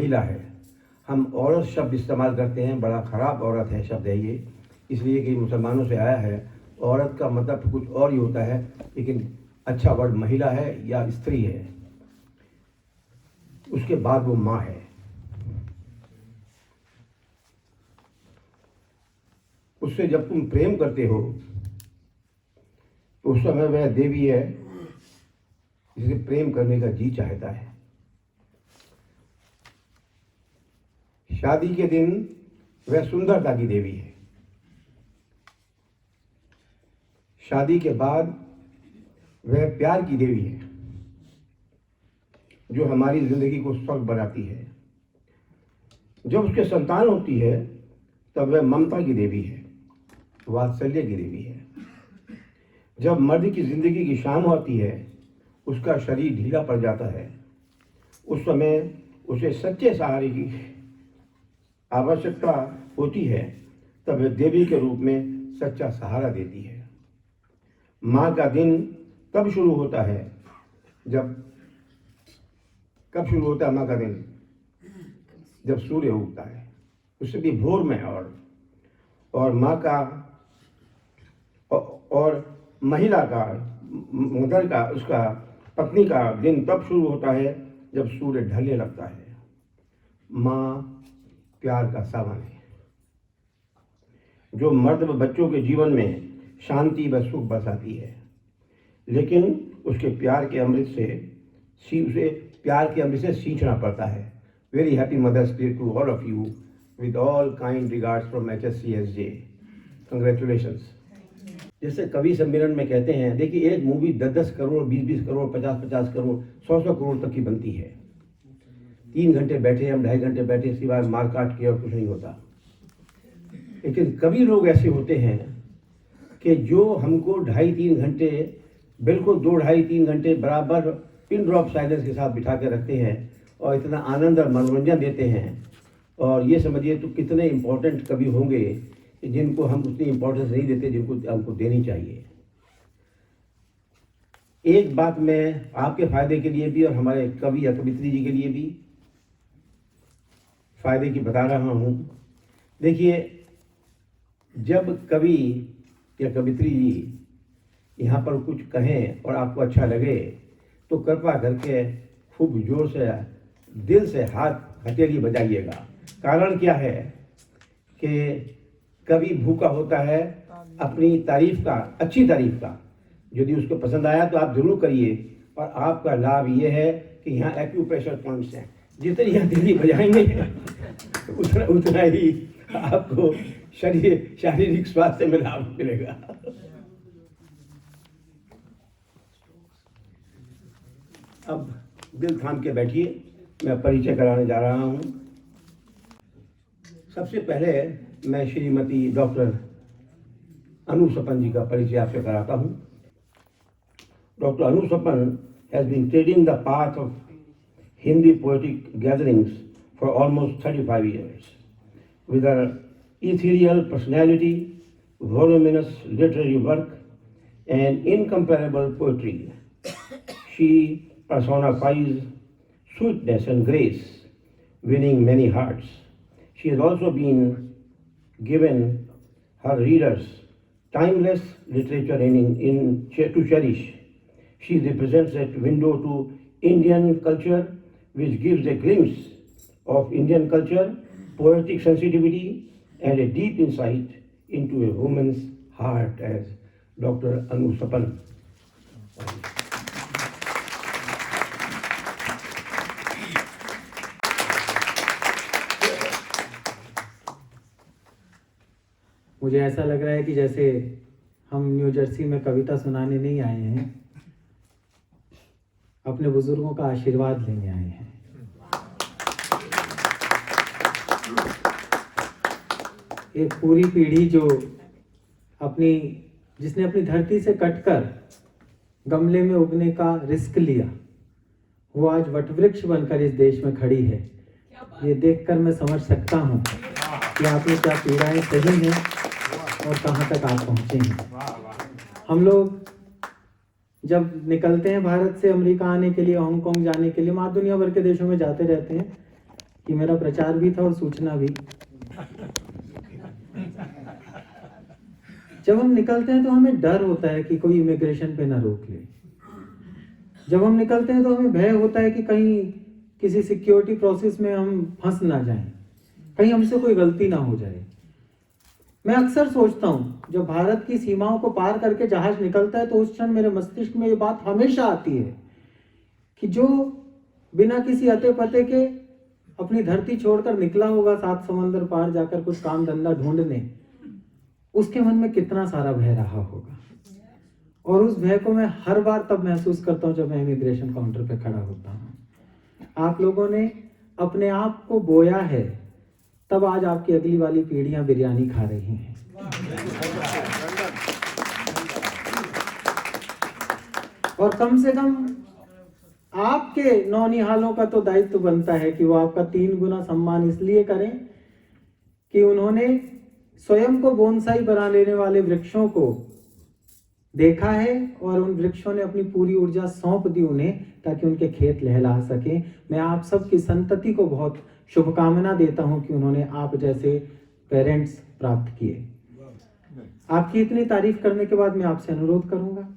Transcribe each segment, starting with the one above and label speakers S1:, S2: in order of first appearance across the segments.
S1: महिला है। हम औरत शब्द इस्तेमाल करते हैं, बड़ा ख़राब औरत है शब्द है ये, इसलिए कि मुसलमानों से आया है। औरत का मतलब कुछ और ही होता है, लेकिन अच्छा वर्ड महिला है या स्त्री है। उसके बाद वो माँ है। उससे जब तुम प्रेम करते हो तो उस समय वह देवी है जिसे प्रेम करने का जी चाहता है। शादी के दिन वह सुंदरता की देवी है। शादी के बाद वह प्यार की देवी है, जो हमारी जिंदगी को स्वर्ग बनाती है। जब उसके संतान होती है तब वह ममता की देवी है, वात्सल्य की देवी है। जब मर्द की जिंदगी की शाम होती है, उसका शरीर ढीला पड़ जाता है, उस समय उसे सच्चे सहारे की आवश्यकता होती है, तब वह देवी के रूप में सच्चा सहारा देती है। माँ का दिन तब शुरू होता है कब शुरू होता है माँ का दिन? जब सूर्य उगता है, उससे भी भोर में। और माँ का और महिला का, मदर का, उसका पत्नी का दिन तब शुरू होता है जब सूर्य ढलने लगता है। माँ प्यार का सावन है, जो मर्द व बच्चों के जीवन में शांति व सुख बसाती है। लेकिन उसे प्यार के अमृत से सींचना पड़ता है। Very happy mothers day to all of you, with all kind regards from HSCSJ। Congratulations. जैसे कवि सम्मेलन में कहते हैं, देखिए एक मूवी 10-10 करोड़, 20-20 करोड़, 50-50 करोड़, 100-100 करोड़ तक की बनती है। 3 घंटे बैठे, हम 2.5 घंटे बैठे, सिवाय मार काट के और कुछ नहीं होता। लेकिन कभी लोग ऐसे होते हैं कि जो हमको 2.5-3 घंटे, बिल्कुल 2-2.5-3 घंटे बराबर पिन ड्रॉप साइलेंस के साथ बिठा के रखते हैं और इतना आनंद और मनोरंजन देते हैं। और ये समझिए तो कितने इम्पोर्टेंट कवि होंगे जिनको हम उतनी इम्पोर्टेंस नहीं देते जिनको हमको देनी चाहिए। एक बात मैं आपके फायदे के लिए भी और हमारे कवि या कवित्री जी के लिए भी फायदे की बता रहा हूँ। देखिए, जब कवि या कवित्री जी यहाँ पर कुछ कहें और आपको अच्छा लगे तो कृपया करके खूब जोर से, दिल से हाथ हथेली बजाइएगा। कारण क्या है कि कवि भूखा होता है अपनी तारीफ का, अच्छी तारीफ का। यदि उसको पसंद आया तो आप जरूर करिए, और आपका लाभ ये है कि यहाँ एक्यूप्रेशर पॉइंट्स हैं। जितनी हथेली बजाएंगे उतना ही आपको शारीरिक स्वास्थ्य में लाभ मिलेगा। अब दिल थाम के बैठिए, मैं परिचय कराने जा रहा हूँ। सबसे पहले मैं श्रीमती डॉक्टर अनु सपन जी का परिचय आपसे कराता हूँ। Doctor Anu Sapan has been treading the path of Hindi poetic gatherings for almost 35 years. With her ethereal personality, voluminous literary work, and incomparable poetry, she personifies sweetness and grace, winning many hearts. She has also been given her readers timeless literature to cherish. She represents a window to Indian culture, which gives a glimpse of Indian culture, poetic sensitivity, and a deep insight into a woman's heart, as Dr. Anu Sapan.
S2: मुझे ऐसा लग रहा है कि जैसे हम new Jersey में कविता सुनाने नहीं आए हैं, अपने बुजुर्गों का आशीर्वाद लेने आए हैं। एक पूरी पीढ़ी जिसने अपनी धरती से कटकर गमले में उगने का रिस्क लिया, वो आज वटवृक्ष बनकर इस देश में खड़ी है। ये देखकर मैं समझ सकता हूँ कि आपने क्या पीड़ाएं सही हैं और कहाँ तक आप पहुँचे हैं। हम लोग जब निकलते हैं भारत से अमेरिका आने के लिए, हांगकांग जाने के लिए, माँ दुनिया भर के देशों में जाते रहते हैं, ये मेरा प्रचार भी था और सूचना भी। जब हम निकलते हैं तो हमें डर होता है कि कोई इमिग्रेशन पे ना रोक ले। जब हम निकलते हैं तो हमें भय होता है कि कहीं किसी सिक्योरिटी प्रोसेस में हम फंस ना जाएं, कहीं हमसे कोई गलती ना हो जाए। मैं अक्सर सोचता हूं, जब भारत की सीमाओं को पार करके जहाज निकलता है तो उस क्षण मेरे मस्तिष्क में ये बात हमेशा आती है कि जो बिना किसी अते पते के अपनी धरती छोड़कर निकला होगा 7 समंदर पार जाकर कुछ काम धंधा ढूंढने, उसके मन में कितना सारा भय रहा होगा। और उस भय को मैं हर बार तब महसूस करता हूं जब मैं इमिग्रेशन काउंटर पे खड़ा होता हूं। आप लोगों ने अपने आप को बोया है, तब आज आपकी अगली वाली पीढ़ियां बिरयानी खा रही हैं। और कम से कम आपके नौनिहालों का तो दायित्व बनता है कि वो आपका 3 गुना सम्मान इसलिए करें कि उन्होंने स्वयं को बोनसाई बना लेने वाले वृक्षों को देखा है और उन वृक्षों ने अपनी पूरी ऊर्जा सौंप दी उन्हें ताकि उनके खेत लहला सके। मैं आप सबकी संतति को बहुत शुभकामना देता हूं कि उन्होंने आप जैसे पेरेंट्स प्राप्त किए। आपकी इतनी तारीफ करने के बाद मैं आपसे अनुरोध करूंगा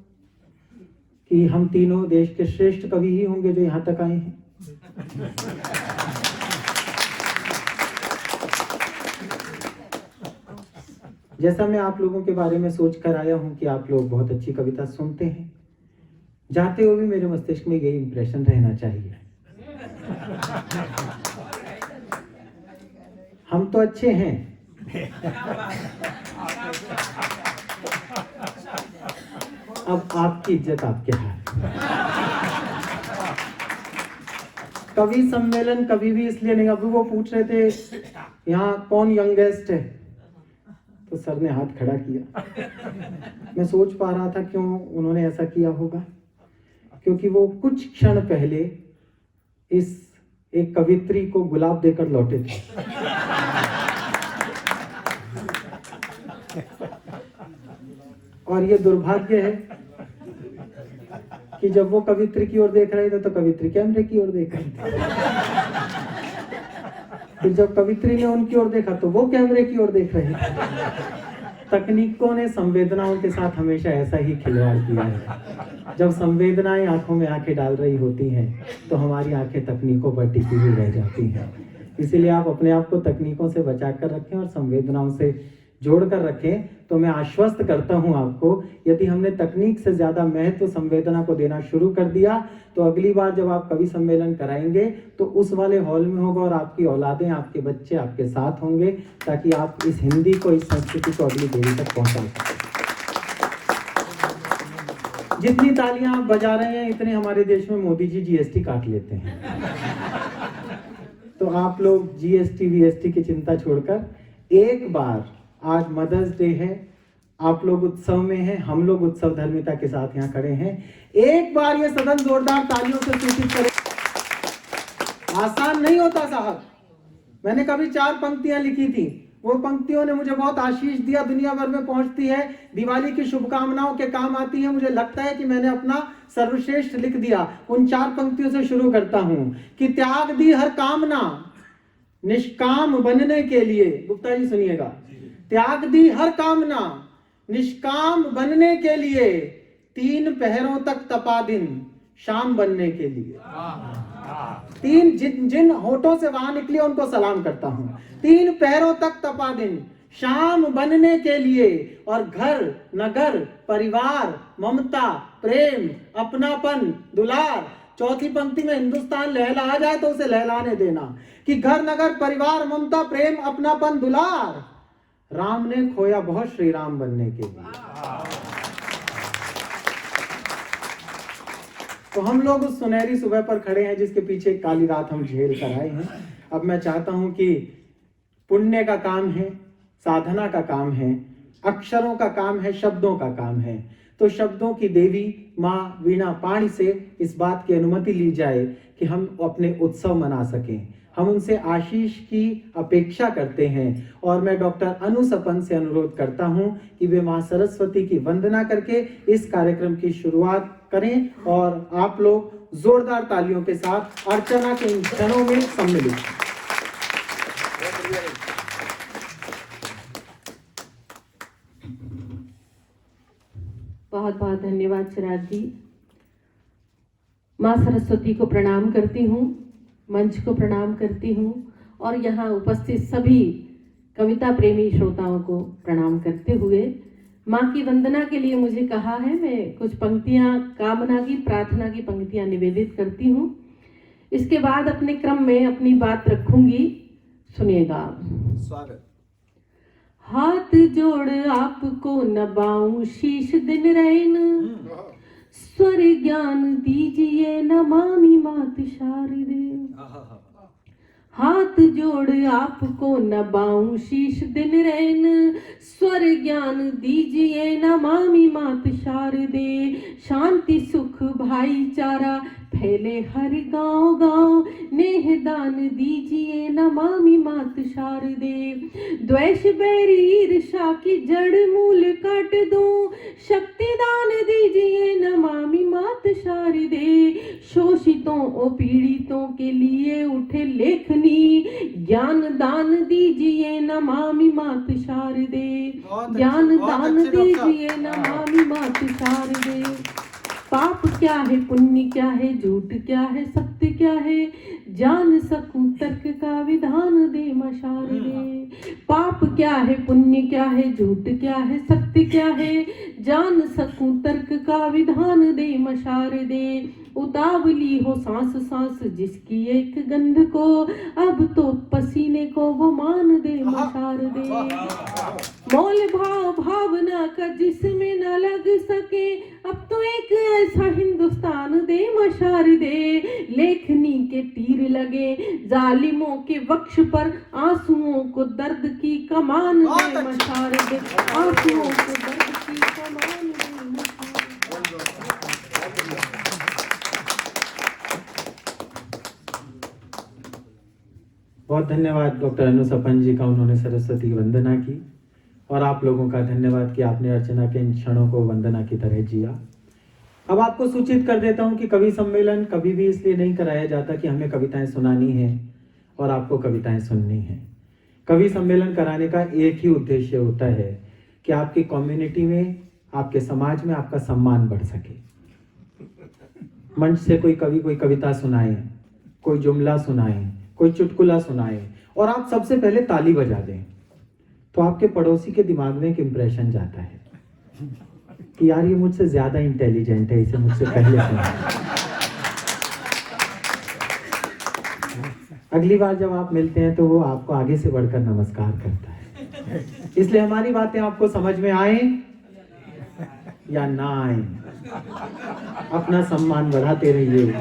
S2: कि हम तीनों देश के श्रेष्ठ कवि ही होंगे जो यहां तक आए हैं। जैसा मैं आप लोगों के बारे में सोच कर आया हूं कि आप लोग बहुत अच्छी कविता सुनते हैं, जाते हुए भी मेरे मस्तिष्क में यही इंप्रेशन रहना चाहिए। हम तो अच्छे हैं, अब आपकी इज्जत आपके हाथ। कवि सम्मेलन कभी भी इसलिए नहीं, अभी वो पूछ रहे थे यहाँ कौन यंगेस्ट है, तो सर ने हाथ खड़ा किया। मैं सोच पा रहा था क्यों उन्होंने ऐसा किया होगा, क्योंकि वो कुछ क्षण पहले इस एक कवित्री को गुलाब देकर लौटे थे। और ये दुर्भाग्य है कि जब वो कवित्री की ओर देख रहे थे तो कवित्री कैमरे की ओर देख रही थी, फिर जब कवित्री ने उनकी ओर देखा तो वो कैमरे की ओर देख रहे थे। तकनीकों ने संवेदनाओं के साथ हमेशा ऐसा ही खिलवाड़ किया है। जब संवेदनाएं आंखों में आंखें डाल रही होती हैं तो हमारी आंखें तकनीकों पर टिकी हुई रह जाती हैं। इसीलिए आप अपने आप को तकनीकों से बचा कर रखें और संवेदनाओं से जोड़ कर रखें। तो मैं आश्वस्त करता हूं आपको, यदि हमने तकनीक से ज्यादा महत्व संवेदना को देना शुरू कर दिया तो अगली बार जब आप कवि सम्मेलन कराएंगे तो उस वाले हॉल में होगा और आपकी औलादें, आपके बच्चे आपके साथ होंगे, ताकि आप इस हिंदी को, इस संस्कृति को अगली पीढ़ी तक पहुंचा सकें। जितनी तालियां आप बजा रहे हैं इतने हमारे देश में मोदी जी जीएसटी काट लेते हैं। तो आप लोग जीएसटी वीएसटी की चिंता छोड़कर एक बार, आज मदर्स डे है, आप लोग उत्सव में हैं, हम लोग उत्सव धर्मिता के साथ यहाँ खड़े हैं, एक बार ये सदन जोरदार तालियों से सूचित करें। आसान नहीं होता साहब। मैंने कभी 4 पंक्तियां लिखी थी, वो पंक्तियों ने मुझे बहुत आशीष दिया, दुनिया भर में पहुंचती है, दिवाली की शुभकामनाओं के काम आती है। मुझे लगता है कि मैंने अपना सर्वश्रेष्ठ लिख दिया। उन 4 पंक्तियों से शुरू करता हूं कि त्याग दी हर कामना निष्काम बनने के लिए। गुप्ता जी सुनिएगा, त्याग दी हर कामना निष्काम बनने के लिए, 3 पहरों तक तपा दिन शाम बनने के लिए। 3 जिन होठों से वहां निकली उनको सलाम करता हूं। 3 पहरों तक तपा दिन शाम बनने के लिए, और घर नगर परिवार ममता प्रेम अपनापन दुलार। चौथी पंक्ति में हिंदुस्तान लहला जाए तो उसे लहलाने देना, कि घर नगर परिवार ममता प्रेम अपनापन दुलार, राम ने खोया बहुत श्री राम बनने के लिए। तो हम लोग उस सुनहरी सुबह पर खड़े हैं जिसके पीछे काली रात हम झेल कर आए हैं। अब मैं चाहता हूं कि पुण्य का काम है, साधना का काम है, अक्षरों का काम है, शब्दों का काम है। तो शब्दों की देवी माँ वीणा पाणी से इस बात की अनुमति ली जाए कि हम अपने उत्सव मना सकें। हम उनसे आशीष की अपेक्षा करते हैं और मैं डॉक्टर अनु सपन से अनुरोध करता हूं कि वे मां सरस्वती की वंदना करके इस कार्यक्रम की शुरुआत करें और आप लोग जोरदार तालियों के साथ अर्चना के इन क्षणों में सम्मिलित।
S3: बहुत बहुत धन्यवाद चिराग जी। माँ सरस्वती को प्रणाम करती हूँ, मंच को प्रणाम करती हूँ और यहाँ उपस्थित सभी कविता प्रेमी श्रोताओं को प्रणाम करते हुए माँ की वंदना के लिए मुझे कहा है, मैं कुछ पंक्तियाँ कामना की प्रार्थना की पंक्तियाँ निवेदित करती हूँ। इसके बाद अपने क्रम में अपनी बात रखूंगी, सुनिएगा।
S4: स्वागत।
S3: हाथ जोड़ आपको नबाऊं शीश दिन रैन, स्वर ज्ञान दीजिए नमामि मात शारदे। हाथ जोड़ आपको नबाऊं शीश दिन रैन, स्वर ज्ञान दीजिए नमामि मात शारदे। शांति सुख भाईचारा फैले हर गांव गांव, नेह दान दीजिए नमामि मात शारदे। द्वेष बैरी ईर्षा की जड़ मूल काट दूं, शक्ति दान दीजिए नमामि मात शारदे। शोषितों और पीड़ितों के लिए उठे लेखनी, ज्ञान दान दीजिए नमामि मात शारदे। ज्ञान दान दीजिए नमामि मात शारदे। पाप क्या है, पुण्य क्या है, झूठ क्या है, सत्य क्या है, जान सकूं तर्क का विधान दे मां शारदे। पाप क्या है, पुण्य क्या है, झूठ क्या है, सत्य क्या है, जान सकूं तर्क का विधान दे मां शारदे। उतावली हो सांस सांस जिसकी एक गंध को, अब तो पसीने को वो मान दे मां शारदे। मोल भाव भावना का जिसमें न लग सके, अब तो एक ऐसा हिंदुस्तान दे मां शारदे। लेखनी के तीर लगे जालिमों के वक्ष पर, आंसुओं को दर्द की कमान दे मां शारदे। आंसुओं को दर्द की कमान दे मां शारदे।
S2: बहुत धन्यवाद डॉक्टर अनु सपन जी का, उन्होंने सरस्वती की वंदना की। और आप लोगों का धन्यवाद कि आपने अर्चना के इन क्षणों को वंदना की तरह जिया। अब आपको सूचित कर देता हूं कि कवि सम्मेलन कभी भी इसलिए नहीं कराया जाता कि हमें कविताएं सुनानी है और आपको कविताएं सुननी है। कवि सम्मेलन कराने का एक ही उद्देश्य होता है कि आपकी कम्युनिटी में, आपके समाज में आपका सम्मान बढ़ सके। मंच से कोई कवि कोई कविता सुनाए, कोई जुमला सुनाए, कोई चुटकुला सुनाए और आप सबसे पहले ताली बजा दें, तो आपके पड़ोसी के दिमाग में एक इंप्रेशन जाता है कि यार ये मुझसे ज्यादा इंटेलिजेंट है, इसे मुझसे पहले सुना। अगली बार जब आप मिलते हैं तो वो आपको आगे से बढ़कर नमस्कार करता है। इसलिए हमारी बातें आपको समझ में आए या ना आए, अपना सम्मान बढ़ाते रहिए।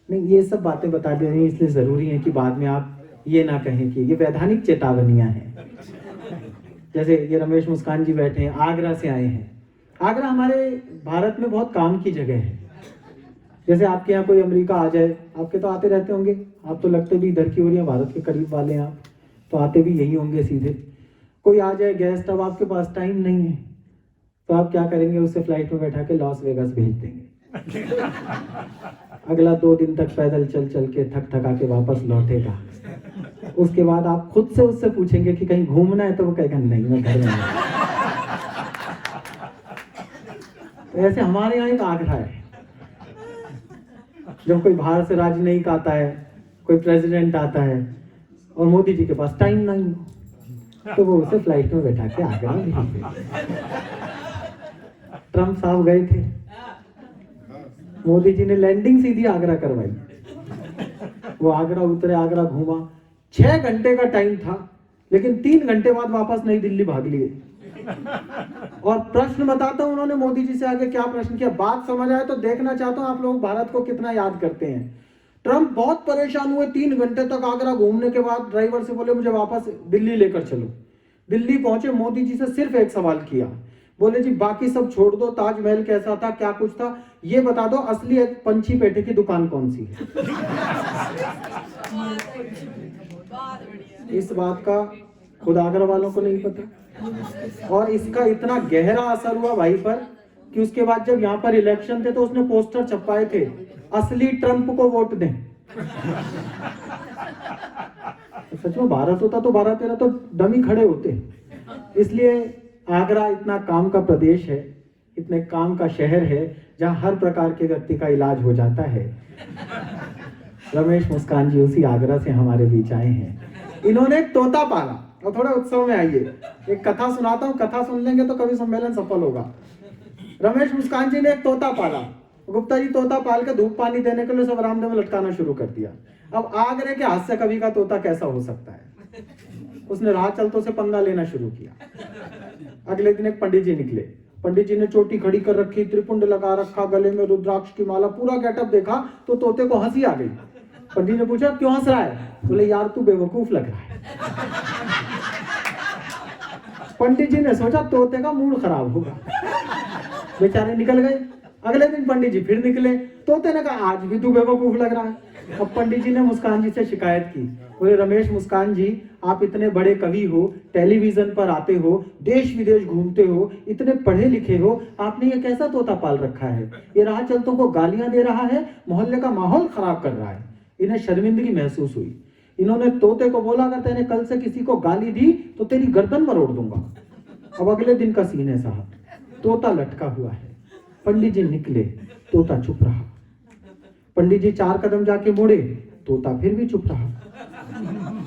S2: नहीं, ये सब बातें बता दे रही हैं इसलिए जरूरी है कि बाद में आप ये ना कहें कि ये वैधानिक चेतावनियां हैं। जैसे ये रमेश मुस्कान जी बैठे हैं, आगरा से आए हैं। आगरा हमारे भारत में बहुत काम की जगह है। जैसे आपके यहाँ कोई अमेरिका आ जाए, आपके तो आते रहते होंगे, आप तो लगते भी इधर की हो रही हैं, भारत के करीब वाले हैं आप, तो आते भी यही होंगे सीधे। कोई आ जाए गेस्ट, अब आपके पास टाइम नहीं है तो आप क्या करेंगे, उससे फ्लाइट में बैठा के लॉस वेगास भेज देंगे। अगला 2 दिन तक पैदल चल चल के थक थका के वापस लौटेगा। उसके बाद आप खुद से उससे पूछेंगे कि कहीं घूमना है, तो वो कहेगा नहीं मैं घर में हूं। तो ऐसे हमारे यहाँ एक आगरा है, जब कोई बाहर से राजनयिक आता है, कोई प्रेसिडेंट आता है और मोदी जी के पास टाइम नहीं हो, तो वो उसे फ्लाइट में बैठा के आगरा भेज देते। ट्रम्प साहब गए थे, मोदी जी ने लैंडिंग सीधी आगरा करवाई। वो आगरा उतरे, आगरा घूमा, 6 घंटे का टाइम था, लेकिन 3 घंटे बाद वापस नई दिल्ली भाग लिए। और प्रश्न बताता हूं उन्होंने मोदी जी से आगे क्या प्रश्न किया, बात समझ आए तो देखना चाहता हूं आप लोग भारत को कितना याद करते हैं। ट्रम्प बहुत परेशान हुए, 3 घंटे तक आगरा घूमने के बाद ड्राइवर से बोले मुझे वापस दिल्ली लेकर चलो। दिल्ली पहुंचे, मोदी जी से सिर्फ एक सवाल किया, बोले जी बाकी सब छोड़ दो, ताजमहल कैसा था, क्या कुछ था, ये बता दो असली पंछी पेठे की दुकान कौन सी है। इस बात का खुद आगरा वालों को नहीं पता। और इसका इतना गहरा असर हुआ भाई पर कि उसके बाद जब यहाँ पर इलेक्शन थे तो उसने पोस्टर छपवाए थे, असली ट्रंप को वोट दें। सच में भारत होता तो 12-13 तो डमी खड़े होते। इसलिए आगरा इतना काम का प्रदेश है, इतने काम का शहर है, जहाँ हर प्रकार के व्यक्ति का इलाज हो जाता है। रमेश मुस्कान जी उसी आगरा से हमारे बीच आए हैं। इन्होंने एक तोता पाला, और थोड़ा उत्सव में आइए, एक कथा सुनाता हूँ, कथा सुन लेंगे तो कभी सम्मेलन सफल होगा। रमेश मुस्कान जी ने एक तोता पाला। गुप्ता जी तोता पाल के धूप पानी देने के लिए सब बरामदे में लटकाना शुरू कर दिया। अब आगरे के हास्य कवि का तोता कैसा हो सकता है, उसने राह चलतों से पंगा लेना शुरू किया। अगले दिन एक पंडित जी निकले। पंडित जी ने चोटी खड़ी कर रखी, त्रिपुंड लगा रखा, गले में रुद्राक्ष की माला, पूरा गेटअप देखा तो तोते को हंसी आ गई। पंडित ने पूछा क्यों हंस रहा है? बोले यार तू बेवकूफ लग रहा है। पंडित जी ने सोचा तोते का मूड खराब होगा, बेचारे निकल गए। अगले दिन पंडित जी फिर निकले। तोते ने कहा आज भी तू बेवकूफ लग रहा है। अब पंडित जी ने मुस्कान जी से शिकायत की। बोले रमेश मुस्कान जी, आप इतने बड़े कवि हो, टेलीविजन पर आते हो, देश विदेश घूमते हो, इतने पढ़े लिखे हो, आपने ये कैसा तोता पाल रखा है? ये राह चलतों को गालियां दे रहा है, मोहल्ले का माहौल खराब कर रहा है। इन्हें शर्मिंदगी महसूस हुई। इन्होंने तोते को बोला अगर तेने कल से किसी को गाली दी तो तेरी गर्दन मरोड़ दूंगा। अब अगले दिन का सीन है साहब, तोता लटका हुआ है। पंडित जी निकले, तोता चुप रहा। पंडित जी 4 कदम जाके मुड़े, तोता फिर भी चुप रहा।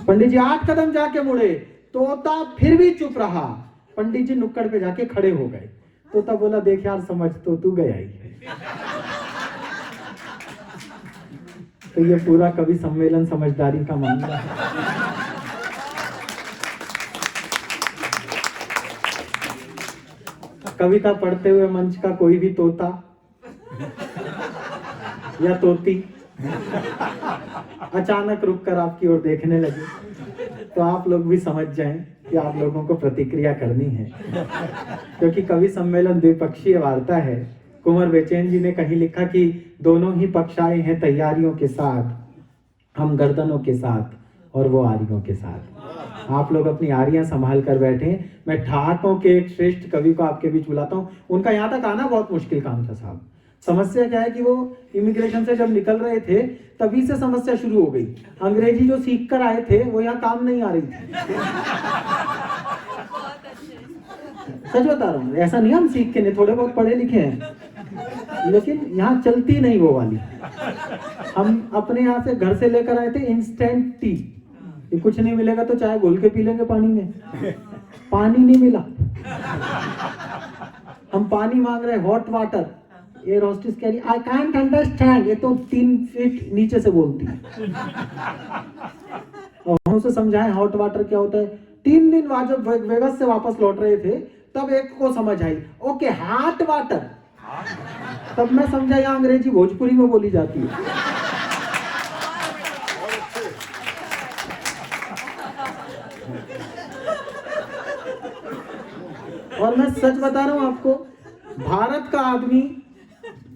S2: पंडित जी 8 कदम जाके मुड़े, तोता फिर भी चुप रहा। पंडित जी नुक्कड़ पे जाके खड़े हो गए। तोता बोला देख यार समझ तो तू गया ही है। तो ये पूरा कवि सम्मेलन समझदारी का मामला है। कविता पढ़ते हुए मंच का कोई भी तोता या तोती अचानक रुककर आपकी ओर देखने लगे तो आप लोग भी समझ जाएं कि आप लोगों को प्रतिक्रिया करनी है, क्योंकि कवि सम्मेलन द्विपक्षीय वार्ता है। कुंवर बेचैन जी ने कहीं लिखा कि दोनों ही पक्ष आए हैं तैयारियों के साथ, हम गर्दनों के साथ और वो आरियों के साथ। आप लोग अपनी आरियां संभाल कर बैठे। मैं ठहाकों के एक श्रेष्ठ कवि को आपके बीच बुलाता हूँ। उनका यहाँ तक आना बहुत मुश्किल काम था साहब। समस्या क्या है कि वो इमिग्रेशन से जब निकल रहे थे तभी से समस्या शुरू हो गई। अंग्रेजी जो सीख कर आए थे वो यहाँ काम नहीं आ रही थी। सच बता रहा हूँ, ऐसा नहीं हम सीख के नहीं, थोड़े बहुत पढ़े लिखे हैं, लेकिन यहाँ चलती नहीं वो वाली। हम अपने यहाँ से घर से लेकर आए थे इंस्टेंट टी, ये कुछ नहीं मिलेगा तो चाय घोल के पी लेंगे पानी में। पानी नहीं मिला, हम पानी मांग रहे हैं हॉट वाटर। एयर होस्टेस कह रही आई कांट अंडरस्टैंड, ये तो 3 फीट नीचे से बोलती है। और हम उसे समझाएं हॉट वाटर क्या होता है। 3 दिन बाद जब वेगस से वापस लौट रहे थे तब एक को समझ आई, ओके हॉट वाटर। तब मैं समझा यहाँ अंग्रेजी भोजपुरी में बोली जाती है। और मैं सच बता रहा हूं आपको, भारत का आदमी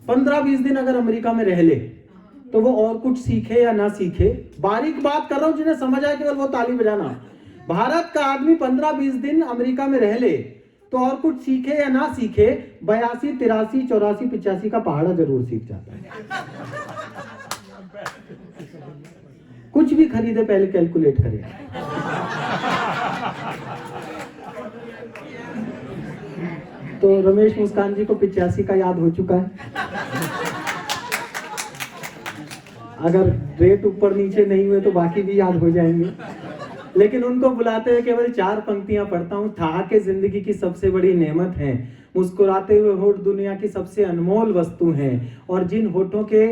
S2: 15-20 दिन अगर अमेरिका में रह ले तो वो और कुछ सीखे या ना सीखे, बारीक बात कर रहा हूं, जिन्हें समझ आए केवल वो ताली बजाना। भारत का आदमी 15-20 दिन अमेरिका में रह ले तो और कुछ सीखे या ना सीखे, 82, 83, 84, 85 का पहाड़ा जरूर सीख जाता है। कुछ भी खरीदे पहले कैलकुलेट करे। तो रमेश मुस्कान जी को 85 का याद हो चुका है। अगर रेट ऊपर नीचे नहीं हुए तो बाकी भी याद हो जाएंगे। लेकिन उनको बुलाते हुए केवल 4 पंक्तियां पढ़ता हूँ। ठहाके जिंदगी की सबसे बड़ी नेमत है, मुस्कुराते हुए होठ दुनिया की सबसे अनमोल वस्तु हैं, और जिन होठों के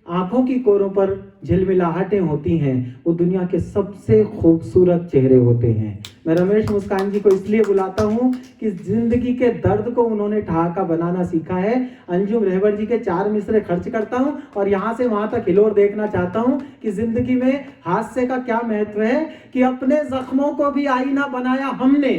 S2: आंखों की कोरों पर झिलमिलाहटें होती हैं वो दुनिया के सबसे खूबसूरत चेहरे होते हैं। मैं रमेश मुस्कान जी को इसलिए बुलाता हूं कि जिंदगी के दर्द को उन्होंने ठहाका बनाना सीखा है। अंजुम रहबर जी के 4 मिसरे खर्च करता हूं और यहां से वहां तक हिलोर देखना चाहता हूं कि जिंदगी में हास्य का क्या महत्व है, कि अपने जख्मों को भी आईना बनाया हमने,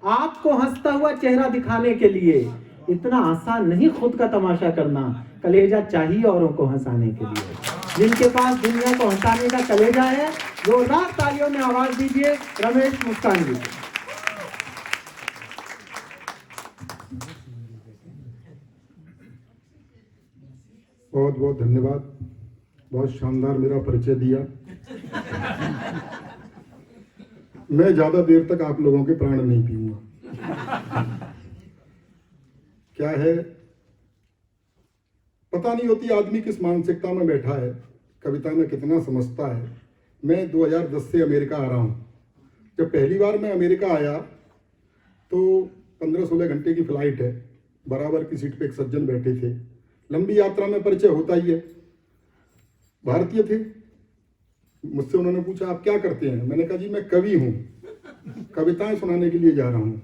S2: आपको हंसता हुआ चेहरा दिखाने के लिए। इतना आसान नहीं खुद का तमाशा करना, कलेजा चाहिए औरों को हंसाने के लिए। जिनके पास दुनिया को हंसाने का कलेजा है, जोरदार तालियों में आवाज दीजिए रमेश मुस्कान जी को।
S4: बहुत बहुत धन्यवाद, बहुत शानदार मेरा परिचय दिया। मैं ज्यादा देर तक आप लोगों के प्राण नहीं पीऊंगा। क्या है, पता नहीं होती आदमी किस मानसिकता में बैठा है, कविता में कितना समझता है। मैं 2010 से अमेरिका आ रहा हूँ। जब पहली बार मैं अमेरिका आया तो 15-16 घंटे की फ्लाइट है, बराबर की सीट पे एक सज्जन बैठे थे। लंबी यात्रा में परिचय होता ही है, भारतीय थे। मुझसे उन्होंने पूछा आप क्या करते हैं? मैंने कहा जी मैं कवि हूँ, कविताएं सुनाने के लिए जा रहा हूँ।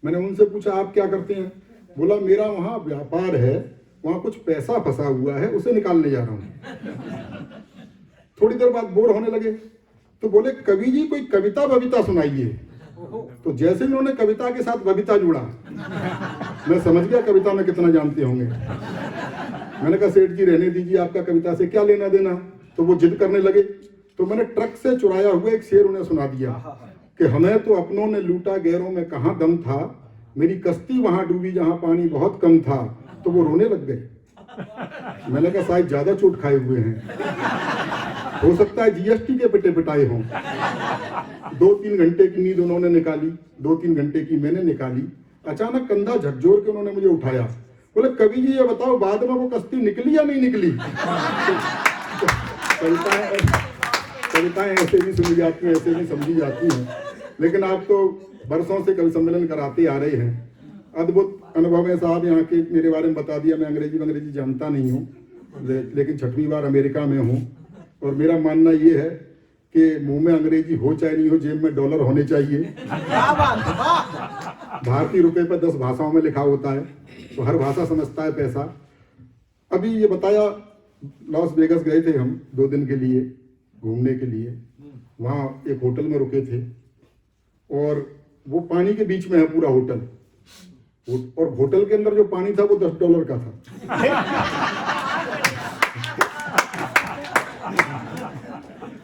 S4: मैंने उनसे पूछा आप क्या करते हैं? बोला मेरा वहाँ व्यापार है, वहाँ कुछ पैसा फंसा हुआ है, उसे निकालने जा रहा हूँ। थोड़ी देर बाद बोर होने लगे तो बोले कवि जी कोई कविता बविता सुनाइए। तो जैसे ही उन्होंने कविता के साथ बविता जोड़ा, मैं समझ गया कविता में कितना जानते होंगे। मैंने कहा सेठ जी रहने दीजिए, आपका कविता से क्या लेना देना। तो वो जिद करने लगे, तो मैंने ट्रक से चुराया हुआ एक शेर उन्हें सुना दिया कि हमें तो अपनों ने लूटा, गैरों में कहाँ दम था, मेरी कश्ती वहां डूबी जहां पानी बहुत कम था। तो वो रोने लग गए। मैंने कहा शायद ज्यादा चोट खाए हुए हैं, हो सकता है जीएसटी के पिटे पिटाए हों। 2-3 घंटे की नींद उन्होंने निकाली, 2-3 घंटे की मैंने निकाली। अचानक कंधा झकझोर के उन्होंने मुझे उठाया। बोले कवि जी ये बताओ बाद में वो कश्ती निकली या नहीं निकली? कविताएं ऐसे भी सुनी जाती हैं, ऐसे भी समझी जाती हैं। लेकिन आप तो बरसों से कवि सम्मेलन कराते आ रहे हैं। अद्भुत अनुभव है साहब, यहाँ के मेरे बारे में बता दिया। मैं अंग्रेजी जानता नहीं हूँ, लेकिन 6वीं बार अमेरिका में हूँ और मेरा मानना ये है कि मुंह में अंग्रेजी हो चाहे नहीं हो, जेब में डॉलर होने चाहिए। भारतीय रुपए पर 10 भाषाओं में लिखा होता है, तो हर भाषा समझता है पैसा। अभी ये बताया, लॉस वेगस गए थे हम 2 दिन के लिए घूमने के लिए। वहाँ एक होटल में रुके थे और वो पानी के बीच में है पूरा होटल, और होटल के अंदर जो पानी था वो $10 का था।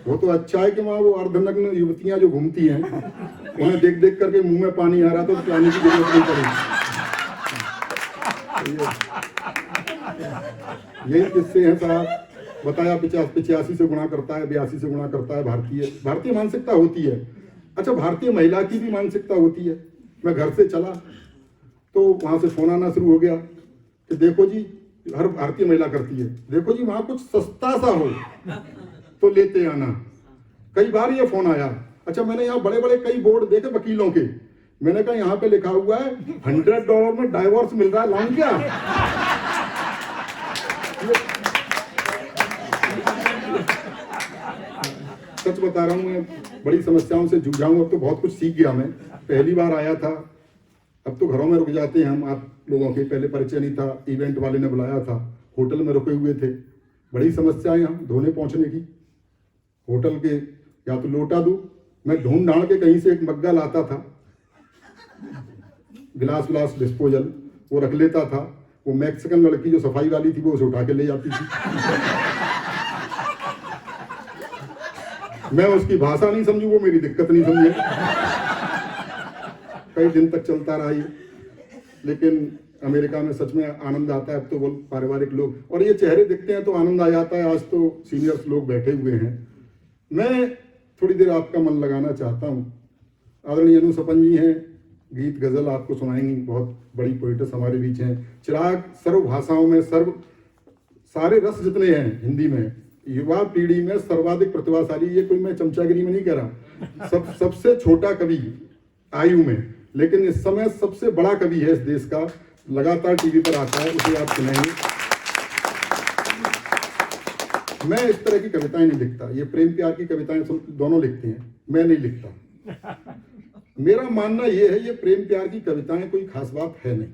S4: वो तो अच्छा है कि वहाँ वो अर्धनग्न युवतियां जो घूमती हैं, उन्हें देख देख करके मुंह में पानी आ रहा था, तो पानी की जरूरत नहीं पड़ी। यही किस्से हैं साहब। बताया 85 से गुणा करता है, 82 से गुणा करता है। भारतीय मानसिकता होती है। अच्छा, भारतीय महिला की भी मानसिकता होती है। मैं घर से चला तो वहां से फोन आना शुरू हो गया कि देखो जी, हर भारतीय महिला करती है, देखो जी वहां कुछ सस्ता सा हो तो लेते आना। कई बार ये फोन आया। अच्छा, मैंने यहाँ बड़े बड़े कई बोर्ड देखे वकीलों के, मैंने कहा यहाँ पे लिखा हुआ है $100 में डाइवोर्स मिल रहा है, लाऊं क्या? सच बता रहा हूँ, मैं बड़ी समस्याओं से जूझा हूँ। अब तो बहुत कुछ सीख गया। मैं पहली बार आया था, अब तो घरों में रुक जाते हैं हम। आप लोगों के पहले परिचय नहीं था, इवेंट वाले ने बुलाया था, होटल में रुके हुए थे। बड़ी समस्याएं हम धोने पहुंचने की। होटल के या तो लोटा दो, मैं ढूंढ ढांड के कहीं से एक मग्गा लाता था, गिलास विलास डिस्पोजल वो रख लेता था। वो मैक्सिकन लड़की जो सफाई वाली थी वो उसे उठा के ले जाती थी। मैं उसकी भाषा नहीं समझू, वो मेरी दिक्कत नहीं समझे। कई दिन तक चलता रहा ये। लेकिन अमेरिका में सच में आनंद आता है। अब तो वो पारिवारिक लोग और ये चेहरे दिखते हैं तो आनंद आ जाता है। आज तो सीनियर्स लोग बैठे हुए हैं। मैं थोड़ी देर आपका मन लगाना चाहता हूँ। आदरणीय अनु सपन जी हैं, गीत गजल आपको सुनाएंगी, बहुत बड़ी पोइटस हमारे बीच हैं। चिराग सर्व भाषाओं में सारे रस जितने हैं हिंदी में, युवा पीढ़ी में सर्वाधिक प्रतिभाशाली, ये कोई मैं चमचागिरी में नहीं कह रहा, सबसे छोटा कवि आयु में, लेकिन इस समय सबसे बड़ा कवि है इस देश का। लगातार टीवी पर आता है, उसे आप सुनाएंगे। मैं इस तरह की कविताएं नहीं लिखता, ये प्रेम प्यार की कविताएं दोनों लिखते हैं, मैं नहीं लिखता। मेरा मानना ये है, ये प्रेम प्यार की कविताएं कोई खास बात है नहीं।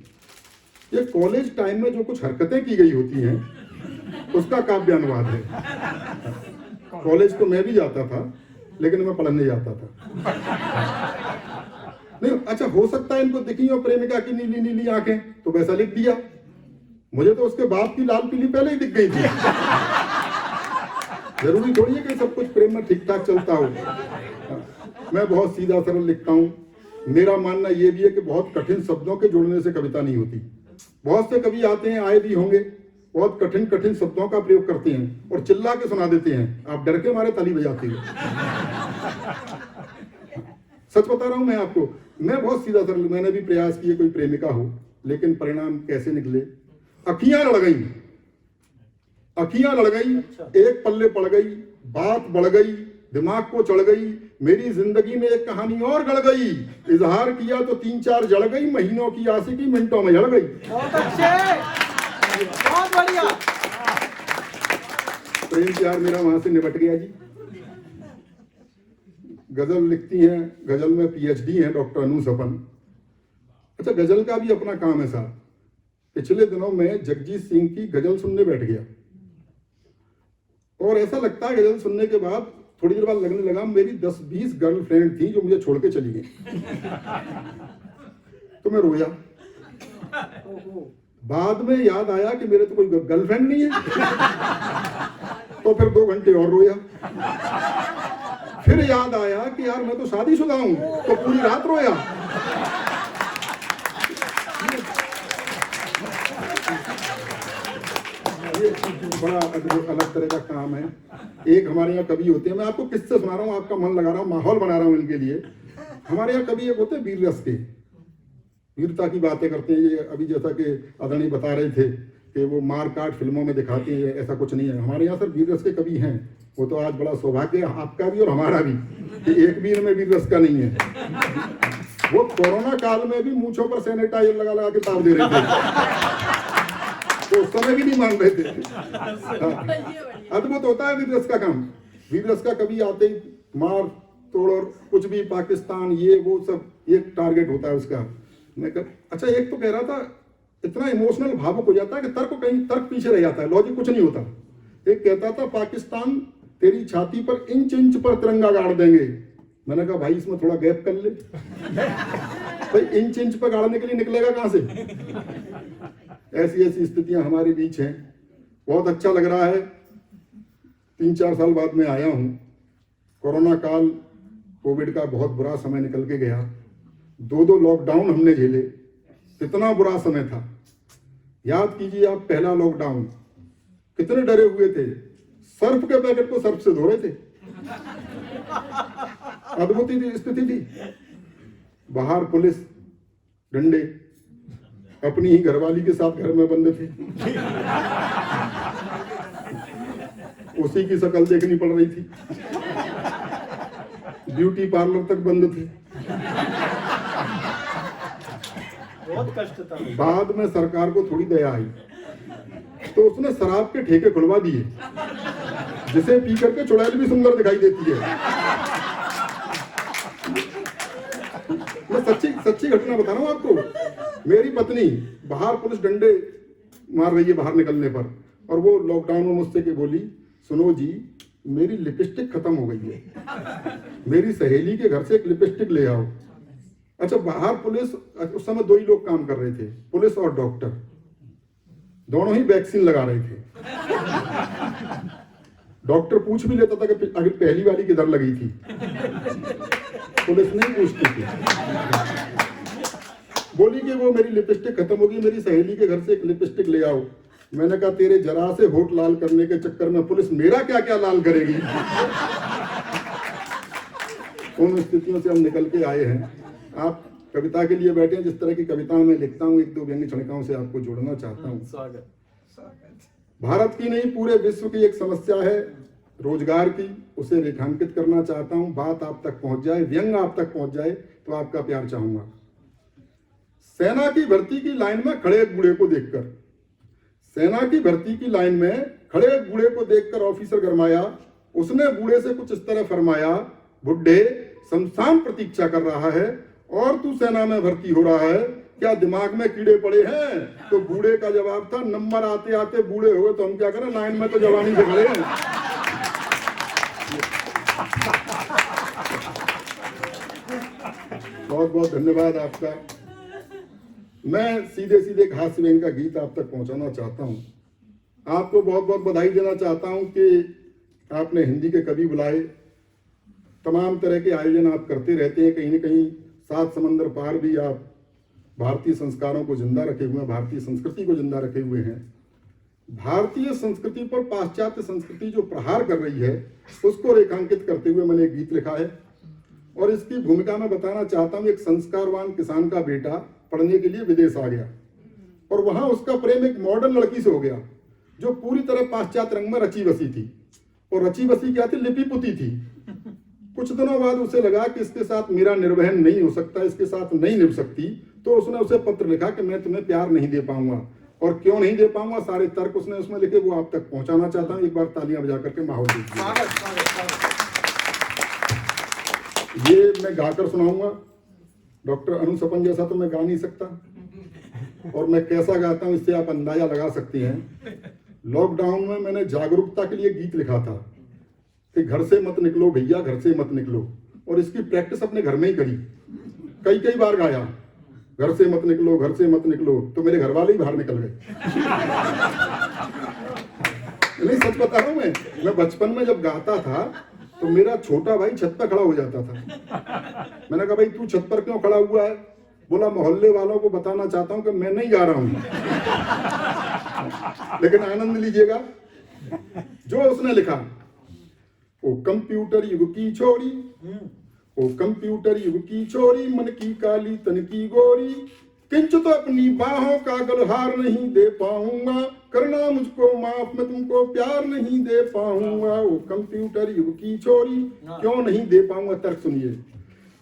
S4: ये कॉलेज टाइम में जो कुछ हरकतें की गई होती हैं उसका काव्य अनुवाद है। कॉलेज तो मैं भी जाता था, लेकिन मैं पढ़ने जाता था नहीं। अच्छा, हो सकता है इनको दिखी हो प्रेमिका की नीली नीली आंखें, तो वैसा लिख दिया। मुझे तो उसके बाप की लाल पीली पहले ही दिख गई थी। जरूरी थोड़ी है कि सब कुछ प्रेम में ठीक ठाक चलता हो। मैं बहुत सीधा सरल लिखता हूँ। मेरा मानना यह भी है कि बहुत कठिन शब्दों के जोड़ने से कविता नहीं होती। बहुत से कवि आते हैं, आए भी होंगे, बहुत कठिन कठिन शब्दों का प्रयोग करते हैं और चिल्ला के सुना देते हैं, आप डर के मारे ताली बजाते हो। सच बता रहा हूं मैं आपको, मैं बहुत सीधा सरल, मैंने भी प्रयास किए कोई प्रेमिका हो, लेकिन परिणाम कैसे निकले, अखियां लड़ गई, अखियां लड़ गई, एक पल्ले पड़ गई, बात बढ़ गई, दिमाग को चढ़ गई, मेरी जिंदगी में एक कहानी और गढ़ गई, इजहार किया तो 3-4 जड़ गई, महीनों की आशिकी मिनटों में जड़ गई।
S5: बहुत अच्छे, बहुत बढ़िया।
S4: प्रेम प्यार मेरा वहां से निपट गया जी। गजल लिखती हैं, गजल में पीएचडी हैं डॉक्टर अनु सपन। अच्छा, गजल का भी अपना काम है साहब। पिछले दिनों में जगजीत सिंह की गजल सुनने बैठ गया और ऐसा लगता है गजल सुनने के बाद थोड़ी देर बाद लगने लगा मेरी 10-20 गर्लफ्रेंड थी जो मुझे छोड़ के चली गई। तो मैं रोया, बाद में याद आया कि मेरे तो कोई गर्लफ्रेंड नहीं है। तो फिर 2 घंटे और रोया, फिर याद आया कि यार मैं तो शादीशुदा हूं, तो पूरी रात रोया। ये बड़ा अलग तरह का काम है। एक हमारे यहाँ कवि होते हैं, मैं आपको किससे सुना रहा हूँ, आपका मन लगा रहा हूँ, माहौल बना रहा हूँ इनके लिए। हमारे यहाँ कवि एक होते हैं वीर रस के, वीरता की बातें करते हैं। ये अभी जैसा कि आदरणीय बता रहे थे कि वो मार काट फिल्मों में दिखाते हैं, ऐसा कुछ नहीं है। हमारे यहाँ सर वीर रस के कवि हैं। वो तो आज बड़ा सौभाग्य आपका भी और हमारा भी कि एक भी इनमें वीर रस का नहीं है। वो कोरोना काल में भी मूंछों पर सैनिटाइजर लगा लगा के ताव दे रहे थे, तो उस समय भी नहीं मान रहे थे। अद्भुत होता है वीर रस का काम। वीर रस का कभी आते ही मार तोड़ और कुछ भी, पाकिस्तान ये वो सब एक टारगेट होता है उसका। मैं अच्छा, एक तो कह रहा था इतना इमोशनल भावुक हो जाता है कि तर्क पीछे रह जाता है, लॉजिक कुछ नहीं होता। एक कहता था पाकिस्तान तेरी छाती पर इंच इंच पर तिरंगा गाड़ देंगे। मैंने कहा भाई इसमें थोड़ा गैप कर ले, भाई इंच इंच पर गाड़ने के लिए निकलेगा कहां से। ऐसी ऐसी स्थितियां हमारे बीच हैं। बहुत अच्छा लग रहा है। 3-4 साल बाद मैं आया हूं। कोरोना काल, कोविड का बहुत बुरा समय निकल के गया। 2 लॉकडाउन हमने झेले, कितना बुरा समय था। याद कीजिए आप, पहला लॉकडाउन कितने डरे हुए थे, सर्फ के पैकेट को सर्फ से धो रहे थे। अद्भुत स्थिति थी। बाहर पुलिस डंडे, अपनी ही घरवाली के साथ घर में बंद थे, उसी की शक्ल देखनी पड़ रही थी। ब्यूटी पार्लर तक बंद थे।
S5: बहुत कष्ट था।
S4: बाद में सरकार को थोड़ी दया आई तो उसने शराब के ठेके खुलवा दिए, जिसे पी करके चुड़ैल भी सुंदर दिखाई देती है। मैं सच्ची घटना बता रहा हूं आपको। मेरी पत्नी बाहर पुलिस डंडे मार रही है बाहर निकलने पर, और वो लॉकडाउन में मुझसे के बोली, सुनो जी मेरी लिपस्टिक खत्म हो गई है, मेरी सहेली के घर से एक लिपस्टिक ले आओ। अच्छा, बाहर पुलिस, उस समय 2 ही लोग काम कर रहे थे, पुलिस और डॉक्टर, दोनों ही वैक्सीन लगा रहे थे। डॉक्टर पूछ भी लेता था कि अगर पहली वाली किधर लगी थी, पुलिस नहीं पूछती थी। बोली कि वो मेरी लिपस्टिक खत्म होगी, मेरी सहेली के घर से एक लिपस्टिक ले आओ। मैंने कहा तेरे जरा से होठ लाल करने के चक्कर में पुलिस मेरा क्या क्या लाल करेगी। उन स्थितियों से हम निकल के आए हैं। आप कविता के लिए बैठे हैं, जिस तरह की कविता मैं लिखता हूँ, 1-2 व्यंग्य छणिकाओं से आपको जोड़ना चाहता हूँ।
S5: स्वागत।
S4: भारत की नहीं, पूरे विश्व की एक समस्या है रोजगार की, उसे रेखांकित करना चाहता हूँ। बात आप तक पहुंच जाए, व्यंग्य आप तक पहुंच जाए तो आपका प्यार चाहूंगा। सेना की भर्ती की लाइन में खड़े एक बूढ़े को देखकर, सेना की भर्ती की लाइन में खड़े एक बूढ़े को देखकर ऑफिसर गरमाया। उसने बूढ़े से कुछ इस तरह फरमाया, बुड्ढे शमशान प्रतीक्षा कर रहा है और तू सेना में भर्ती हो रहा है, क्या दिमाग में कीड़े पड़े हैं। तो बूढ़े का जवाब था, नंबर आते आते बूढ़े हो गए तो हम क्या करें, लाइन में तो जवानी से खड़े हैं। बहुत बहुत धन्यवाद आपका। मैं सीधे सीधे हास्य व्यंग्य का गीत आप तक पहुंचाना चाहता हूं। आपको बहुत बहुत बधाई देना चाहता हूं कि आपने हिंदी के कवि बुलाए। तमाम तरह के आयोजन आप करते रहते हैं, कहीं न कहीं 7 समंदर पार भी आप भारतीय संस्कारों को जिंदा रखे हुए हैं, भारतीय संस्कृति को जिंदा रखे हुए हैं। भारतीय संस्कृति पर पाश्चात्य संस्कृति जो प्रहार कर रही है, उसको रेखांकित करते हुए मैंने एक गीत लिखा है और इसकी भूमिका में बताना चाहता हूँ। एक संस्कारवान किसान का बेटा पढ़ने के लिए विदेश आ गया और वहां उसका प्रेम एक मॉडर्न लड़की से हो गया जो पूरी तरह पाश्चात्य रंग में रची बसी थी। और रची बसी क्या थी? लिपि पुती थी। कुछ दिनों बाद उसे लगा कि इसके साथ मेरा निर्वहन नहीं हो सकता, इसके साथ नहीं निभ सकती, तो उसने उसे पत्र लिखा कि मैं तुम्हें प्यार नहीं दे पाऊंगा। और क्यों नहीं दे पाऊंगा, सारे तर्क उसने उसमें लिखे, वो आप तक पहुंचाना चाहता हूं। एक बार तालियां बजा करके माहौल दीजिए। ये मैं गाकर सुनाऊंगा। डॉक्टर अनु सपन जैसा तो मैं गा नहीं सकता, और मैं कैसा गाता हूं इससे आप अंदाजा लगा सकते हैं। लॉकडाउन में मैंने जागरूकता के लिए गीत लिखा था कि घर से मत निकलो भैया, घर से मत निकलो, और इसकी प्रैक्टिस अपने घर में ही करी। कई बार गाया, घर से मत निकलो, घर से मत निकलो, तो मेरे घर वाले ही बाहर निकल गए। नहीं, सच बता रहा हूं। मैं बचपन में जब गाता था तो मेरा छोटा भाई छत पर खड़ा हो जाता था। मैंने कहा भाई तू छत पर क्यों खड़ा हुआ है? बोला मोहल्ले वालों को बताना चाहता हूं कि मैं नहीं गा रहा हूं। लेकिन आनंद लीजिएगा जो उसने लिखा। ओ कंप्यूटर युग की छोरी, ओ कंप्यूटर युग की छोरी, मन की काली तन की गोरी, किंचित तो अपनी बाहों का गलहार नहीं दे पाऊंगा, करना मुझको माफ, मैं तुमको प्यार नहीं दे पाऊंगा। ओ कंप्यूटर युग की छोरी, क्यों नहीं दे पाऊंगा? तर्क सुनिए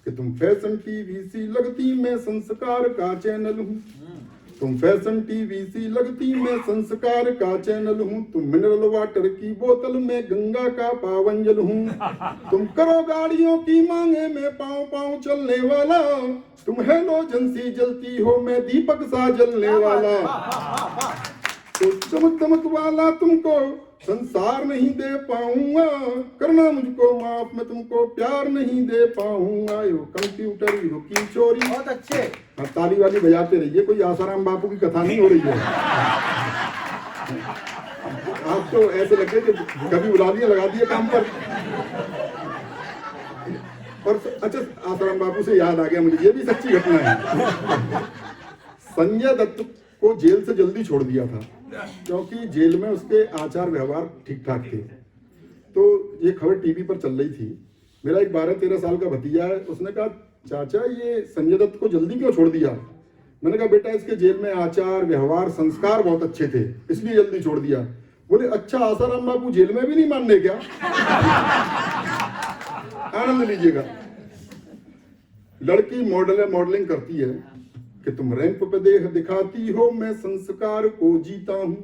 S4: कि तुम फैशन टीवी सी लगती, मैं संस्कार का चैनल हूँ। तुम फैशन टीवी सी लगती, मैं संस्कार का चैनल हूँ। तुम मिनरल वाटर की बोतल, मैं गंगा का पावन जल हूँ। तुम करो गाड़ियों की मांगे, मैं पाँव पाँव चलने वाला। तुम हेलोजन सी जलती हो, मैं दीपक सा जलने वाला। तो चमक दमक वाला तुमको संसार नहीं दे पाऊंगा, करना मुझको माफ, मैं तुमको प्यार नहीं दे पाऊंगा। यो कंप्यूटर युग की चोरी।
S5: बहुत अच्छे।
S4: अब ताली वाली बजाते रहिए, कोई आसाराम बापू की कथा नहीं हो रही है। आप तो ऐसे लगे कि कभी बुला दिए, लगा दिए काम पर। और अच्छा, आसाराम बापू से याद आ गया मुझे, ये भी सच्ची घटना है। संजय दत्त को जेल से जल्दी छोड़ दिया था क्योंकि जेल में उसके आचार व्यवहार ठीक ठाक थे। तो ये खबर टीवी पर चल रही थी। मेरा एक 12-13 साल का भतीजा है, उसने कहा चाचा ये संजय दत्त को जल्दी क्यों छोड़ दिया? मैंने कहा बेटा इसके जेल में आचार व्यवहार संस्कार बहुत अच्छे थे, इसलिए जल्दी छोड़ दिया। बोले अच्छा, आसाराम बापू जेल में भी नहीं मानने क्या? आनंद लीजिएगा। लड़की मॉडलिंग करती है कि तुम रैंप पे देह दिखाती हो, मैं संस्कार को जीता हूं।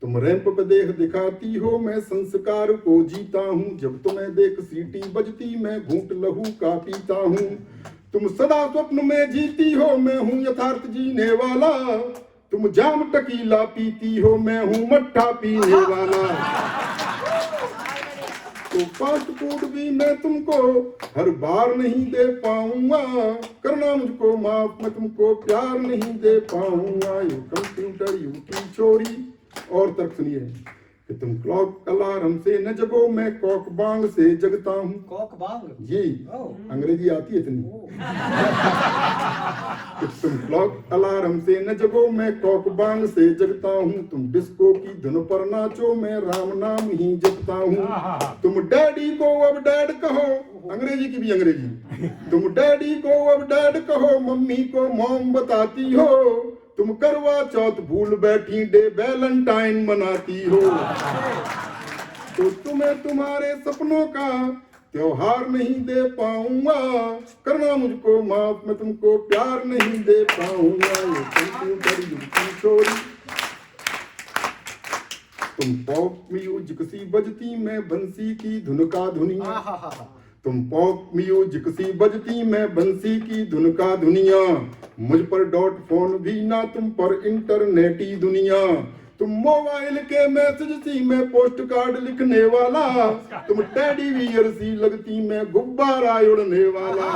S4: तुम रैंप पे देह दिखाती हो, मैं संस्कार को जीता हूं। जब तुम्हें देख सीटी बजती, मैं घूंट लहू का पीता हूं। तुम सदा स्वप्न में जीती हो, मैं हूं यथार्थ जीने वाला। तुम जाम टकीला पीती हो, मैं हूं मट्ठा पीने वाला। तो फास्ट फूड भी मैं तुमको हर बार नहीं दे पाऊंगा, करना मुझको माफ, मैं तुमको प्यार नहीं दे पाऊंगा। ये कंप्यूटर युग की चोरी। और तर्क सुनिए कि तुम क्लॉक अलार्म से न जगो, मैं कॉक बांग से जगता हूँ।
S5: कॉक बांग?
S4: जी, अंग्रेजी आती है इतनी। कि तुम क्लॉक अलार्म से न जगो, मैं कॉक बांग से जगता हूँ। तुम डिस्को की धुन पर नाचो, मैं राम नाम ही जपता हूँ। तुम डैडी को अब डैड कहो, अंग्रेजी की भी अंग्रेजी। तुम डैडी को अब डैड कहो, मम्मी को मॉम बताती हो। तुम करवा चौथ भूल बैठी, डे वैलेंटाइन मनाती हो। तो तुम्हें तुम्हारे सपनों का त्योहार नहीं दे पाऊंगा, करना मुझको माफ, मैं तुमको प्यार नहीं दे पाऊंगा। ये कंप्यूटर युग की चोरी। तुम पॉप म्यूजिक सी बजती, मैं बंसी की धुन का धुनिया। तुम पॉप म्यूजिक सी बजती, मैं बंसी की धुन का दुनिया। मुझ पर डॉट फोन भी ना, तुम पर इंटरनेटी दुनिया। तुम मोबाइल के मैसेज सी, मैं पोस्ट कार्ड लिखने वाला। तुम टेडी बियर सी लगती, मैं गुब्बारा उड़ने वाला।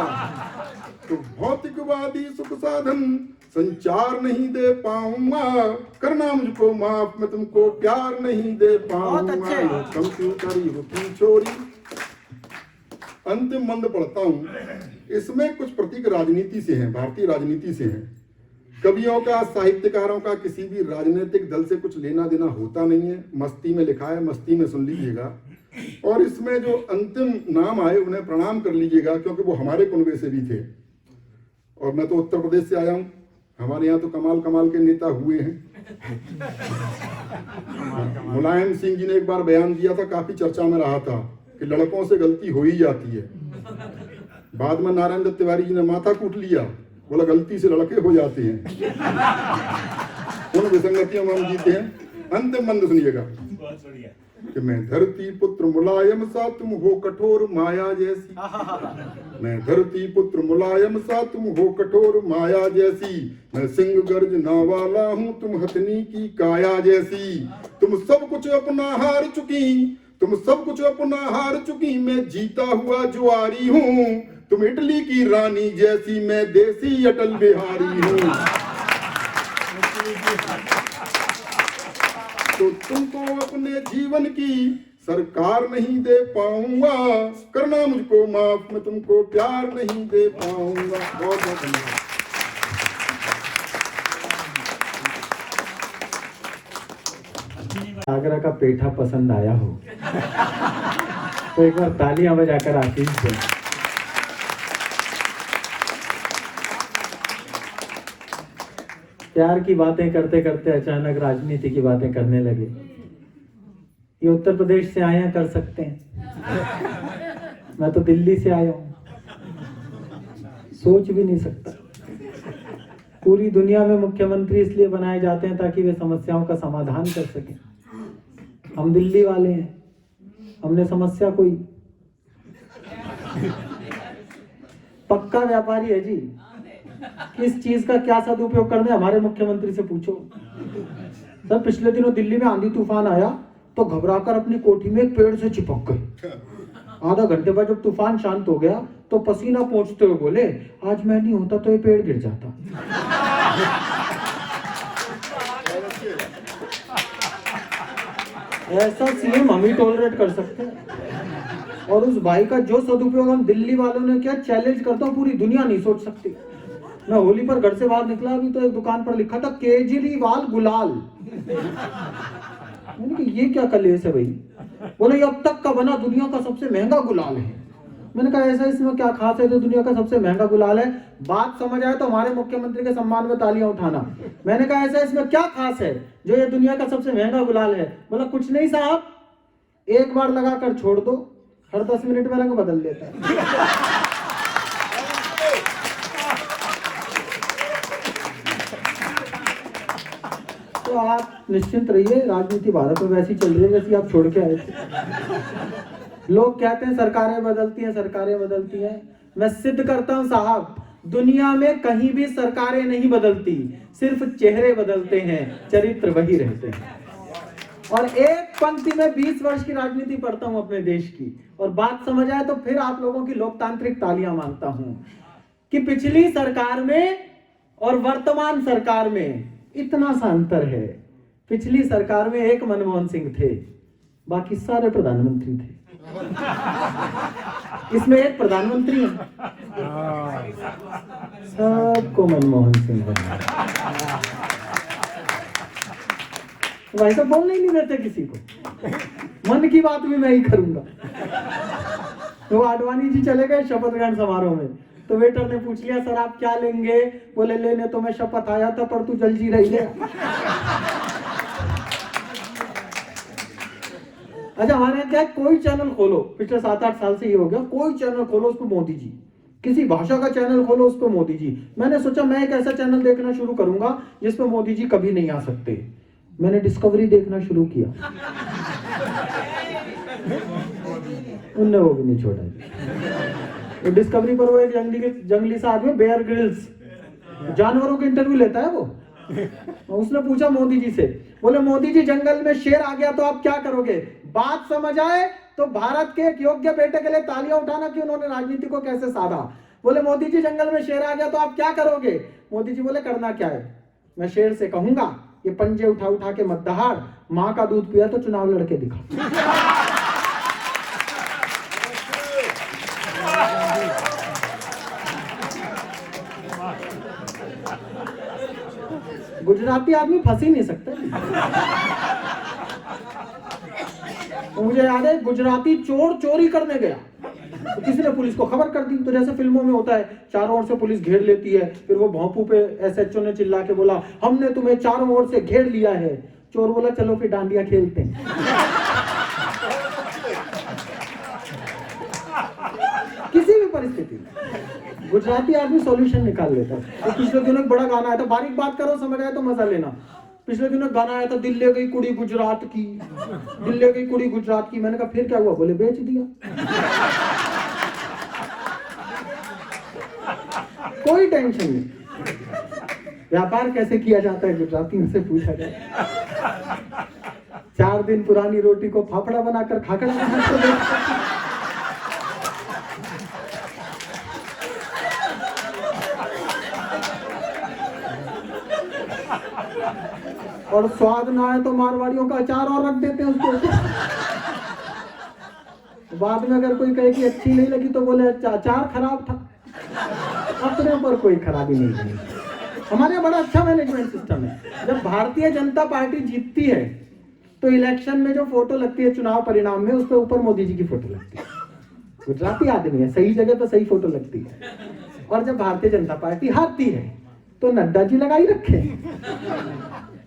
S4: तो भौतिकवादी सुख साधन संचार नहीं दे पाऊंगा, करना मुझको माफ, मैं तुमको प्यार नहीं दे पाऊंगा। कंप्यूटर युग की चोरी। अंतिम मंद पढ़ता हूं। इसमें कुछ प्रतीक राजनीति से हैं, भारतीय राजनीति से हैं। कवियों का, साहित्यकारों का किसी भी राजनीतिक दल से कुछ लेना देना होता नहीं है। मस्ती में लिखा है, मस्ती में सुन लीजिएगा। और इसमें जो अंतिम नाम आए उन्हें प्रणाम कर लीजिएगा, क्योंकि वो हमारे कुनबे से भी थे। और मैं तो उत्तर प्रदेश से आया हूँ, हमारे यहाँ तो कमाल कमाल के नेता हुए हैं। मुलायम सिंह जी ने एक बार बयान दिया था, काफी चर्चा में रहा था, कि लड़कों से गलती हो ही जाती है। बाद में नारायण दत्त तिवारी जी ने माथा कूट लिया, बोला गलती से लड़के हो जाते हैं। उन विसंगतियों में हम जीते हैं। अंतिम मंद सुनिएगा कि मैं धरती पुत्र मुलायम सा, तुम हो कठोर माया जैसी। मैं धरती पुत्र मुलायम सा, तुम हो कठोर माया जैसी। मैं सिंह गर्जना वाला हूँ, तुम हथनी की काया जैसी। तुम सब कुछ अपना हार चुकी, तुम सब कुछ अपना हार चुकी। मैं जीता हुआ जुआरी हूँ, तुम इटली की रानी जैसी। मैं देसी अटल बिहारी हूँ। तो तुमको अपने जीवन की सरकार नहीं दे पाऊंगा, करना मुझको माफ, मैं तुमको प्यार नहीं दे पाऊंगा। बहुत बहुत धन्यवाद।
S2: आगरा का पेठा पसंद आया हो तो एक बार तालियां बजाकर आशीष दें। प्यार की बातें करते करते अचानक राजनीति की बातें करने लगे। ये उत्तर प्रदेश से आए हैं, कर सकते हैं। मैं तो दिल्ली से आया हूं, सोच भी नहीं सकता। पूरी दुनिया में मुख्यमंत्री इसलिए बनाए जाते हैं ताकि वे समस्याओं का समाधान कर सकें। हम दिल्ली वाले हैं, हमने समस्या कोई पक्का व्यापारी है जी। किस चीज का क्या सदुपयोग करना है हमारे मुख्यमंत्री से पूछो। सर पिछले दिनों दिल्ली में आंधी तूफान आया तो घबराकर अपनी कोठी में एक पेड़ से चिपक गए। आधा घंटे बाद जब तूफान शांत हो गया तो पसीना पोंछते हुए बोले, आज मैं नहीं होता तो ये पेड़ गिर जाता। ऐसा सीएम हम ही टॉलरेट कर सकते हैं। और उस भाई का जो सदुपयोग हम दिल्ली वालों ने किया, चैलेंज करता हूँ पूरी दुनिया नहीं सोच सकती। मैं होली पर घर से बाहर निकला, अभी तो एक दुकान पर लिखा था केजरीवाल गुलाल। मैंने कहा ये क्या कलेश है भाई। बोले ये अब तक का बना दुनिया का सबसे महंगा गुलाल है। मैंने कहा ऐसा इसमें क्या खास है जो दुनिया का सबसे महंगा गुलाल है। बात समझ आए तो हमारे मुख्यमंत्री के सम्मान में तालियां उठाना। मैंने कहा ऐसा इसमें क्या खास है जो ये दुनिया का सबसे महंगा गुलाल है। बोला कुछ नहीं साहब, एक बार लगाकर छोड़ दो, हर 10 मिनट में रंग बदल लेता है। तो आप निश्चिंत रहिए, राजनीति भारत में वैसी चल रही है जैसी आप छोड़ के आए थे। लोग कहते हैं सरकारें बदलती हैं, सरकारें बदलती हैं। मैं सिद्ध करता हूं साहब, दुनिया में कहीं भी सरकारें नहीं बदलती, सिर्फ चेहरे बदलते हैं, चरित्र वही रहते हैं। और एक पंक्ति में 20 वर्ष की राजनीति पढ़ता हूं अपने देश की, और बात समझ आए तो फिर आप लोगों की लोकतांत्रिक तालियां मांगता हूं कि पिछली सरकार में और वर्तमान सरकार में इतना सा अंतर है। पिछली सरकार में एक मनमोहन सिंह थे, बाकी सारे प्रधानमंत्री थे। इसमें एक प्रधानमंत्री है, सबको मनमोहन सिंह बना। भाई साहब बोलने ही नहीं देते किसी को। मन की बात भी मैं ही करूंगा। तो आडवाणी जी चले गए शपथ ग्रहण समारोह में, तो वेटर ने पूछ लिया सर आप क्या लेंगे। बोले लेने तो मैं शपथ आया था पर तू जल जी रही है। अच्छा हमारे यहाँ क्या, कोई चैनल खोलो, पिछले 7-8 साल से ये हो गया, कोई चैनल खोलो उस पर मोदी जी, किसी भाषा का चैनल खोलो उस पर मोदी जी। मैंने सोचा मैं एक ऐसा चैनल देखना शुरू करूंगा जिसपे मोदी जी कभी नहीं आ सकते। मैंने डिस्कवरी देखना शुरू किया, उनने वो भी नहीं छोड़ा। तो डिस्कवरी पर वो एक जंगली सा आदमी बेयर ग्रिल्स जानवरों के इंटरव्यू लेता है वो। उसने पूछा मोदी जी से, बोले मोदी जी जंगल में शेर आ गया तो आप क्या करोगे। बात समझ आए तो भारत के एक योग्य बेटे के लिए तालियां उठाना कि उन्होंने राजनीति को कैसे साधा। बोले मोदी जी जंगल में शेर आ गया तो आप क्या करोगे। मोदी जी बोले करना क्या है, मैं शेर से कहूंगा ये पंजे उठा उठा के मत दहाड़, माँ का दूध पिया तो चुनाव लड़के दिखा। गुजराती आदमी फंस ही नहीं सकता। तो मुझे याद है गुजराती चोर चोरी करने गया, तो किसी ने पुलिस को खबर कर दी। तो जैसे फिल्मों में होता है, चारों ओर से पुलिस घेर लेती है, फिर वो भोंपू पे एसएचओ ने चिल्ला के बोला हमने तुम्हें चारों ओर से घेर लिया है। चोर बोला चलो फिर डांडिया खेलते हैं। किसी भी परिस्थिति में गुजराती आदमी सॉल्यूशन निकाल लेता है। तो पिछले दिनों एक बड़ा गाना आया था, बारीक बात करो समझ आया तो मजा लेना। पिछले दिनों गाना आया था, दिल्ली गई कुड़ी गुजरात की, दिल्ली गई कुड़ी गुजरात की। मैंने कहा फिर क्या हुआ? बोले बेच दिया। कोई टेंशन नहीं। व्यापार कैसे किया जाता है गुजरातियों से पूछा जाए। 4 दिन पुरानी रोटी को फाफड़ा बनाकर खाकड़ा बनाकर और स्वाद ना आए तो मारवाड़ियों का अचार और रख देते हैं उसको। बाद में अगर कोई कहे कि अच्छी नहीं लगी तो बोले अचार खराब था। अपने ऊपर कोई खराबी नहीं है। हमारे यहाँ बड़ा अच्छा मैनेजमेंट सिस्टम है। जब भारतीय जनता पार्टी जीतती है तो इलेक्शन में जो फोटो लगती है चुनाव परिणाम में, उस पर ऊपर मोदी जी की फोटो लगती है। गुजराती आदमी है, सही जगह पर सही फोटो लगती है। और जब भारतीय जनता पार्टी हारती है तो नड्डा जी लगाई रखे,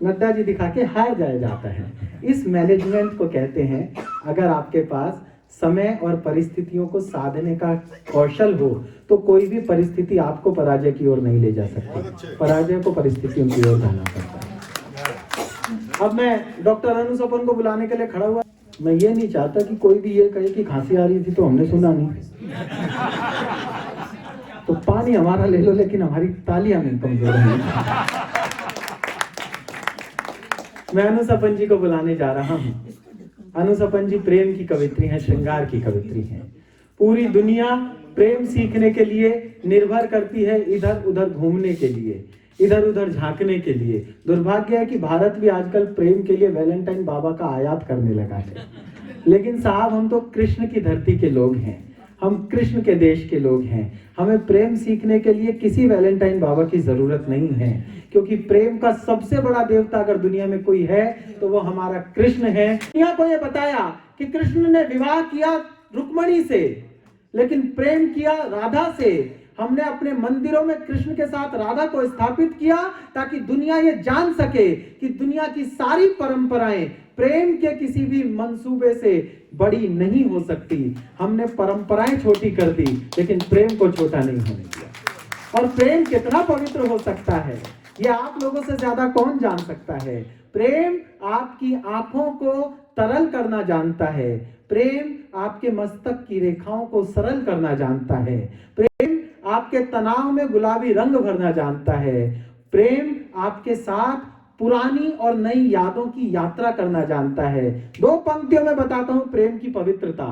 S2: नड्डा जी दिखा के हार जाया जाता है। इस मैनेजमेंट को कहते हैं, अगर आपके पास समय और परिस्थितियों को साधने का कौशल हो तो कोई भी परिस्थिति आपको पराजय की ओर नहीं ले जा सकती। पराजय को परिस्थितियों की ओर जाना पड़ता है। अब मैं डॉक्टर अनु सपन को बुलाने के लिए खड़ा हुआ। मैं ये नहीं चाहता कि कोई भी ये कहे कि खांसी आ रही थी तो हमने सुना नहीं। तो पानी हमारा ले लो, लेकिन हमारी तालियां नहीं कमजोर हैं। मैं अनु सपन जी को बुलाने जा रहा हूं। अनु सपन जी प्रेम की कवित्री हैं, श्रृंगार की कवित्री हैं। पूरी दुनिया प्रेम सीखने के लिए निर्भर करती है, इधर उधर घूमने के लिए, इधर उधर झांकने के लिए। दुर्भाग्य है कि भारत भी आजकल प्रेम के लिए वैलेंटाइन बाबा का आयात करने लगा है। लेकिन साहब, हम तो कृष्ण की धरती के लोग हैं, हम कृष्ण के देश के लोग हैं। हमें प्रेम सीखने के लिए किसी वैलेंटाइन बाबा की जरूरत नहीं है, क्योंकि प्रेम का सबसे बड़ा देवता अगर दुनिया में कोई है तो वो हमारा कृष्ण है। दुनिया को ये बताया कि कृष्ण ने विवाह किया रुक्मणी से, लेकिन प्रेम किया राधा से। हमने अपने मंदिरों में कृष्ण के साथ राधा को स्थापित किया ताकि दुनिया ये जान सके कि दुनिया की सारी परंपराएं प्रेम के किसी भी मंसूबे से बड़ी नहीं हो सकती। हमने परंपराएं छोटी कर दी, लेकिन प्रेम को छोटा नहीं होने दिया। और प्रेम कितना पवित्र हो सकता है ये आप लोगों से ज्यादा कौन जान सकता है। प्रेम आपकी आंखों को तरल करना जानता है, प्रेम आपके मस्तक की रेखाओं को सरल करना जानता है, प्रेम आपके तनाव में गुलाबी रंग भरना जानता है, प्रेम आपके साथ पुरानी और नई यादों की यात्रा करना जानता है। 2 पंक्तियों में बताता हूं प्रेम की पवित्रता।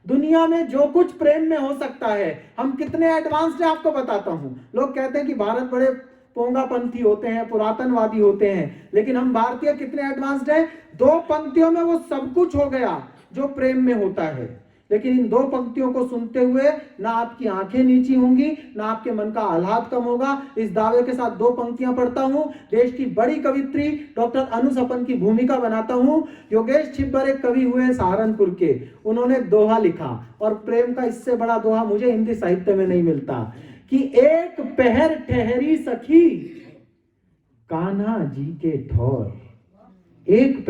S2: दुनिया में जो कुछ प्रेम में हो सकता है, हम कितने एडवांस्ड है आपको बताता हूं। लोग कहते हैं कि भारत बड़े पोंगापंथी होते हैं, पुरातनवादी होते हैं, लेकिन हम भारतीय कितने एडवांस्ड हैं। 2 पंक्तियों में वो सब कुछ हो गया जो प्रेम में होता है। लेकिन इन 2 पंक्तियों को सुनते हुए ना आपकी आंखें नीची होंगी, ना आपके मन का आह्लाद कम होगा। इस दावे के साथ 2 पंक्तियां पढ़ता हूं। देश की बड़ी कवित्री डॉक्टर अनु सपन की भूमिका बनाता हूं। योगेश छिब्बर एक कवि हुए सहारनपुर के, उन्होंने दोहा लिखा, और प्रेम का इससे बड़ा दोहा मुझे हिंदी साहित्य में नहीं मिलता कि एक पहर ठहरी सखी कान्हा जी के ठौर। एक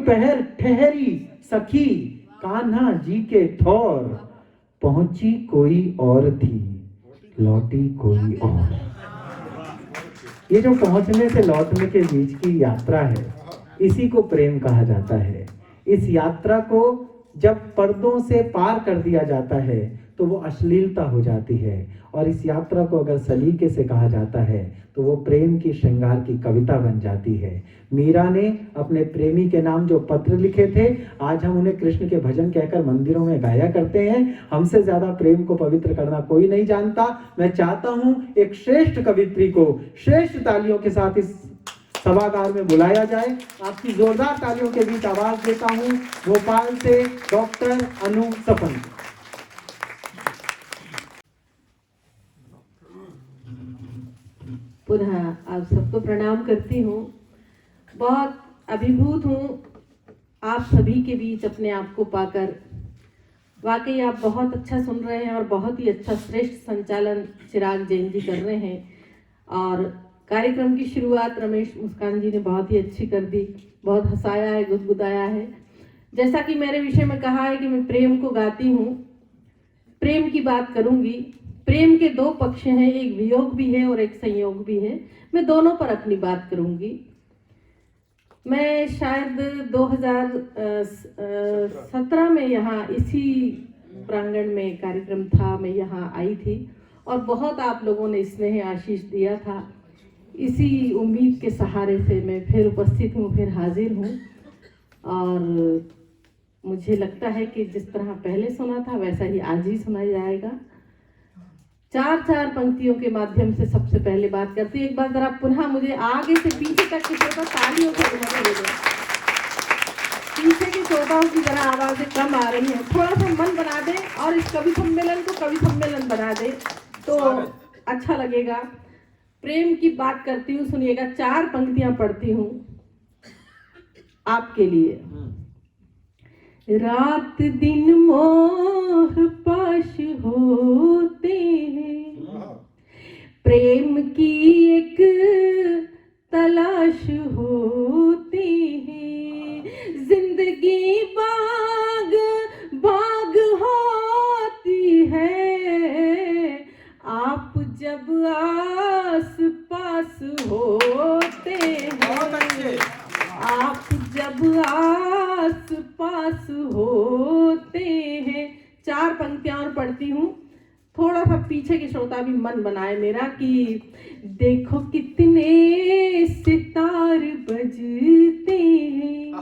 S2: पहर ठहरी सखी कान्हा जी के ठौर, पहुंची कोई और थी लौटी कोई और। ये जो पहुंचने से लौटने के बीच की यात्रा है, इसी को प्रेम कहा जाता है। इस यात्रा को जब पर्दों से पार कर दिया जाता है तो वो अश्लीलता हो जाती है, और इस यात्रा को अगर सलीके से कहा जाता है तो वो प्रेम की श्रृंगार की कविता बन जाती है। मीरा ने अपने प्रेमी के नाम जो पत्र लिखे थे, आज हम उन्हें कृष्ण के भजन कहकर मंदिरों में गाया करते हैं। हमसे ज्यादा प्रेम को पवित्र करना कोई नहीं जानता। मैं चाहता हूं एक श्रेष्ठ कवित्री को श्रेष्ठ तालियों के साथ इस सभागार में बुलाया जाए। आपकी जोरदार तालियों के बीच आवाज देता हूं भोपाल से डॉक्टर अनु सपन।
S3: पुनः आप सबको प्रणाम करती हूँ। बहुत अभिभूत हूँ आप सभी के बीच अपने आप को पाकर वाकई आप बहुत अच्छा सुन रहे हैं और बहुत ही अच्छा श्रेष्ठ संचालन चिराग जैन जी कर रहे हैं। और कार्यक्रम की शुरुआत रमेश मुस्कान जी ने बहुत ही अच्छी कर दी, बहुत हंसाया है, गुदगुदाया है। जैसा कि मेरे विषय में कहा है कि मैं प्रेम को गाती हूँ, प्रेम की बात करूंगी। प्रेम के दो पक्ष हैं, एक वियोग भी है और एक संयोग भी है। मैं दोनों पर अपनी बात करूंगी। मैं शायद 2017 में यहाँ इसी प्रांगण में कार्यक्रम था, मैं यहाँ आई थी और बहुत आप लोगों ने स्नेह आशीष दिया था। इसी उम्मीद के सहारे से मैं फिर उपस्थित हूँ, फिर हाजिर हूँ। और मुझे लगता है कि जिस तरह पहले सुना था वैसा ही आज ही सुना जाएगा। चार पंक्तियों के माध्यम से सबसे पहले बात करती हूँ। एक बार जरा पुनः मुझे आगे से पीछे तक की श्रोता तालियों से मदद दे दो। पीछे की श्रोताओं की जरा आवाजें कम आ रही हैं, थोड़ा सा मन बना दे और इस कवि सम्मेलन को कवि सम्मेलन बना दे तो अच्छा लगेगा। प्रेम की बात करती हूँ, सुनिएगा। 4 पंक्तियां पढ़ती हूँ आपके लिए। रात दिन मोह पाश होते हैं, प्रेम की एक तलाश होती है। जिंदगी बाग बाग होती है, आप जब आस पास होते हैं। आप जब आस पास होते हैं। 4 पंक्तियां और पढ़ती हूँ। थोड़ा सा पीछे के श्रोता भी मन बनाए मेरा कि देखो कितने सितार बजते हैं,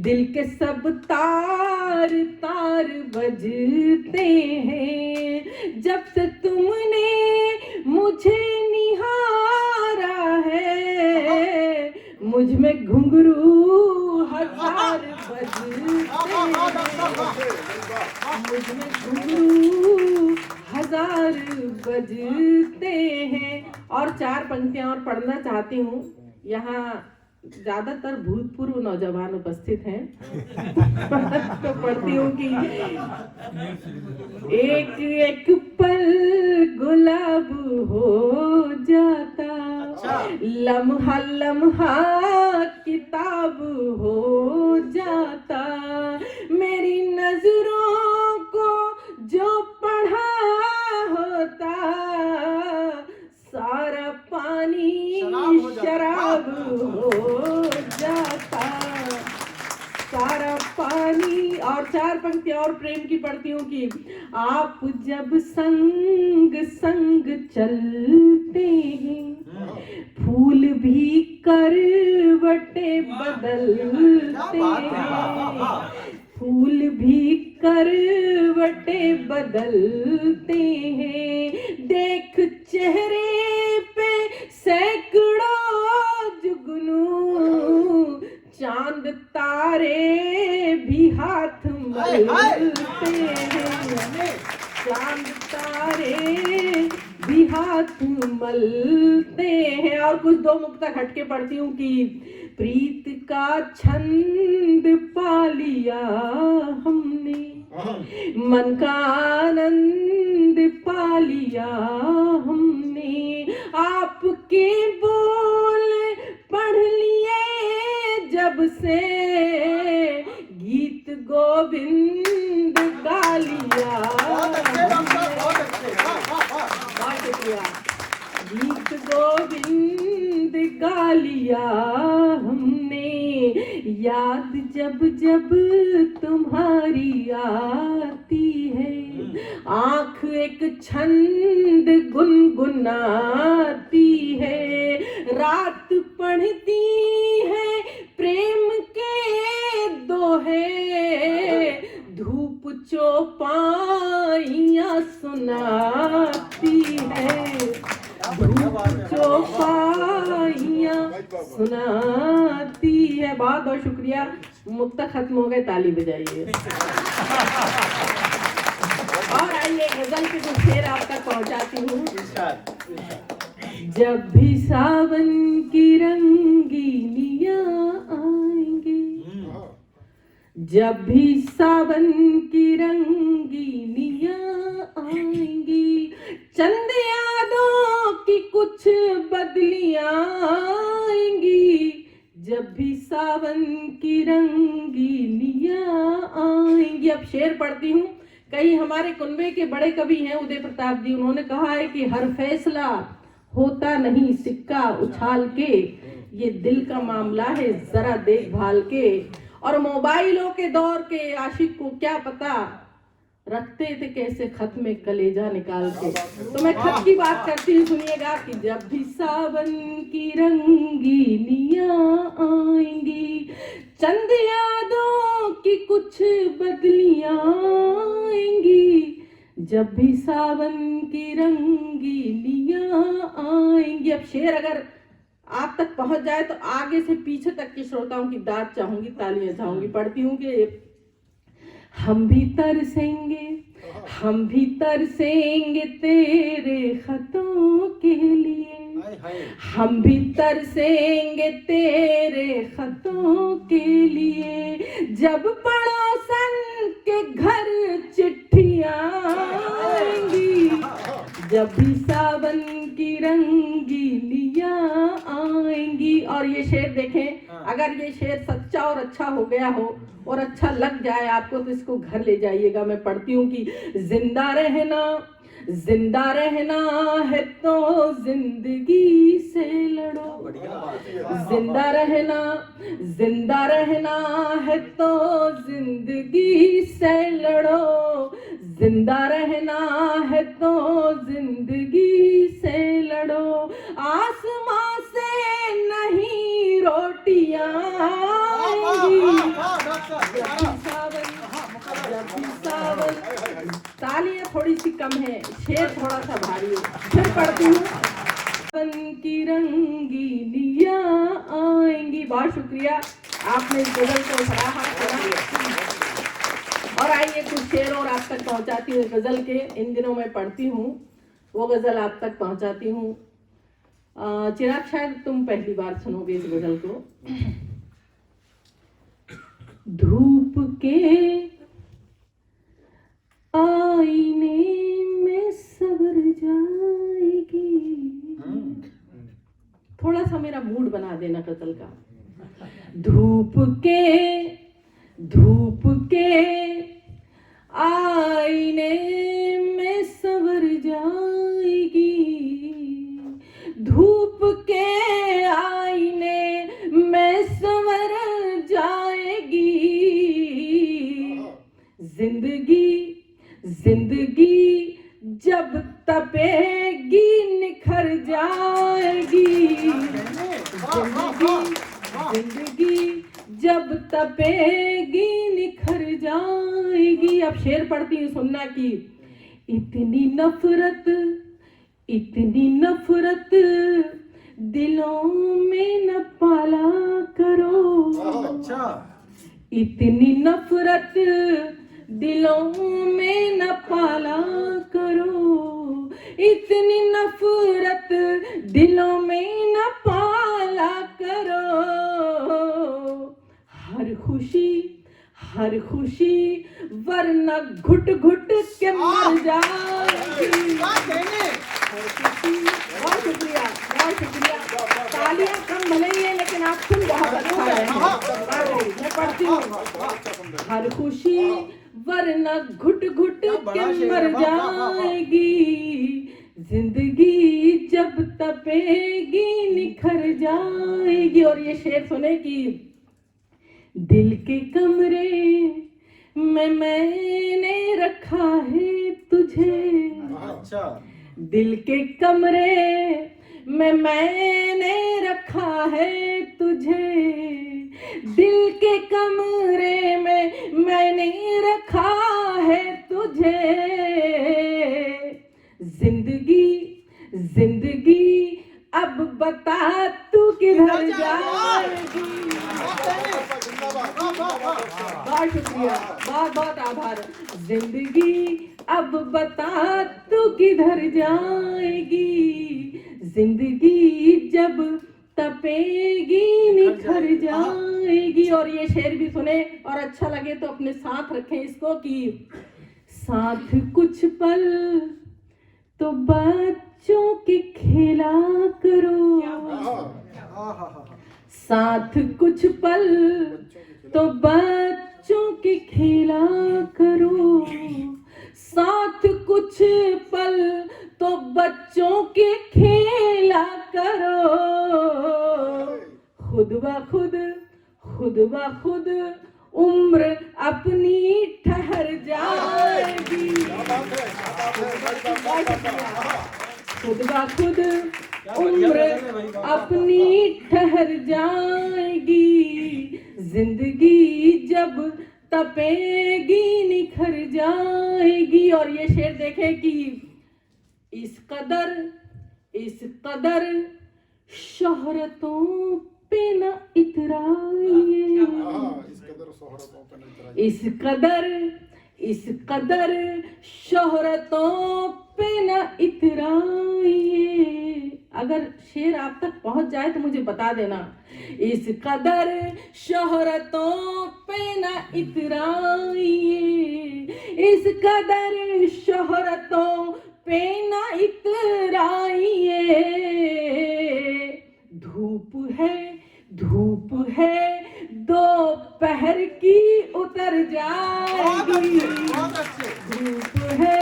S3: दिल के सब तार तार बजते हैं। जब से तुमने मुझे निहारा है, मुझ में घुंघरू हजार बजते हैं, मुझ में घुंघरू हजार बजते हैं। और 4 पंक्तियां और पढ़ना चाहती हूँ। यहाँ ज्यादातर भूतपूर्व नौजवान उपस्थित हैं तो पढ़ती हूँ कि एक एक पल गुलाब हो जाता, लम्हा लम्हा किताब हो जाता। मेरी नजरों को जो पढ़ा होता, सारा पानी शराब हो जाता, सारा पानी। और 4 पंक्तियां और प्रेम की पढ़ती हूँ कि आप जब संग संग चलते हैं, फूल भी करवटे बदलते हैं, फूल भी करवटे बदलते हैं। देख चेहरे पे सैकड़ों जुगनू, चांद तारे भी हाथ मलते हैं, चांद तारे भी हाथ मलते हैं। और कुछ 2 मुक्तक हटके पढ़ती हूँ कि प्रीत का छंद पा लिया हमने, मन का आनंद पा लिया हमने। आपके बोल पढ़ लिए जब से, गीत गोविंद गा लिया। बहुत शुक्रिया। गीत गोविंद गा लिया हमने, याद जब जब तुम्हारी आती है, आंख एक छंद गुनगुनाती है। रात पढ़ती है प्रेम के दोहे, धूप चौपाइयाँ सुनाती है, धूप चौपाइयाँ सुनाती है। बहुत बहुत शुक्रिया। मुक्ता खत्म हो गए, ताली बजाइए। और आइए गजल के कुछ शेर आप तक पहुंचाती हूँ। जब भी सावन की रंगीनियाँ आएंगे, जब भी सावन की रंगीनियां आएंगी, चंद यादों की कुछ बदलियां आएंगी। जब भी सावन की रंगीनियां आएंगी। अब शेर पढ़ती हूँ। कई हमारे कुनबे के बड़े कवि हैं उदय प्रताप जी, उन्होंने कहा है कि हर फैसला होता नहीं सिक्का उछाल के, ये दिल का मामला है जरा देखभाल के। और मोबाइलों के दौर के आशिक को क्या पता, रखते थे कैसे खत में कलेजा निकाल के। तो मैं खत की बात करती हूँ, सुनिएगा कि जब भी सावन की रंगीनियां आएंगी, चंद यादों की कुछ बदलियां आएंगी। जब भी सावन की रंगीनियां आएंगी। अब शेर अगर आप तक पहुंच जाए तो आगे से पीछे तक के श्रोताओं की दाद चाहूंगी, तालियां चाहूंगी। पढ़ती हूँ कि हम भी तरसेंगे तेरे खतों के लिए, हम भी तरसेंगे तेरे खतों के लिए। जब पड़ोसन के घर चिट्ठियां आएंगी, जब भी सावन की रंगीनियां आएंगी। और ये शेर देखें, अगर ये शेर सच्चा और अच्छा हो गया हो और अच्छा लग जाए आपको तो इसको घर ले जाइएगा। मैं पढ़ती हूँ कि जिंदा रहना है तो जिंदगी से लड़ो, जिंदा रहना है तो जिंदगी से लड़ो, जिंदा रहना है तो जिंदगी से लड़ो। आसमां से नहीं रोटियां आएंगी, जब भी सावन। तालियां थोड़ी सी कम है, शेर थोड़ा सा भारी है। फिर पढ़ती हूँ, सावन की रंगीनियां आएंगी। बहुत शुक्रिया, आपने इस गजल को सराहा करा। और आइए कुछ शेर और आप तक पहुंचाती हूँ। गजल के इन दिनों मैं पढ़ती हूँ, वो गजल आप तक पहुंचाती हूँ। चिराग, शायद तुम पहली बार सुनोगे इस गजल को। धूप के आईने में सवर जाएगी। थोड़ा सा मेरा मूड बना देना गजल का। धूप के आईने में सवर जाएगी, धूप के आईने में सवर जाएगी। जिंदगी जब तपेगी निखर जाएगी, जिंदगी जब तपेगी निखर जाएगी। अब शेर पढ़ती हूँ, सुनना कि इतनी नफरत दिलों में न पाला करो। इतनी नफरत दिलों में न पाला करो, इतनी नफरत दिलों में न पाला करो। हर खुशी वरना घुट के मर जाएगी। बहुत शुक्रिया, बहुत शुक्रिया। तालियां कम भले ही है लेकिन आप सुन बहुत अच्छा रहे हैं। मैं पढ़ती हूँ, हर खुशी वरना घुट के मर जाएगी, जिंदगी जब तपेगी निखर जाएगी। और ये शेर सुने कि दिल के कमरे में मैंने रखा है तुझे, दिल के कमरे में मैंने रखा है तुझे, दिल के कमरे में मैंने रखा है तुझे। जिंदगी अब बता तू किधर जाएगी। बहुत शुक्रिया, बहुत बहुत आभार। जिंदगी अब बता तू किधर जाएगी, जिंदगी जब तपेगी निखर जाएगी। जाऊंगी। और ये शेर भी सुने और अच्छा लगे तो अपने साथ रखें इसको कि साथ कुछ पल तो बच्चों के खेला करो, साथ कुछ पल तो बच्चों के खेला करो, साथ कुछ पल तो बच्चों के खेला करो, खुद ब खुद उम्र अपनी ठहर जाएगी, खुद ब खुद उम्र अपनी ठहर जाएगी, जिंदगी जब तपेगी निखर जाएगी। और ये शेर देखे कि इस कदर शोहरतों पे न इतराइए, इस कदर शोहरतों पे न इतराइए। अगर शेर आप तक पहुंच जाए तो मुझे बता देना। इस कदर शोहरतों पे न इतराइए, इस कदर शोहरतों पे न इतराइए, धूप है दोपहर की उतर जाएगी, धूप है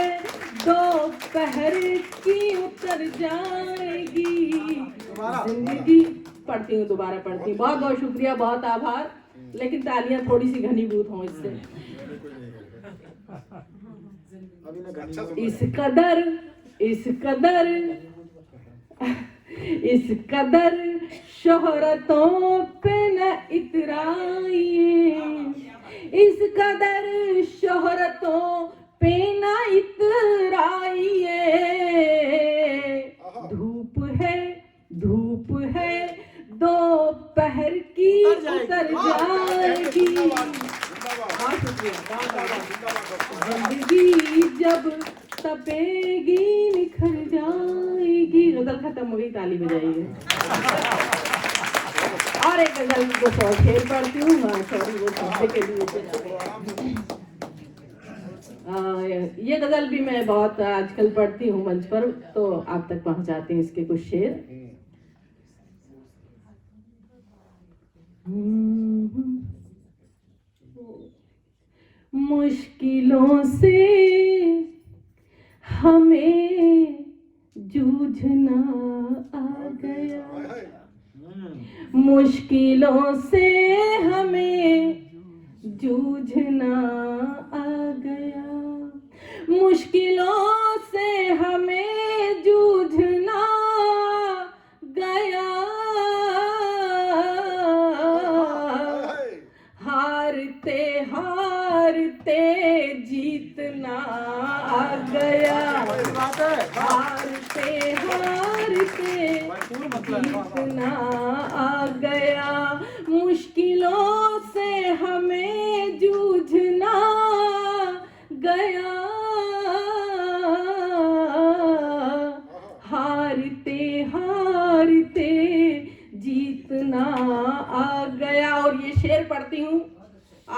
S3: दोपहर की उतर जाएगी, जिंदगी पढ़ती हूँ, दोबारा पढ़ती हूँ। बहुत बहुत शुक्रिया, बहुत आभार, लेकिन तालियां थोड़ी सी घनीभूत हों इससे। इस कदर शोहरतों पे न इतराइए, इस कदर शोहरतों पे न इतराइए, धूप है दोपहर की उतर जाएगी। बहुत शुक्रिया। जिंदगी जब तपेगी निखर जाएगी। गजल खत्म हो गई, ताली बजाइए। और एक गजल को शेर पढ़ती हूँ। हाँ सॉरी, वो सुनने के लिए ये गजल भी मैं बहुत आजकल पढ़ती हूँ मंच पर, तो आप तक पहुंचाती हूँ इसके कुछ शेर। मुश्किलों से हमें जूझना आ गया, मुश्किलों से हमें जूझना आ गया, मुश्किलों से हमें जूझना गया, हारते हारते जीतना आ गया, हारते हारते जीतना आ गया, मुश्किलों से हमें जूझना गया, हारते हारते जीतना आ गया। और ये शेर पढ़ती हूँ।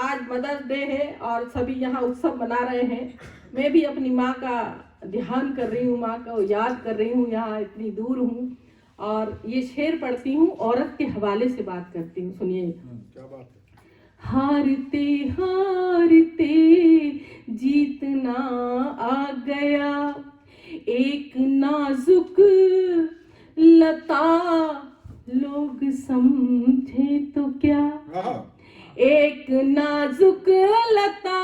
S3: आज मदर्स डे है और सभी यहाँ उत्सव मना रहे हैं। मैं भी अपनी माँ का ध्यान कर रही हूँ, माँ को याद कर रही हूँ, यहाँ इतनी दूर हूँ। और ये शेर पढ़ती हूँ, औरत के हवाले से बात करती हूँ, सुनिए।
S4: क्या बात है।
S3: हारते हारते जीतना आ गया, एक नाजुक लता लोग समझे तो क्या, एक नाजुक लता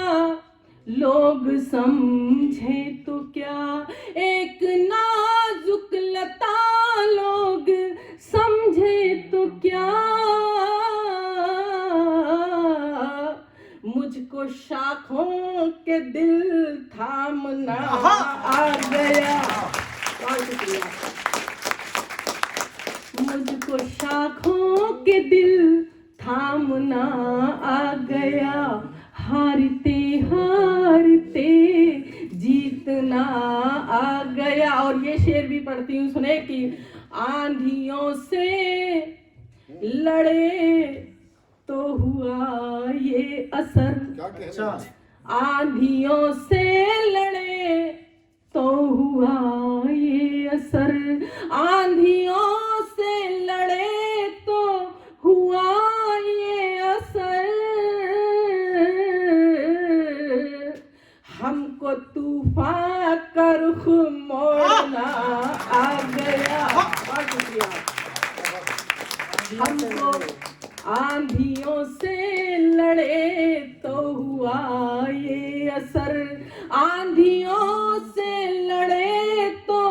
S3: लोग समझे तो क्या, एक नाजुक लता लोग समझे तो क्या, मुझको शाखों के दिल थामना आ गया। बहुत शुक्रिया। मुझको शाखों के दिल थामना आ गया, हारते हारते जीतना आ गया। और ये शेर भी पढ़ती हूँ, सुने कि आंधियों से लड़े तो हुआ
S5: अच्छा
S3: आंधियों से लड़े तो हुआ ये असर, आंधियों से लड़े तो हुआ ये असर, हमको तूफान का रुख मोड़ना आ गया। बहुत शुक्रिया। हमको आंधियों से लड़े तो हुआ ये असर, आंधियों से लड़े तो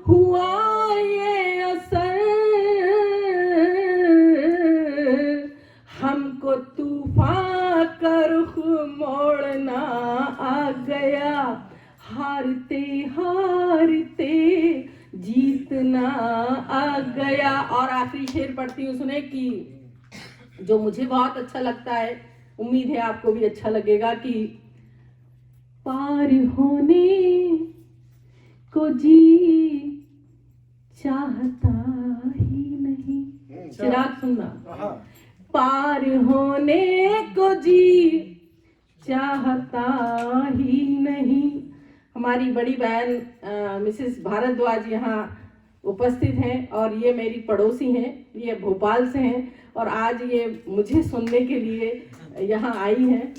S3: हुआ ये असर, हमको तूफान का रुख मोड़ना आ गया, हारते हारते जीतना आ गया। और आखिरी शेर पढ़ती हूँ, सुने कि जो मुझे बहुत अच्छा लगता है, उम्मीद है आपको भी अच्छा लगेगा, कि पार होने को जी चाहता ही नहीं। चिराग सुनना, पार होने को जी चाहता ही नहीं। हमारी बड़ी बहन मिसेस भारद्वाज यहाँ उपस्थित हैं और ये मेरी पड़ोसी हैं, ये भोपाल से हैं और आज ये मुझे सुनने के लिए यहाँ आई हैं।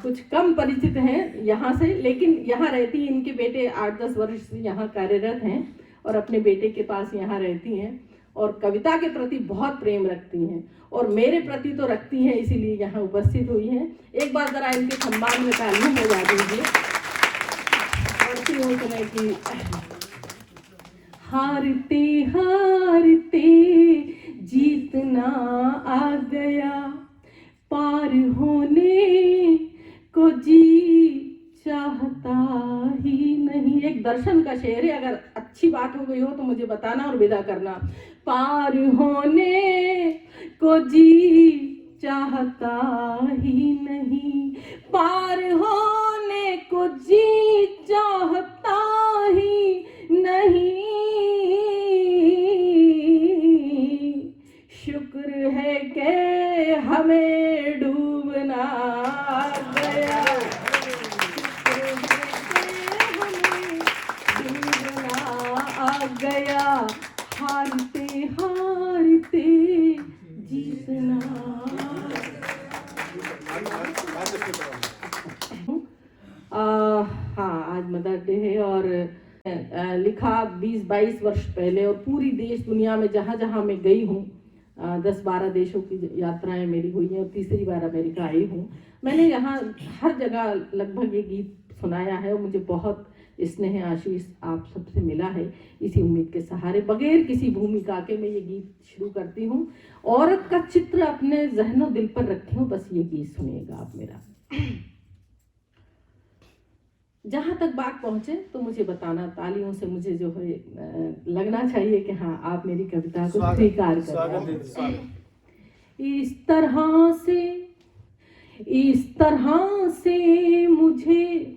S3: कुछ कम परिचित हैं यहाँ से, लेकिन यहाँ रहती, इनके बेटे 8-10 वर्ष से यहाँ कार्यरत हैं और अपने बेटे के पास यहाँ रहती हैं और कविता के प्रति बहुत प्रेम रखती हैं और मेरे प्रति तो रखती हैं, इसीलिए यहाँ उपस्थित हुई हैं। एक बार जरा इनके सम्मान में तालियां बजा दीजिए। और सुने कि हारते हारते जीतना आ गया, पार होने को जी चाहता ही नहीं। एक दर्शन का शेर है, अगर अच्छी बात हो गई हो तो मुझे बताना और विदा करना। पार होने को जी चाहता ही नहीं, पार होने को जी चाहता ही नहीं, शुक्र है कि हमें डूबना आ गया, आ गया, हारते हारते जीतना। हाँ, आज मदर डे है और लिखा 20-22 वर्ष पहले और पूरी देश दुनिया में जहाँ जहाँ मैं गई हूँ, 10-12 देशों की यात्राएं मेरी हुई हैं और तीसरी बार अमेरिका आई हूँ। मैंने यहाँ हर जगह लगभग ये गीत सुनाया है और मुझे बहुत स्नेह आशीष आप सबसे मिला है। इसी उम्मीद के सहारे बगैर किसी भूमिका के मैं ये गीत शुरू करती हूँ। औरत का चित्र अपने ज़हनो दिल पर रखी हूँ, बस ये गीत सुनिएगा आप मेरा। जहाँ तक बात पहुँचे तो मुझे बताना, तालियों से मुझे जो है लगना चाहिए कि हाँ आप मेरी कविता को स्वीकार करें। इस तरह से मुझे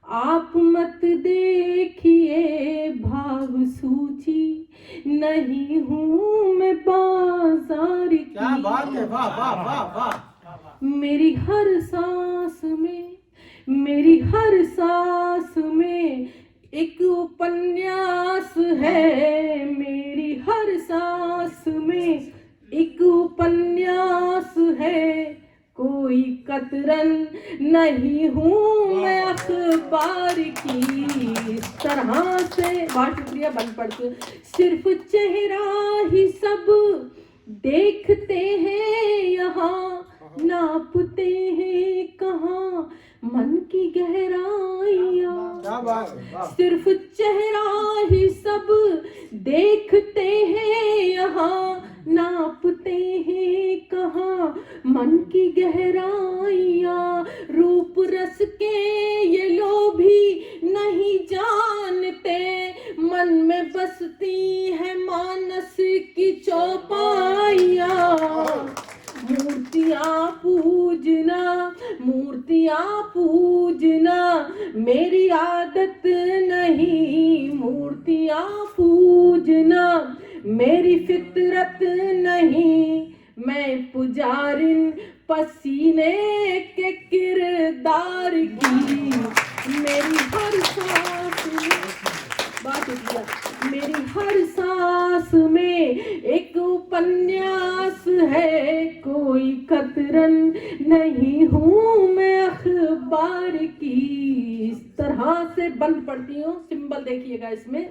S3: आप मत देखिए भाव सूची, नहीं हूँ मैं बाजार की।
S5: क्या बात है, वाह वाह वाह वाह।
S3: मेरी हर सांस में एक उपन्यास है, मेरी हर सांस में एक उपन्यास है, कोई कतरन नहीं हूँ मैं अखबार की। इस तरह से, बहुत शुक्रिया, बन पड़ती, सिर्फ चेहरा ही सब देखते हैं यहाँ, नापते हैं कहाँ मन की गहराइयाँ। सिर्फ चेहरा ही सब देखते हैं यहाँ, नापते हैं कहाँ मन की गहराइयाँ। रूप रस के ये लोभी नहीं जानते, मन में बसती है मानस की चौपाइयाँ। मूर्तियाँ पूजना मेरी आदत नहीं, मूर्तियाँ पूजना मेरी फितरत नहीं, मैं पुजारिन पसीने के किरदार की, मेरी हर सांस में, बात उठिया, मेरी हर सांस में एक उपन्यास है, कोई कतरन नहीं हूँ मैं अखबार की। इस तरह से बंद पढ़ती हूँ, सिंबल देखिएगा इसमें।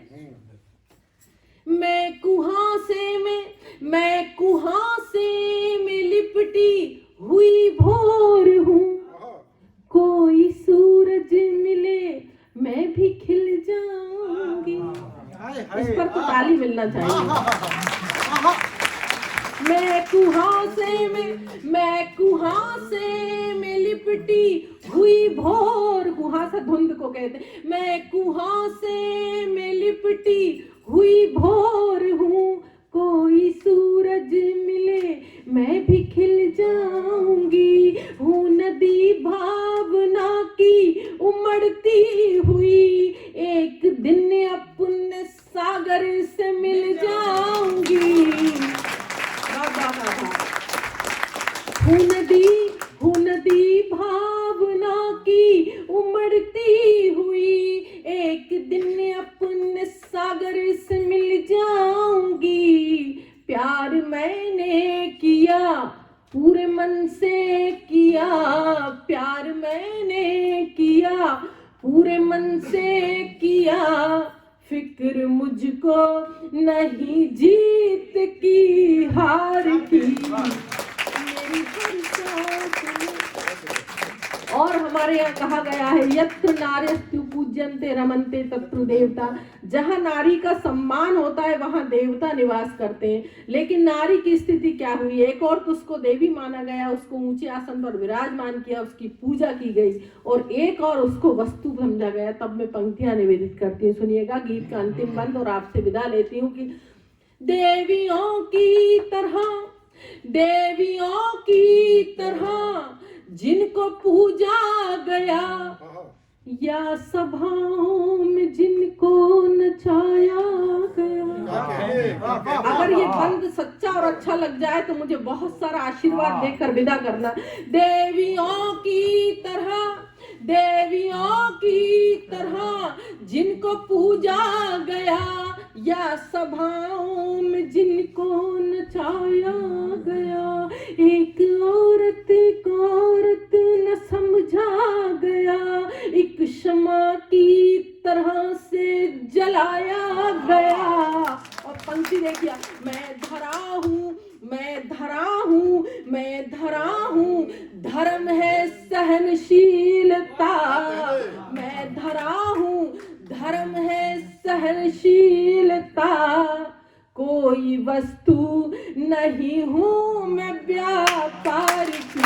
S3: मैं कुहासे में लिपटी हुई भोर हूँ, कोई सूरज मिले मैं भी खिल जाऊंगी। इस पर तो ताली मिलना चाहिए। मैं कुहासे में लिपटी हुई भोर, कुहासा धुंध को कहते हैं। मैं कुहासे में लिपटी हुई भोर हूँ, कोई सूरज मिले मैं भी खिल जाऊंगी। हूँ नदी भावना की उमड़ती हुई, एक दिन अपने सागर से मिल जाऊंगी। हूँ नदी भावना की उमड़ती हुई, एक दिन अपने सागर से मिल जाऊंगी। प्यार मैंने किया पूरे मन से किया, प्यार मैंने किया पूरे मन से किया, फिक्र मुझको नहीं जीत की हार की। मेरी हर सांस में, और हमारे यहाँ कहा गया है यत्र नार्यस्तु पूज्यन्ते रमन्ते तत्र देवता, जहाँ नारी का सम्मान होता है वहाँ देवता निवास करते हैं। लेकिन नारी की स्थिति क्या हुई, एक और तो उसको देवी माना गया, उसको ऊंचे आसन पर विराजमान किया, उसकी पूजा की गई, और एक और उसको वस्तु समझा गया। तब मैं पंक्तियां निवेदित करती हूँ, सुनिएगा गीत का अंतिम बंद, और आपसे विदा लेती हूँ कि देवियों की तरह जिनको पूजा गया, या सभाओं में जिनको नचाया गया। अगर ये बंद सच्चा और अच्छा लग जाए तो मुझे बहुत सारा आशीर्वाद देकर विदा करना। देवियों की तरह जिनको पूजा गया, या सभाओं में जिनको नचाया गया, एक औरत को औरत न समझा गया, एक शमा की तरह से जलाया गया। और पंक्ति देखिए, मैं धरा हूँ, धर्म है सहनशीलता, मैं धरा हूँ, धर्म है सहनशीलता, कोई वस्तु नहीं हूँ मैं व्यापार की।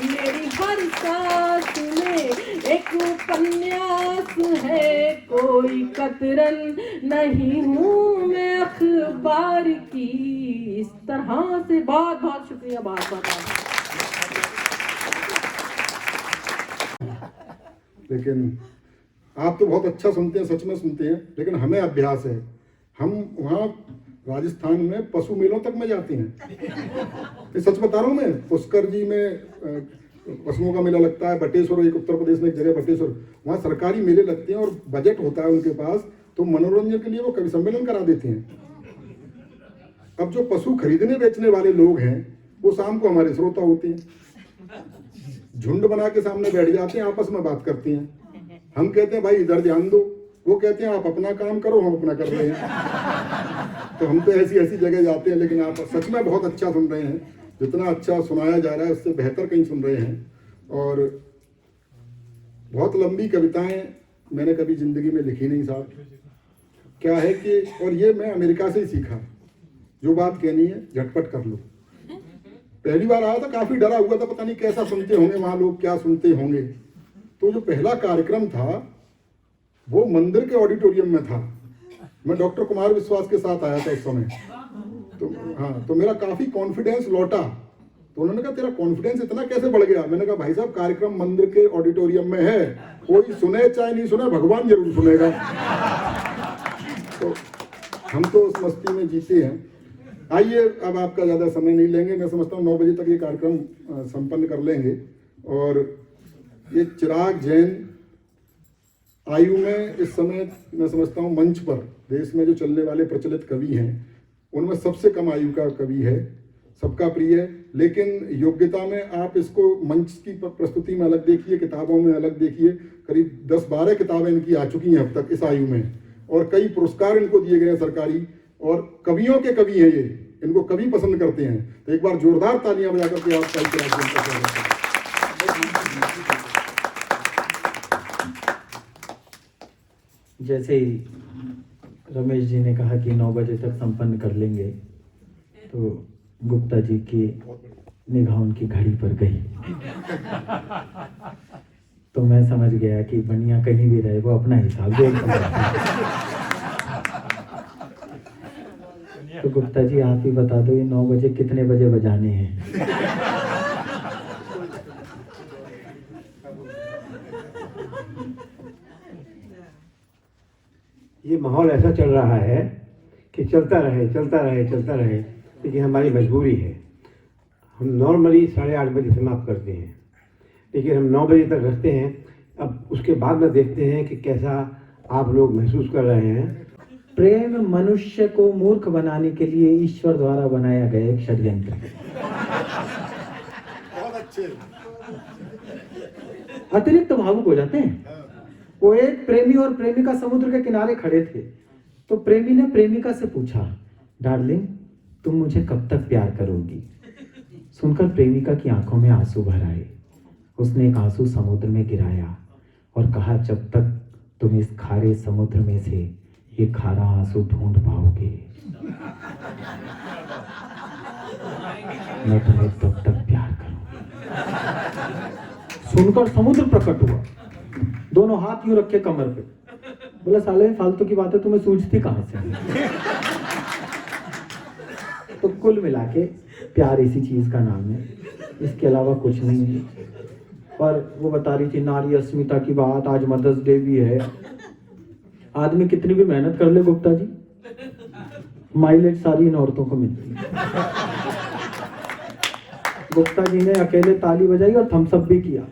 S3: मेरी हर सांस में एक उपन्यास है, कोई कतरन नहीं हूँ मैं अखबार की। इस तरह से बहुत बहुत शुक्रिया, बहुत बहुत।
S4: लेकिन आप तो बहुत अच्छा सुनते हैं, सच में सुनते हैं, लेकिन हमें अभ्यास है। हम वहाँ राजस्थान में पशु मेलों तक में जाते हैं। ये सच बता रहा हूँ मैं। पुष्कर जी में पशुओं का मेला लगता है, बटेश्वर, एक उत्तर प्रदेश में एक जगह बटेश्वर, वहाँ सरकारी मेले लगते हैं और बजट होता है उनके पास, तो मनोरंजन के लिए वो कवि सम्मेलन करा देते हैं। अब जो पशु खरीदने बेचने वाले लोग हैं वो शाम को हमारे श्रोता होते हैं, झुंड बना के सामने बैठ जाते हैं, आपस में बात करते हैं। हम कहते हैं भाई इधर ध्यान दो, वो कहते हैं आप अपना काम करो, हम अपना कर रहे हैं। तो हम तो ऐसी ऐसी जगह जाते हैं, लेकिन आप सच में बहुत अच्छा सुन रहे हैं। जितना अच्छा सुनाया जा रहा है उससे बेहतर कहीं सुन रहे हैं। और बहुत लंबी कविताएं मैंने कभी जिंदगी में लिखी नहीं साहब। क्या है कि, और ये मैं अमेरिका से ही सीखा, जो बात कहनी है झटपट कर लो। पहली बार आया था काफी डरा हुआ था, पता नहीं कैसा सुनते होंगे वहां लोग, क्या सुनते होंगे। तो जो पहला कार्यक्रम था वो मंदिर के ऑडिटोरियम में था। मैं डॉक्टर कुमार विश्वास के साथ आया था उस समय। तो हाँ, तो मेरा काफी कॉन्फिडेंस लौटा। तो उन्होंने कहा तेरा कॉन्फिडेंस इतना कैसे बढ़ गया? मैंने कहा भाई साहब कार्यक्रम मंदिर के ऑडिटोरियम में है, कोई सुने चाहे नहीं सुने भगवान जरूर सुनेगा। तो हम तो उस मस्ती में जीते हैं। आइए, अब आपका ज़्यादा समय नहीं लेंगे, मैं समझता हूँ 9 बजे तक ये कार्यक्रम संपन्न कर लेंगे। और ये चिराग जैन आयु में इस समय मैं समझता हूँ मंच पर देश में जो चलने वाले प्रचलित कवि हैं उनमें सबसे कम आयु का कवि है, सबका प्रिय है। लेकिन योग्यता में आप इसको मंच की प्रस्तुति में अलग देखिए, किताबों में अलग देखिए। करीब 10-12 किताबें इनकी आ चुकी हैं अब तक इस आयु में, और कई पुरस्कार इनको दिए गए हैं सरकारी, और कवियों के कवि हैं ये, इनको कवि पसंद करते हैं। तो एक बार जोरदार तालियां बजा करके आप चिराग जैन का स्वागत करें।
S2: जैसे ही रमेश जी ने कहा कि 9 बजे तक संपन्न कर लेंगे, तो गुप्ता जी की निगाह उनकी घड़ी पर गई। तो मैं समझ गया कि बनिया कहीं भी रहे वो अपना हिसाब देखता है। तो गुप्ता जी आप ही बता दो, ये 9 बजे कितने बजे बजाने हैं?
S1: ये माहौल ऐसा चल रहा है कि चलता रहे चलता रहे चलता रहे, लेकिन हमारी मजबूरी है। हम नॉर्मली 8:30 बजे समाप्त करते हैं, लेकिन हम 9 बजे तक रखते हैं। अब उसके बाद में देखते हैं कि कैसा आप लोग महसूस कर रहे हैं।
S2: प्रेम मनुष्य को मूर्ख बनाने के लिए ईश्वर द्वारा बनाया गया एक षड्यंत्र है।
S4: बहुत अच्छे।
S2: अतिरिक्त भावुक हो जाते हैं। वो एक प्रेमी और प्रेमिका समुद्र के किनारे खड़े थे, तो प्रेमी ने प्रेमिका से पूछा, डार्लिंग तुम मुझे कब तक प्यार करोगी? सुनकर प्रेमिका की आंखों में आंसू भर आए। उसने एक आंसू समुद्र में गिराया और कहा, जब तक तुम इस खारे समुद्र में से ये खारा आंसू ढूंढ पाओगे, मैं तुम्हें तब तक प्यार करूंगी। सुनकर समुद्र प्रकट हुआ, दोनों हाथ यूं रखे कमर पे, बोला साले फालतू की बातें तुम्हें सूझती कहां से? तो कुल मिला के प्यार इसी चीज का नाम है, इसके अलावा कुछ नहीं है। और वो बता रही थी नारी अस्मिता की बात, आज मदर्स डे भी है। आदमी कितनी भी मेहनत कर ले गुप्ता जी, माइलेज सारी इन औरतों को मिलती है। गुप्ता जी ने अकेले ताली बजाई और थम्सअप भी किया।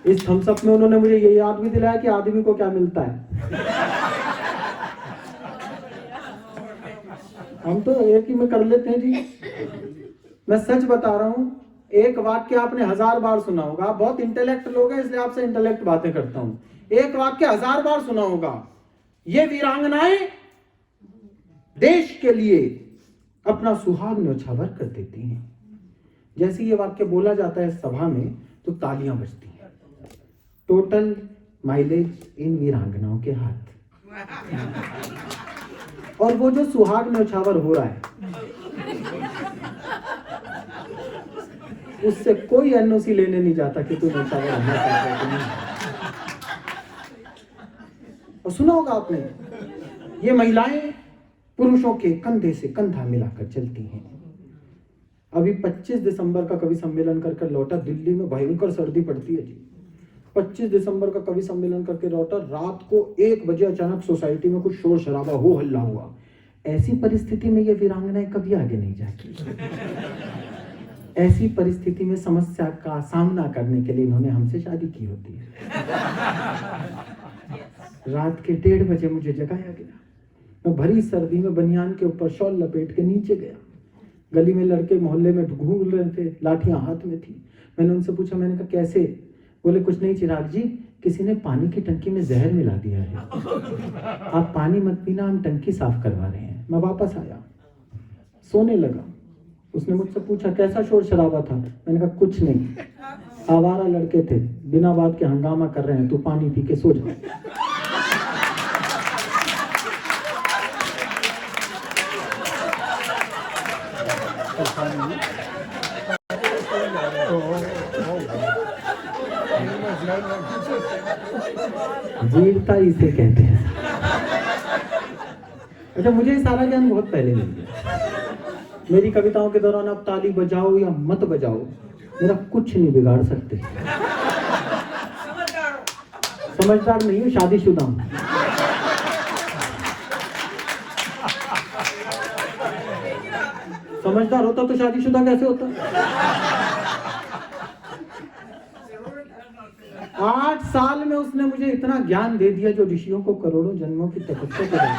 S2: इस थम्सअप में उन्होंने मुझे ये याद भी दिलाया कि आदमी को क्या मिलता है। हम तो एक ही में कर लेते हैं जी। मैं सच बता रहा हूं, एक वाक्य आपने 1000 बार सुना होगा। आप बहुत इंटेलेक्ट लोग हैं, इसलिए आपसे इंटेलेक्ट बातें करता हूं। एक वाक्य 1000 बार सुना होगा, ये वीरांगनाएं देश के लिए अपना सुहाग न्योछावर कर देती हैं। जैसे ये वाक्य बोला जाता है सभा में, तो तालियां बजती हैं। टोटल माइलेज इन वीरांगनाओं के हाथ। और वो जो सुहाग न्योछावर हो रहा है, उससे कोई एनओसी लेने नहीं जाता कि तू न्योछावर होना चाहता है कि नहीं। और सुना होगा आपने, ये महिलाएं पुरुषों के कंधे से कंधा मिलाकर चलती हैं। अभी 25 दिसंबर का कवि सम्मेलन करके लौटा, दिल्ली में भयंकर सर्दी पड़ती है जी। 25 दिसंबर का कवि सम्मेलन करके लौटा, रात को 1 बजे अचानक सोसाइटी में कुछ शोर शराबा हो हल्ला हुआ। ऐसी परिस्थिति में ये वीरांगनाएं कभी आगे नहीं जाती। ऐसी परिस्थिति में समस्या का सामना करने के लिए इन्होंने हमसे शादी की होती है। रात के 1:30 बजे मुझे जगाया गया। मैं भरी सर्दी में बनियान के ऊपर शॉल लपेट के नीचे गया। गली में लड़के मोहल्ले में घूम रहे थे, लाठियां हाथ में थी। मैंने उनसे पूछा, मैंने कहा कैसे? बोले कुछ नहीं चिराग जी, किसी ने पानी की टंकी में जहर मिला दिया है, आप पानी मत पीना, हम टंकी साफ करवा रहे हैं। मैं वापस आया, सोने लगा। उसने मुझसे पूछा कैसा शोर शराबा था? मैंने कहा कुछ नहीं, आवारा लड़के थे, बिना बात के हंगामा कर रहे हैं, तू पानी पी के सो जा। वीरता इसे कहते हैं। अच्छा, मुझे सारा ज्ञान बहुत पहले मिल गया। मेरी कविताओं के दौरान आप ताली बजाओ या मत बजाओ, मेरा कुछ नहीं बिगाड़ सकते। समझदार नहीं हूँ, शादीशुदा हूँ। समझदार होता तो शादीशुदा कैसे होता? 8 साल में उसने मुझे इतना ज्ञान दे दिया जो ऋषियों को करोड़ों जन्मों की तपस्या के बाद।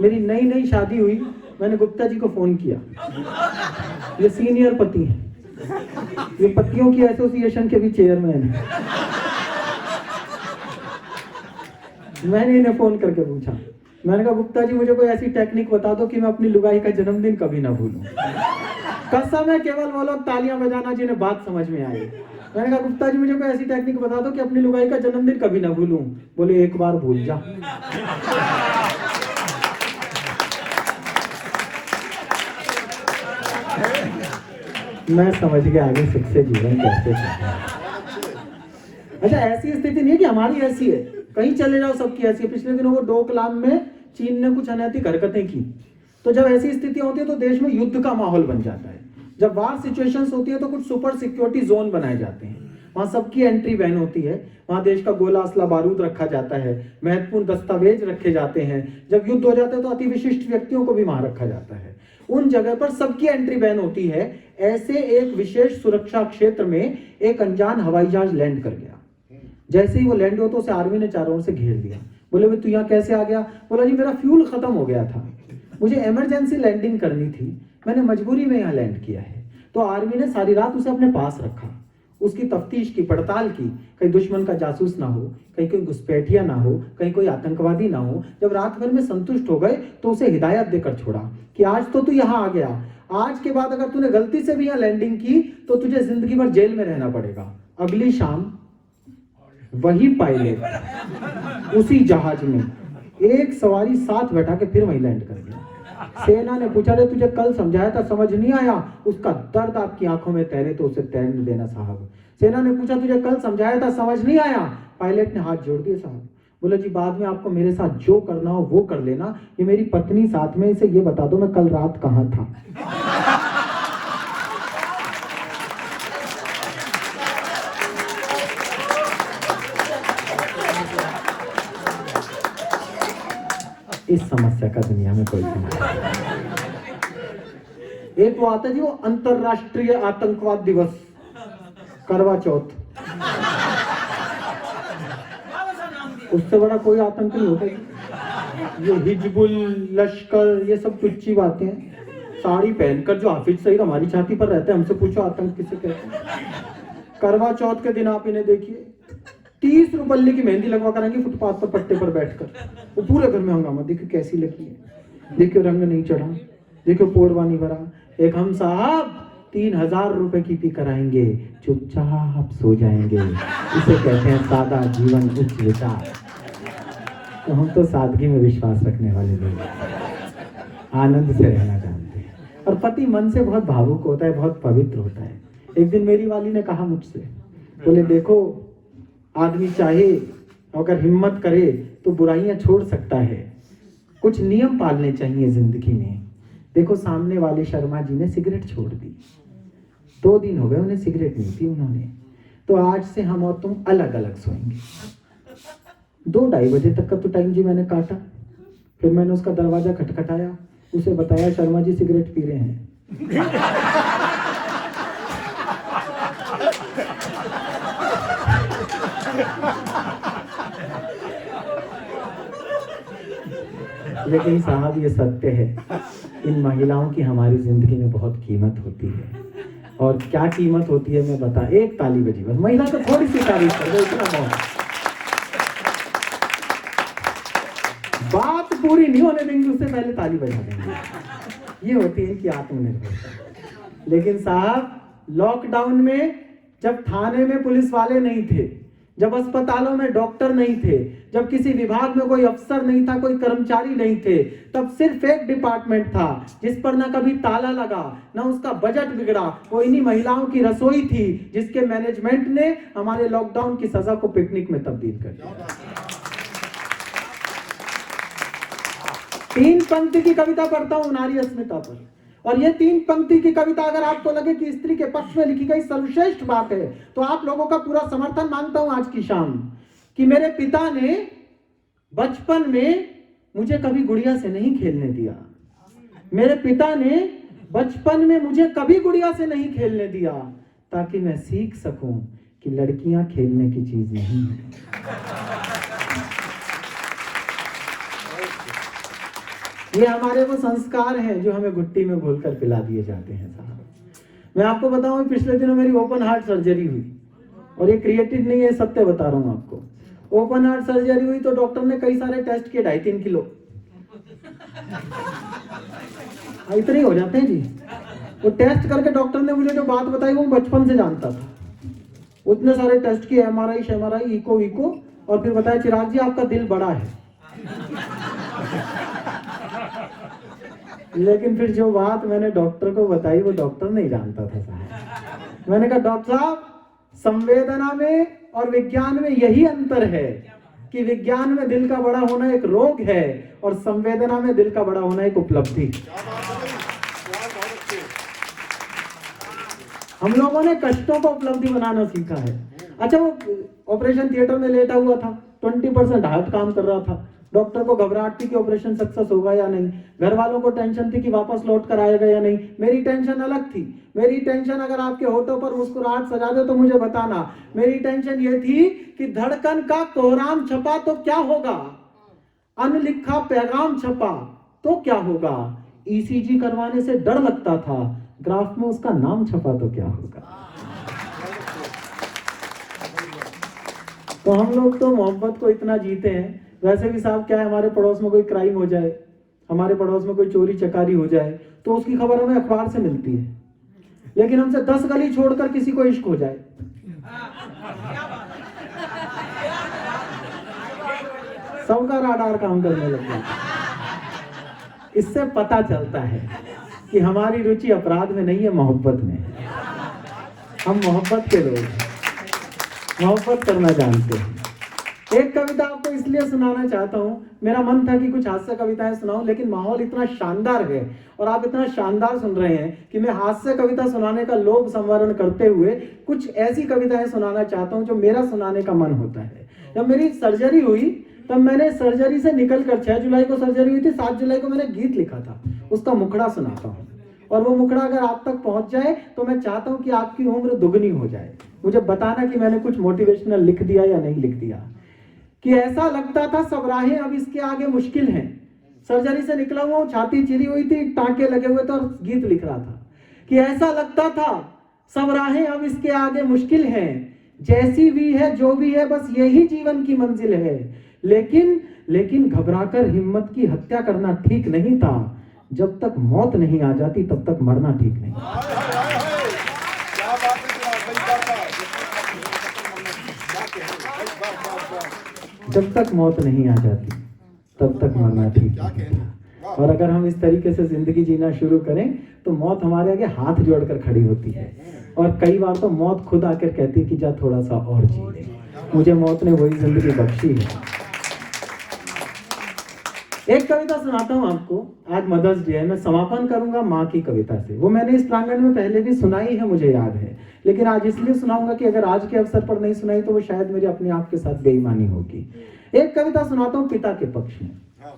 S2: मेरी नई नई शादी हुई, मैंने गुप्ता जी को फोन किया। ये सीनियर पति हैं, ये पतियों की एसोसिएशन के भी चेयरमैन हैं। मैंने इन्हें फोन करके पूछा, मैंने कहा गुप्ता जी मुझे कोई ऐसी टेक्निक बता दो कि मैं अपनी लुगाई का जन्मदिन कभी ना भूलूं। कसम है केवल वो लोग तालियां बजाना जिन्हें बात समझ में आई। मैंने कहा गुप्ता जी मुझे कोई ऐसी टेक्निक बता दो कि अपनी लुगाई का जन्मदिन कभी ना भूलूं। बोले एक बार भूल जा। मैं समझ गया आगे सुख से जीवन कैसे चलता है। अच्छा, ऐसी स्थिति नहीं है कि हमारी ऐसी है, कहीं चले जाओ सबकी ऐसी है। पिछले दिनों वो डोकलाम में चीन ने कुछ अनैतिक हरकतें की, तो जब ऐसी स्थितियां होती है तो देश में युद्ध का माहौल बन जाता है। जब वार सिचुएशंस होती है तो कुछ सुपर सिक्योरिटी जोन बनाए जाते हैं, वहां सबकी एंट्री बैन होती है। वहां देश का गोला असला बारूद रखा जाता है, महत्वपूर्ण दस्तावेज रखे जाते हैं। जब युद्ध हो जाता है तो अति विशिष्ट व्यक्तियों को भी वहां रखा जाता है। उन जगह पर सबकी एंट्री बैन होती है। ऐसे एक विशेष सुरक्षा क्षेत्र में एक अनजान हवाई जहाज लैंड कर गया। जैसे ही वो लैंड हुआ तो उसे आर्मी ने चारों ओर से घेर लिया। बोले भाई तू यहाँ कैसे आ गया? बोला जी मेरा फ्यूल खत्म हो गया था, मुझे इमरजेंसी लैंडिंग करनी थी, मैंने मजबूरी में यहाँ लैंड किया है। तो आर्मी ने सारी रात उसे अपने पास रखा, उसकी तफ्तीश की, पड़ताल की, कहीं दुश्मन का जासूस ना हो, कहीं कोई घुसपैठिया ना हो, कहीं कोई आतंकवादी ना हो। जब रात भर में संतुष्ट हो गए तो उसे हिदायत देकर छोड़ा कि आज तो तू यहाँ आ गया, आज के बाद अगर तूने गलती से भी यहाँ लैंडिंग की तो तुझे जिंदगी भर जेल में रहना पड़ेगा। अगली शाम वही पायलट उसी जहाज में एक सवारी साथ बैठा के फिर वहीं लैंड कर गया। सेना ने पूछा रे तुझे कल समझाया था समझ नहीं आया? उसका दर्द आपकी आंखों में तैरे तो उसे तैरने देना साहब। सेना ने पूछा तुझे कल समझाया था समझ नहीं आया? पायलट ने हाथ जोड़ दिए साहब। बोले जी बाद में आपको मेरे साथ जो करना हो वो कर लेना, ये मेरी पत्नी साथ में, इसे ये बता दो मैं कल रात कहाँ था। इस समस्या का दुनिया में कोई समाधान नहीं। एक वो आता है जी, वो अंतरराष्ट्रीय आतंकवाद दिवस, करवा चौथ। उससे बड़ा कोई आतंक नहीं होता। ये हिजबुल, लश्कर, ये सब तुच्छी बातें हैं। साड़ी पहनकर जो हाफिज सईद हमारी छाती पर रहते हैं, हमसे पूछो आतंक किसे कहते हैं। करवा चौथ के दिन आप इन्हें देखिए, 30 रुपये की मेहंदी लगवा कराएंगे फुटपाथ पर पट्टे पर बैठकर। वो पूरे घर में हंगामा, देखियो कैसी लगी है, देखियो रंग नहीं चढ़ा, देखियो पोरवा नहीं भरा। एक हम साहब 3000 रुपए की पी कराएंगे, चुपचाप सो जाएंगे। इसे कहते हैं सादा जीवन उच्च विचार। तो हम तो सादगी में विश्वास रखने वाले लोग, आनंद से रहना जानते हैं। और पति मन से बहुत भावुक होता है, बहुत पवित्र होता है। एक दिन मेरी वाली ने कहा मुझसे, बोले देखो आदमी चाहे अगर हिम्मत करे तो बुराइयां छोड़ सकता है, कुछ नियम पालने चाहिए जिंदगी में। देखो सामने वाले शर्मा जी ने सिगरेट छोड़ दी, 2 दिन हो गए उन्हें सिगरेट नहीं पी उन्होंने, तो आज से हम और तुम अलग अलग सोएंगे। 2-2:30 बजे तक का तो टाइम जी मैंने काटा। फिर मैंने उसका दरवाजा खटखटाया, उसे बताया शर्मा जी सिगरेट पी रहे हैं। लेकिन साहब ये सत्य है, इन महिलाओं की हमारी जिंदगी में बहुत कीमत होती है। और क्या कीमत होती है मैं बता, एक ताली बजी बस, महिला तो थोड़ी सी तारीफ कर दो, इतना बहुत। बात पूरी नहीं होने देंगे उससे पहले ताली बजा देंगे। ये होती है कि आत्मनिर्भरता। लेकिन साहब लॉकडाउन में जब थाने में पुलिस वाले नहीं थे, जब अस्पतालों में डॉक्टर नहीं थे, जब किसी विभाग में कोई अफसर नहीं था, कोई कर्मचारी नहीं थे, तब सिर्फ एक डिपार्टमेंट था जिस पर ना कभी ताला लगा, ना उसका बजट बिगड़ा। वो इन्हीं महिलाओं की रसोई थी जिसके मैनेजमेंट ने हमारे लॉकडाउन की सजा को पिकनिक में तब्दील कर दिया। 3 पंक्ति की कविता पढ़ता हूं नारी अस्मिता पर, और ये 3 पंक्ति की कविता अगर आपको लगे कि स्त्री के पक्ष में लिखी गई सर्वश्रेष्ठ बात है तो आप लोगों का पूरा समर्थन मांगता हूं आज की शाम। कि मेरे पिता ने बचपन में मुझे कभी गुड़िया से नहीं खेलने दिया, मेरे पिता ने बचपन में मुझे कभी गुड़िया से नहीं खेलने दिया, ताकि मैं सीख सकूं कि लड़कियां खेलने की चीज नहीं है। ये हमारे वो संस्कार हैं जो हमें घुट्टी में घोलकर पिला दिए जाते हैं साहब। मैं आपको बताऊं, पिछले दिनों मेरी ओपन हार्ट सर्जरी हुई, और ये क्रिएटिव नहीं है, सत्य बता रहा हूं आपको। ओपन हार्ट सर्जरी हुई तो डॉक्टर ने कई सारे टेस्ट किए, 2.5-3 किलो इतने हो जाते हैं जी। वो टेस्ट करके डॉक्टर ने मुझे जो बात बताई वो बचपन से जानता था। उतने सारे टेस्ट किए, एमआरआई, इको, और फिर बताया चिराग जी आपका दिल बड़ा है। लेकिन फिर जो बात मैंने डॉक्टर को बताई वो डॉक्टर नहीं जानता था साहब। मैंने कहा डॉक्टर साहब, संवेदना में और विज्ञान में यही अंतर है कि विज्ञान में दिल का बड़ा होना एक रोग है और संवेदना में दिल का बड़ा होना एक उपलब्धि। हम लोगों ने कष्टों को उपलब्धि बनाना सीखा है। अच्छा, वो ऑपरेशन थिएटर में लेटा हुआ था, 20% हार्ट काम कर रहा था। डॉक्टर को घबराहट थी कि ऑपरेशन सक्सेस होगा या नहीं, घर वालों को टेंशन थी कि वापस लौट कर आएगा या नहीं। मेरी टेंशन अलग थी। मेरी टेंशन, अगर आपके होठों पर मुस्कुराहट सजा दे तो मुझे बताना। मेरी टेंशन ये थी कि धड़कन का कोहराम छपा तो क्या होगा, अनलिखा पैगाम छपा तो क्या होगा। ईसीजी करवाने से डर लगता था, ग्राफ में उसका नाम छपा तो क्या होगा। तो हम लोग तो मोहब्बत को इतना जीते हैं। वैसे भी साहब क्या है, हमारे पड़ोस में कोई क्राइम हो जाए, हमारे पड़ोस में कोई चोरी चकारी हो जाए तो उसकी खबर हमें अखबार से मिलती है, लेकिन हमसे 10 गली छोड़कर किसी को इश्क हो जाए, सबका राडार काम करने लग जाता है। इससे पता चलता है कि हमारी रुचि अपराध में नहीं है, मोहब्बत में है। हम मोहब्बत के लोग हैं, मोहब्बत करना जानते हैं। एक कविता आपको इसलिए सुनाना चाहता हूं, मेरा मन था कि कुछ हास्य कविताएं सुनाऊं, लेकिन माहौल इतना शानदार है और आप इतना शानदार सुन रहे हैं कि मैं हास्य कविता सुनाने का लोभ संवरण करते हुए कुछ ऐसी कविताएं सुनाना चाहता हूं जो मेरा सुनाने का मन होता है। जब मेरी सर्जरी हुई तब मैंने सर्जरी से निकलकर, 6 जुलाई को सर्जरी हुई थी, 7 जुलाई को मैंने गीत लिखा था, उसका मुखड़ा सुनाता हूँ। और वो मुखड़ा अगर आप तक पहुंच जाए तो मैं चाहता हूं कि आपकी उम्र दुगनी हो जाए। मुझे बताना कि मैंने कुछ मोटिवेशनल लिख दिया या नहीं लिख दिया। कि ऐसा लगता था सब राहें अब इसके आगे मुश्किल हैं। सर्जरी से निकला हुआ, छाती चिरी हुई थी, टांके लगे हुए थे और गीत लिख रहा था कि ऐसा लगता था सब राहें अब इसके आगे मुश्किल हैं, जैसी भी है जो भी है बस यही जीवन की मंजिल है। लेकिन घबराकर हिम्मत की हत्या करना ठीक नहीं था, जब तक मौत नहीं आ जाती तब तक मरना ठीक नहीं। जब तक मौत नहीं आ जाती तब तक मरना ठीक नहीं। और अगर हम इस तरीके से जिंदगी जीना शुरू करें तो मौत हमारे आगे हाथ जोड़कर खड़ी होती है, और कई बार तो मौत खुद आकर कहती है कि जा थोड़ा सा और जी ले। मुझे मौत ने वही जिंदगी बख्शी है। एक कविता सुनाता हूं आपको, आज मदर्स डे है, मैं समापन करूंगा माँ की कविता से। वो मैंने इस प्रांगण में पहले भी सुनाई है, मुझे याद है, लेकिन आज इसलिए सुनाऊंगा कि अगर आज के अवसर पर नहीं सुनाई तो वो शायद मेरी अपने आप के साथ बेईमानी होगी। एक कविता सुनाता हूँ पिता के पक्ष में।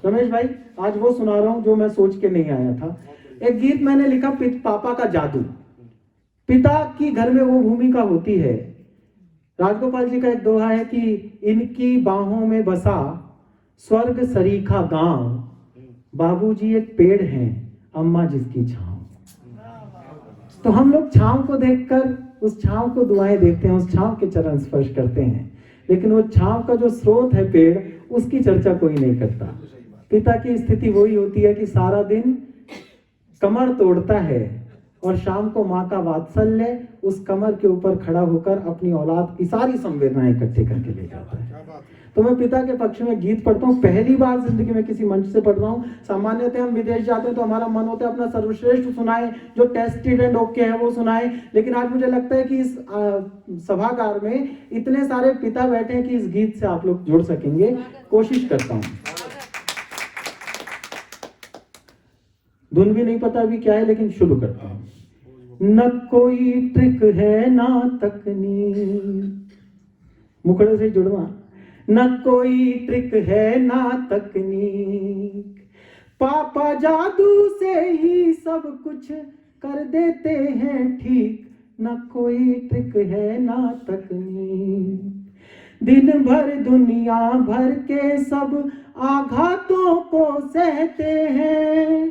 S2: रमेश भाई, आज वो सुना रहा हूं जो मैं सोच के नहीं आया था। एक गीत मैंने लिखा, पापा का जादू। पिता की घर में वो भूमिका होती है। राजगोपाल जी का एक दोहा है कि इनकी बाहों में बसा स्वर्ग सरीखा गांव, बाबूजी एक पेड़ हैं, अम्मा जिसकी छांव। तो हम लोग छांव को देखकर उस छांव को दुआएं देते हैं, उस छांव के चरण स्पर्श करते हैं, लेकिन वो छांव का जो स्रोत है पेड़, उसकी चर्चा कोई नहीं करता। पिता की स्थिति वही होती है कि सारा दिन कमर तोड़ता है और शाम को माँ का वात्सल्य उस कमर के ऊपर खड़ा होकर अपनी औलाद की सारी संवेदनाएं इकट्ठे करके ले जाता है। तो मैं पिता के पक्ष में गीत पढ़ता हूँ, पहली बार जिंदगी में किसी मंच से पढ़ रहा हूँ। सामान्यतः हम विदेश जाते हैं तो हमारा मन होता है अपना सर्वश्रेष्ठ सुनाए, जो टेस्टेड एंड ओके है वो सुनाए, लेकिन आज मुझे लगता है कि इस सभागार में इतने सारे पिता बैठे हैं कि इस गीत से आप लोग जुड़ सकेंगे। कोशिश करता हूँ। धुन भी नहीं पता अभी क्या है, लेकिन शुरू करता हूँ। न कोई ट्रिक है ना तकनीक, मुखड़े से जुड़वा। न कोई ट्रिक है ना तकनीक, पापा जादू से ही सब कुछ कर देते हैं ठीक, न कोई ट्रिक है ना तकनीक। दिन भर दुनिया भर के सब आघातों को सहते हैं,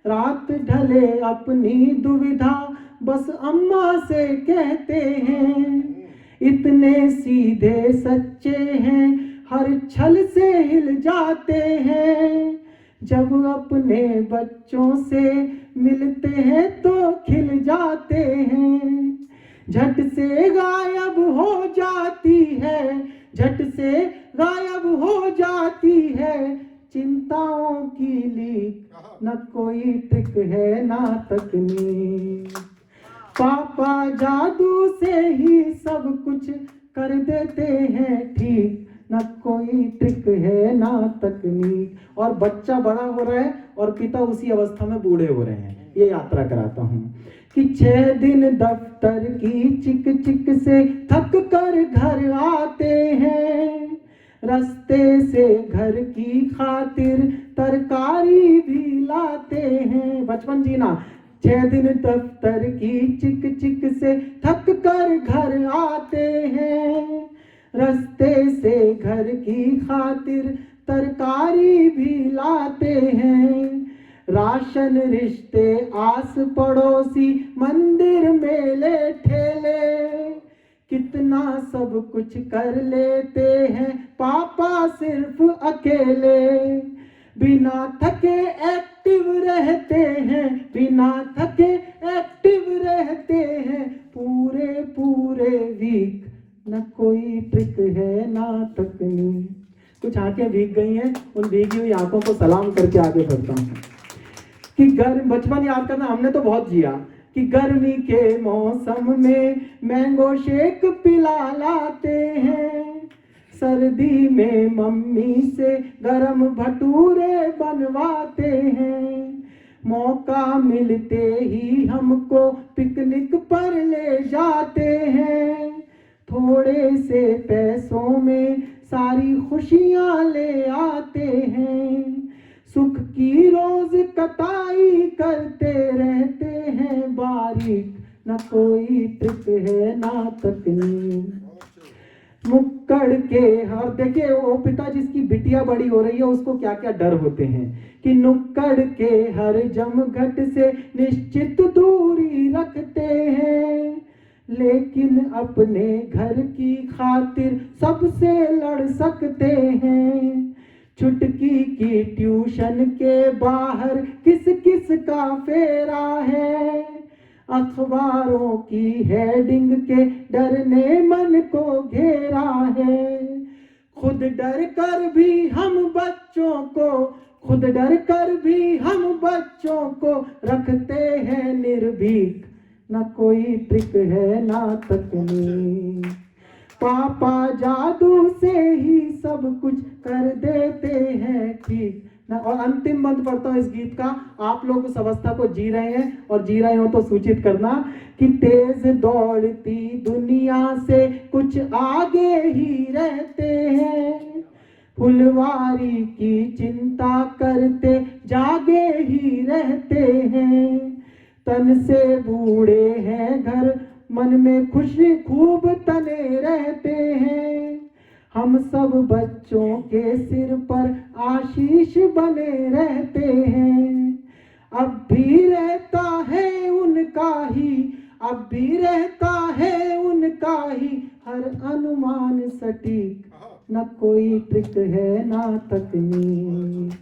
S2: रात ढले अपनी दुविधा बस अम्मा से कहते हैं। इतने सीधे सच्चे हैं हर छल से हिल जाते हैं, जब अपने बच्चों से मिलते हैं तो खिल जाते हैं। झट से गायब हो जाती है, झट से गायब हो जाती है चिंताओं की लीक, न कोई ट्रिक है ना तकनीक। पापा जादू से ही सब कुछ कर देते हैं ठीक, न कोई ट्रिक है ना तकनीक। और बच्चा बड़ा हो रहा है और पिता उसी अवस्था में बूढ़े हो रहे हैं। ये यात्रा कराता हूँ कि 6 दिन दफ्तर की चिक चिक से थक कर घर आते हैं, रास्ते से घर की खातिर तरकारी भी लाते हैं। बचपन जीना। 6 दिन दफ्तर की चिक चिक से थक कर घर आते हैं, रास्ते से घर की खातिर तरकारी भी लाते हैं। राशन रिश्ते आस पड़ोसी मंदिर मेले ठेले, कितना सब कुछ कर लेते हैं पापा सिर्फ अकेले। बिना थके एक्टिव रहते हैं, बिना थके एक्टिव रहते हैं पूरे पूरे वीक, न कोई ट्रिक है ना तकनीक। कुछ आंखें भीग गई हैं, उन भीगी हुई आंखों को सलाम करके आगे बढ़ता हूँ कि बचपन याद करना हमने तो बहुत जिया कि गर्मी के मौसम में मैंगो शेक पिला लाते हैं, सर्दी में मम्मी से गरम भटूरे बनवाते हैं, मौका मिलते ही हमको पिकनिक पर ले जाते हैं, थोड़े से पैसों में सारी खुशियां ले आते हैं, सुख की रोज कटाई करते रहते हैं बारीक, न कोई ट्रिक है ना तकनीक। मुक्कड़ के हर देखिए वो पिता जिसकी बिटिया बड़ी हो रही है उसको क्या क्या डर होते हैं कि नुक्कड़ के हर जमघट से निश्चित दूरी रखते हैं, लेकिन अपने घर की खातिर सबसे लड़ सकते हैं। छुटकी की ट्यूशन के बाहर किस किस का फेरा है, अखबारों की हेडिंग के डर ने मन को घेरा है। खुद डर कर भी हम बच्चों को, खुद डर कर भी हम बच्चों को रखते हैं निर्भीक, न कोई ट्रिक है ना तकनीक। पापा जादू से ही सब कुछ कर देते हैं ठीक ना। और अंतिम बंद पढ़ता हूँ इस गीत का। आप लोग उस अवस्था को जी रहे हैं और जी रहे हो तो सूचित करना कि तेज दौड़ती दुनिया से कुछ आगे ही रहते हैं, फुलवारी की चिंता करते जागे ही रहते हैं, तन से बूढ़े हैं घर मन में खुशी खूब तने रहते हैं, हम सब बच्चों के सिर पर आशीष बने रहते हैं। अब भी रहता है उनका ही, अब भी रहता है उनका ही हर अनुमान सटीक, न कोई ट्रिक है ना तकनीक।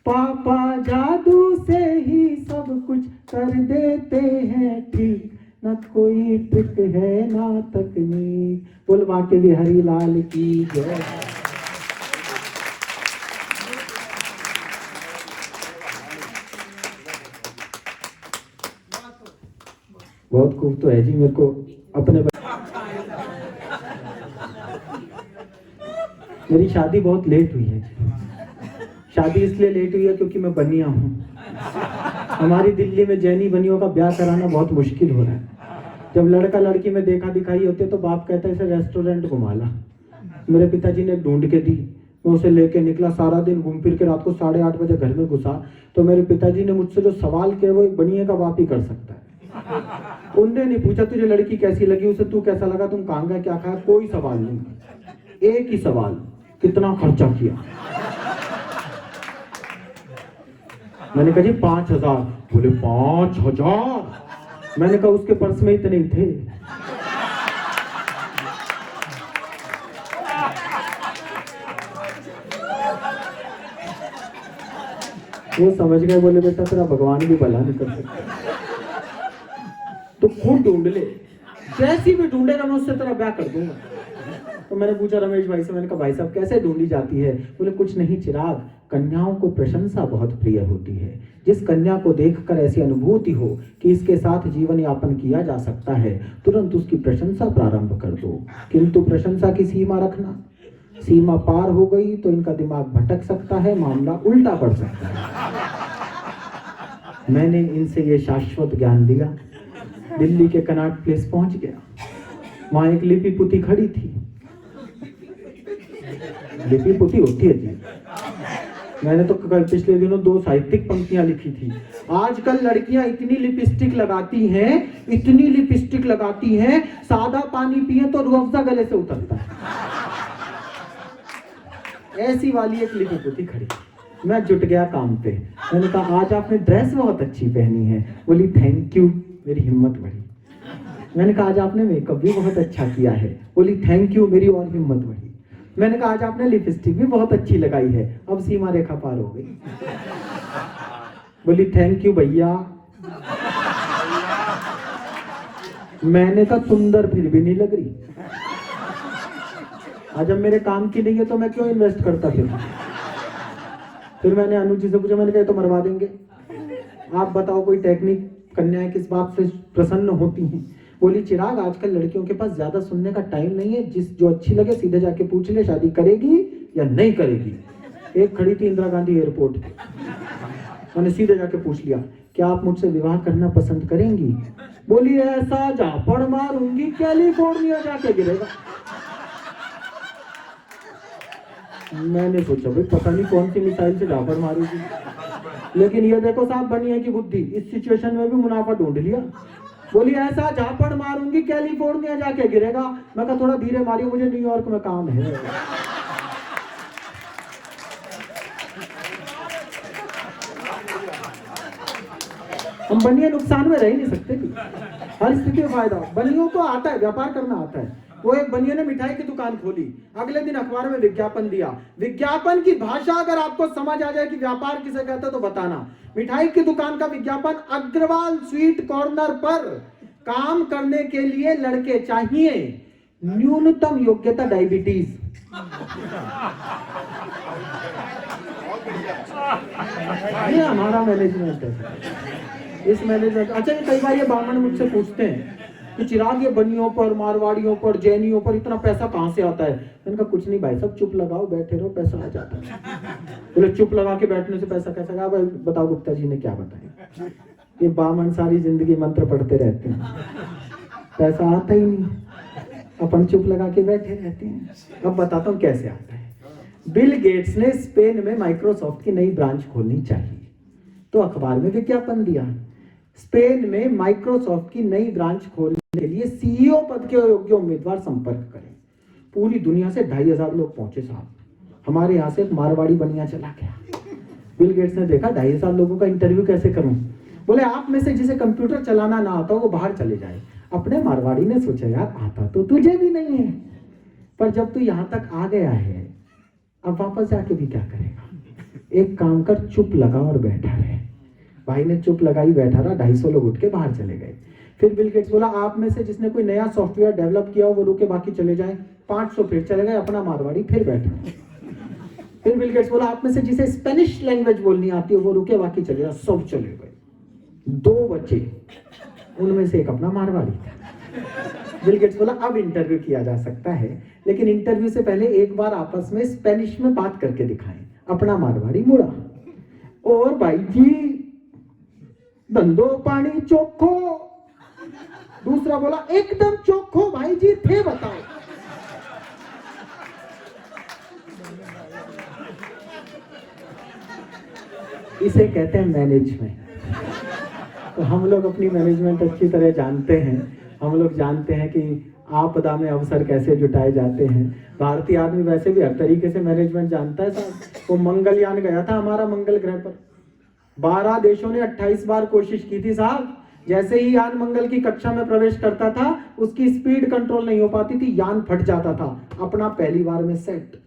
S2: पापा जादू से ही सब कुछ कर देते हैं ठीक, न कोई ट्रिक है ना तकनीक। बोल बाके बिहारी लाल की जय। बहुत खूब तो है जी। मेरे को अपने मेरी शादी बहुत लेट हुई है। शादी इसलिए लेट हुई है क्योंकि मैं बनिया हूँ। हमारी दिल्ली में जैनी बनियों का ब्याह कराना बहुत मुश्किल हो रहा है। जब लड़का लड़की में देखा दिखाई होती है तो बाप कहता है इसे रेस्टोरेंट घुमा ला। मेरे पिताजी ने ढूंढ के दी, मैं उसे लेके निकला, सारा दिन घूम फिर के रात को 8:30 बजे घर में घुसा तो मेरे पिताजी ने मुझसे जो सवाल किया वो एक बनिए का बाप ही कर सकता है। उनने नहीं पूछा तुझे लड़की कैसी लगी, उसे तू कैसा लगा, तुम कहाँ गए, क्या खाया, कोई सवाल नहीं। एक ही सवाल, कितना खर्चा किया। मैंने कहा जी 5,000। बोले 5,000? मैंने कहा उसके पर्स में इतने ही थे। वो समझ गए, बोले बेटा तेरा भगवान भी भला नहीं कर सकता, तो खुद ढूंढ ले, जैसी भी ढूंढेगा मैं उससे तेरा ब्याह कर दूंगा। तो मैंने पूछा रमेश भाई से, मैंने कहा भाई साहब कैसे ढूंढी जाती है? बोले कुछ नहीं चिराग, कन्याओं को प्रशंसा बहुत प्रिय होती है। जिस कन्या को देखकर ऐसी अनुभूति हो कि इसके साथ जीवन यापन किया जा सकता है, तुरंत उसकी प्रशंसा प्रारंभ कर दो। किंतु प्रशंसा की सीमा रखना, सीमा पार हो गई तो इनका दिमाग भटक सकता है, मामला उल्टा पड़ सकता है। मैंने इनसे ये शाश्वत ज्ञान दिया। दिल्ली के कनॉट प्लेस पहुंच गया, वहां एक लिपि पुती खड़ी थी। लिपि पुती होती है जी, मैंने तो पिछले दिनों 2 साहित्यिक पंक्तियां लिखी थी। आजकल लड़कियां इतनी लिपस्टिक लगाती हैं, इतनी लिपस्टिक लगाती हैं, सादा पानी पिए तो रूह अफ़ज़ा गले से उतरता है। ऐसी वाली एक लिपि पुती खड़ी। मैं जुट गया काम पे। मैंने कहा आज आपने ड्रेस बहुत अच्छी पहनी है। बोली थैंक यू, मेरी हिम्मत बढ़ी। मैंने कहा आज आपने मेकअप भी बहुत अच्छा किया है। बोली थैंक यू, मेरी और हिम्मत बढ़ी। मैंने कहा आज आपने लिपस्टिक भी बहुत अच्छी लगाई है। अब सीमा रेखा पार हो गई। बोली थैंक यू भैया। मैंने कहा सुंदर फिर भी नहीं लग रही। आज जब मेरे काम की नहीं है तो मैं क्यों इन्वेस्ट करता फिर मैंने अनुज जी से पूछा, मैंने कहा तो मरवा देंगे, आप बताओ कोई टेक्निक, कन्याएं किस बात से प्रसन्न होती हैं? बोली चिराग आजकल लड़कियों के पास ज्यादा सुनने का टाइम नहीं है, जिस जो अच्छी लगे सीधे जाके पूछ ले शादी करेगी या नहीं करेगी। एक खड़ी थी इंदिरा गांधी एयरपोर्ट पे, मैंने सीधे जाके पूछ लिया क्या आप मुझसे विवाह करना पसंद करेंगी? बोली ऐसा झापड़ मारूंगी कैलिफोर्निया जाके गिरेगा। मैंने सोचा भाई पता नहीं कौन सी मिसाइल से झापड़ मारेगी, लेकिन ये देखो साहब बनिए की बुद्धि, इस सिचुएशन में भी मुनाफा ढूंढ लिया। बोली ऐसा झापड़ मारूंगी कैलिफोर्निया जाके गिरेगा। मैं कहा थोड़ा धीरे मारियो, मुझे न्यूयॉर्क में काम है। हम बनिए नुकसान में रह नहीं सकते, हर स्थिति में फायदा। बनियों को आता है, व्यापार करना आता है। वो एक बनिए ने मिठाई की दुकान खोली, अगले दिन अखबार में विज्ञापन दिया। विज्ञापन की भाषा अगर आपको समझ आ जाए कि व्यापार किसे कहते हैं तो बताना। मिठाई की दुकान का विज्ञापन, अग्रवाल स्वीट कॉर्नर पर काम करने के लिए लड़के चाहिए, न्यूनतम योग्यता डायबिटीज। ये हमारा मैनेजमेंट है। इस मैनेजमेंट अच्छा, कई बार ये ब्राह्मण मुझसे पूछते हैं कि चिराग ये बनियों पर, मारवाड़ियों पर, जैनियों पर इतना पैसा कहां से आता है? मैंने कहा कुछ नहीं भाई सब चुप लगाओ, बैठे रहो, पैसा आ जाता है। बोले चुप लगा के बैठने से पैसा कैसा? कहा भाई बताओ गुप्ता जी ने क्या बताया? ये ब्राह्मण सारी जिंदगी मंत्र पढ़ते रहते हैं, पैसा आता ही नहीं, अपन चुप लगा के बैठे रहते हैं। अब बताता हूँ कैसे आता है। बिल गेट्स ने स्पेन में माइक्रोसॉफ्ट की नई ब्रांच खोलनी चाहिए तो अखबार में विज्ञापन दिया। स्पेन में माइक्रोसॉफ्ट की नई ब्रांच खोलने के लिए सीईओ पद के योग्य उम्मीदवार संपर्क करें। पूरी दुनिया से 2,500 लोग पहुंचे साहब। हमारे यहाँ से एक मारवाड़ी बनिया चला गया। बिल गेट्स ने देखा 2,500 लोगों का इंटरव्यू कैसे करूं? बोले आप में से जिसे कंप्यूटर चलाना ना आता वो बाहर चले जाए। अपने मारवाड़ी ने सोचा यार आता तो तुझे भी नहीं है, पर जब तू यहाँ तक आ गया है अब वापस जाके भी क्या करेगा? एक काम कर, चुप लगा और बैठा रहे। भाई ने चुप लगाई, बैठा रहा। 250 लोग उठ के बाहर चले गए। फिर बिल गेट्स बोला आप में से जिसने कोई नया सॉफ्टवेयर डेवलप किया हो वो रुके, बाकी चले जाए। 500 फिर चले गए। अपना मारवाड़ी फिर बैठा। फिर बिल गेट्स बोला आप में से जिसे स्पेनिश लैंग्वेज बोलनी आती है वो रुके, बाकी चले जाए। सब चले गए। 2 बचे, उनमें से एक अपना मारवाड़ी था। बिल गेट्स बोला अब इंटरव्यू किया जा सकता है, लेकिन इंटरव्यू से पहले एक बार आपस में स्पेनिश में बात करके दिखाएं। अपना मारवाड़ी मुड़ा, और भाई जी धंधो पानी चोखो। दूसरा बोला एकदम चोखो भाई जी थे, बताओ। इसे कहते हैं मैनेजमेंट। तो हम लोग अपनी मैनेजमेंट अच्छी तरह जानते हैं। हम लोग जानते हैं कि आपदा में अवसर कैसे जुटाए जाते हैं। भारतीय आदमी वैसे भी हर तरीके से मैनेजमेंट जानता है साहब। वो मंगलयान गया था हमारा मंगल ग्रह पर, 12 देशों ने 28 बार कोशिश की थी साहब। जैसे ही यान मंगल की कक्षा में प्रवेश करता था उसकी स्पीड कंट्रोल नहीं हो पाती थी, यान फट जाता था। अपना पहली बार में सेट।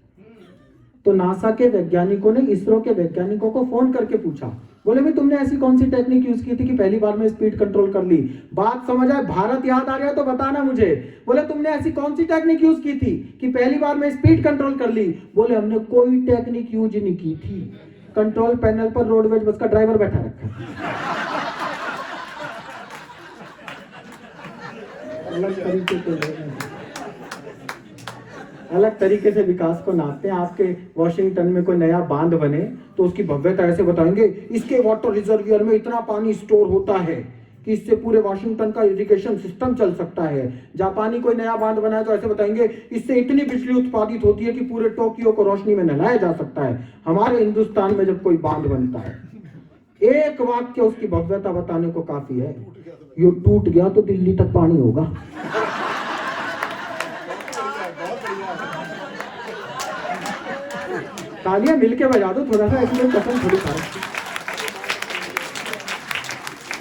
S2: तो नासा के वैज्ञानिकों ने इसरो के वैज्ञानिकों को फोन करके पूछा, बोले भाई तुमने ऐसी कौन सी टेक्निक यूज की थी कि पहली बार में स्पीड कंट्रोल कर ली? बात समझ आए? भारत याद आ गया तो बताना मुझे। बोले तुमने ऐसी कौन सी टेक्निक यूज की थी कि पहली बार में स्पीड कंट्रोल कर ली? बोले हमने कोई टेक्निक यूज नहीं की थी। कंट्रोल पैनल पर रोडवेज बस का ड्राइवर बैठा रखा। अलग तरीके से विकास को नापते हैं। आपके वॉशिंगटन में कोई नया बांध बने तो उसकी भव्यता ऐसे बताएंगे, इसके वाटर रिजर्वियर में इतना पानी स्टोर होता है कि इससे पूरे वॉशिंगटन का इरिगेशन सिस्टम चल सकता है। जापानी कोई नया बांध बनाए तो ऐसे बताएंगे, इससे इतनी बिजली उत्पादित होती है कि पूरे टोक्यो को रोशनी में नहलाया जा सकता है। हमारे हिंदुस्तान में जब कोई बांध बनता है, एक वाक्य उसकी भव्यता बताने को काफी है। ये टूट गया तो दिल्ली तक पानी होगा। तालियां मिलके बजा दो थोड़ा सा, इसमें कसम थोड़ी खा।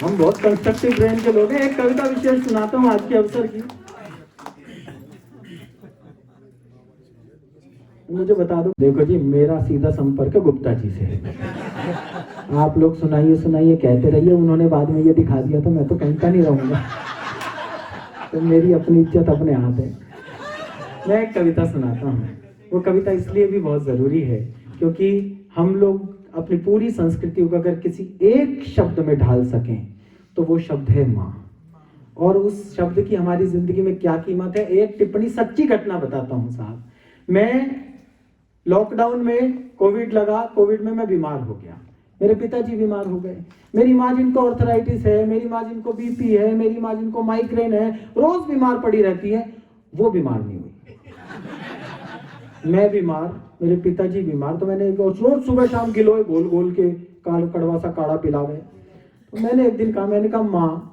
S2: हम बहुत कंस्ट्रक्टिव ब्रेन के लोग हैं। एक कविता विशेष सुनाता हूं आज के अवसर की। मुझे बता दो, देखो जी मेरा सीधा संपर्क गुप्ता जी से है। आप लोग सुनाइए सुनाइए कहते रहिए, उन्होंने बाद में ये दिखा दिया तो मैं तो कहीं का नहीं रहूंगा। तो मेरी अपनी इज्जत अपने हाथ है। मैं एक कविता सुनाता हूँ। वो कविता इसलिए भी बहुत जरूरी है क्योंकि हम लोग अपनी पूरी संस्कृति को अगर किसी एक शब्द में ढाल सकें तो वो शब्द है माँ। और उस शब्द की हमारी जिंदगी में क्या कीमत है। एक टिप्पणी, सच्ची घटना बताता हूँ साहब। मैं लॉकडाउन में कोविड लगा, कोविड में मैं बीमार हो गया। मेरे पिताजी बीमार हो गए। मेरी माँ जिनको आर्थराइटिस है, मेरी माँ जिनको बीपी है, मेरी माँ जिनको माइग्रेन है, रोज बीमार पड़ी रहती है, वो बीमार नहीं हुई। मैं बीमार, मेरे पिताजी बीमार। तो मैंने रोज सुबह शाम गिलोय गोल गोल के कड़वा सा काढ़ा पिला गए। तो मैंने एक दिन कहा, मैंने कहा माँ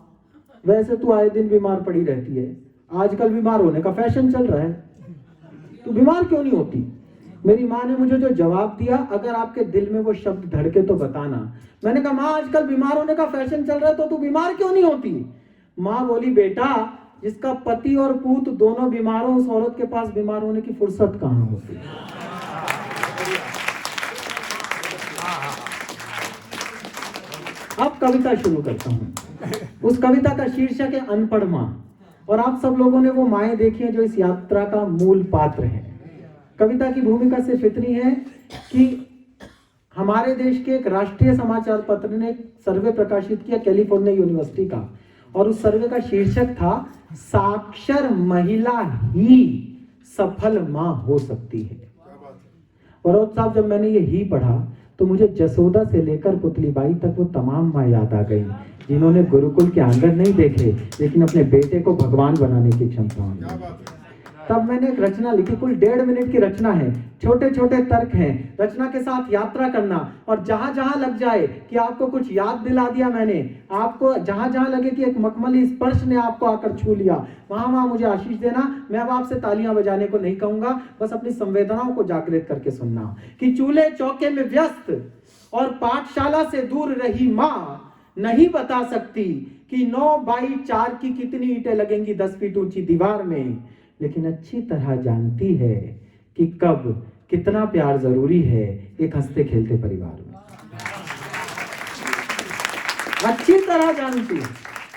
S2: वैसे तू आए दिन बीमार पड़ी रहती है, आजकल बीमार होने का फैशन चल रहा है, तू बीमार क्यों नहीं होती? मेरी माँ ने मुझे जो जवाब दिया, अगर आपके दिल में वो शब्द धड़के तो बताना। मैंने कहा माँ आजकल बीमार होने का फैशन चल रहा है तो तू बीमार क्यों नहीं होती? माँ बोली बेटा जिसका पति और पूत दोनों बीमार हो, उस औरत के पास बीमार होने की फुर्सत कहाँ होती? अब कविता शुरू करता हूं। उस कविता का शीर्षक है अनपढ़ माँ। और आप सब लोगों ने वो माएं देखी हैं जो इस यात्रा का मूल पात्र है। कविता की भूमिका सिर्फ इतनी है कि हमारे देश के एक राष्ट्रीय समाचार पत्र ने एक सर्वे प्रकाशित किया कैलिफोर्निया यूनिवर्सिटी का, और उस सर्वे का शीर्षक था साक्षर महिला ही सफल मां हो सकती है। और साहब जब मैंने ये ही पढ़ा तो मुझे जसोदा से लेकर पुतलीबाई तक वो तमाम मां याद आ गई जिन्होंने गुरुकुल के आंगन नहीं देखे लेकिन अपने बेटे को भगवान बनाने की क्षमता। तब मैंने एक रचना लिखी, कुल 1.5 मिनट की रचना है, छोटे छोटे तर्क हैं, रचना के साथ यात्रा करना। और जहां जहां लग जाए कि आपको कुछ याद दिला दिया मैंने, आपको जहां जहां लगे कि एक मखमली स्पर्श ने आपको आकर छू लिया, वहां वहां मुझे आशीष देना। मैं अब आपसे तालियां बजाने को नहीं कहूंगा, बस अपनी संवेदनाओं को जागृत करके सुनना कि चूल्हे चौके में व्यस्त और पाठशाला से दूर रही माँ नहीं बता सकती कि 9x4 की कितनी ईंटें लगेंगी 10 फीट ऊंची दीवार में, लेकिन अच्छी तरह जानती है कि कब कितना प्यार जरूरी है एक हंसते खेलते परिवार में। अच्छी तरह जानती है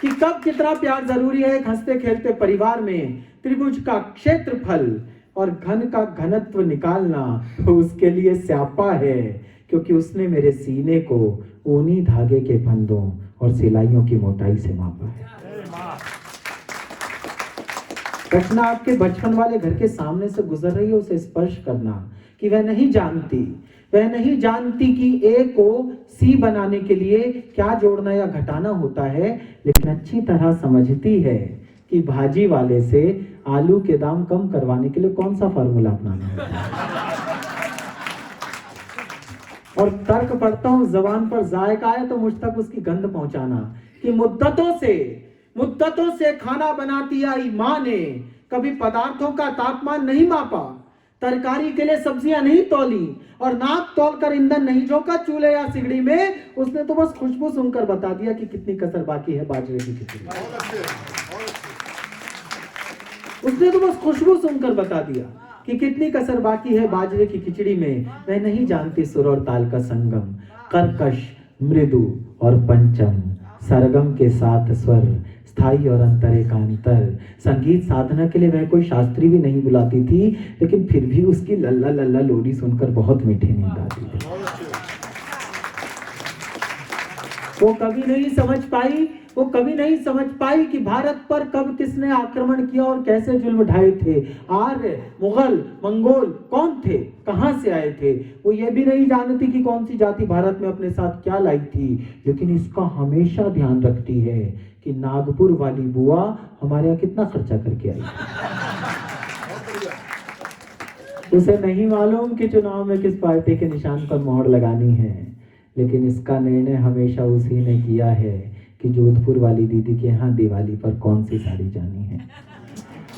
S2: कि कब कितना प्यार जरूरी है एक हंसते खेलते परिवार में। त्रिभुज का क्षेत्रफल और घन का घनत्व निकालना तो उसके लिए स्यापा है, क्योंकि उसने मेरे सीने को ऊनी धागे के फंदों और सिलाइयों की मोटाई से मापा है। घटना आपके बचपन वाले घर के सामने से गुजर रही है, उसे स्पर्श करना कि वह नहीं जानती कि ए को सी बनाने के लिए क्या जोड़ना या घटाना होता है, लेकिन अच्छी तरह समझती है कि भाजी वाले से आलू के दाम कम करवाने के लिए कौन सा फार्मूला अपनाना है। और तर्क पढ़ता हूँ, जबान पर जायका आए तो मुझ तक उसकी गंध पहुंचाना कि मुद्दतों से खाना बनाती आई माँ ने, कभी पदार्थों का तापमान नहीं मापा, तरकारी के लिए सब्जियां नहीं तौली और नाक तौलकर ईंधन नहीं झोंका चूल्हे या सिगड़ी में। उसने तो बस खुशबू सुनकर बता दिया कि कितनी कसर बाकी है बाजरे की खिचड़ी। उसने तो बस खुशबू सुनकर बता दिया कि कितनी कसर बाकी है बाजरे की खिचड़ी में। वह नहीं जानती सुर और ताल का संगम, कर्कश, मृदु और पंचम, सरगम के साथ स्वर, स्थाई और अंतरे का अंतर। संगीत साधना के लिए वह कोई शास्त्री भी नहीं बुलाती थी, लेकिन फिर भी उसकी लल्ला लल्ला लोरी सुनकर बहुत मीठी नींद आती थी। वो कभी नहीं समझ पाई कि भारत पर कब किसने आक्रमण किया और कैसे जुल्म ढाए थे। आर्य, मुगल, मंगोल कौन थे, कहां से आए थे। वो ये भी नहीं जानती कि कौन सी जाति भारत में अपने साथ क्या लाई थी, लेकिन इसका हमेशा ध्यान रखती है कि नागपुर वाली बुआ हमारे यहाँ कितना खर्चा करके आई। उसे नहीं मालूम कि चुनाव में किस पार्टी के निशान पर मोहर लगानी है, लेकिन इसका निर्णय हमेशा उसी ने किया है कि जोधपुर वाली दीदी के यहाँ दिवाली पर कौन सी साड़ी जानी है।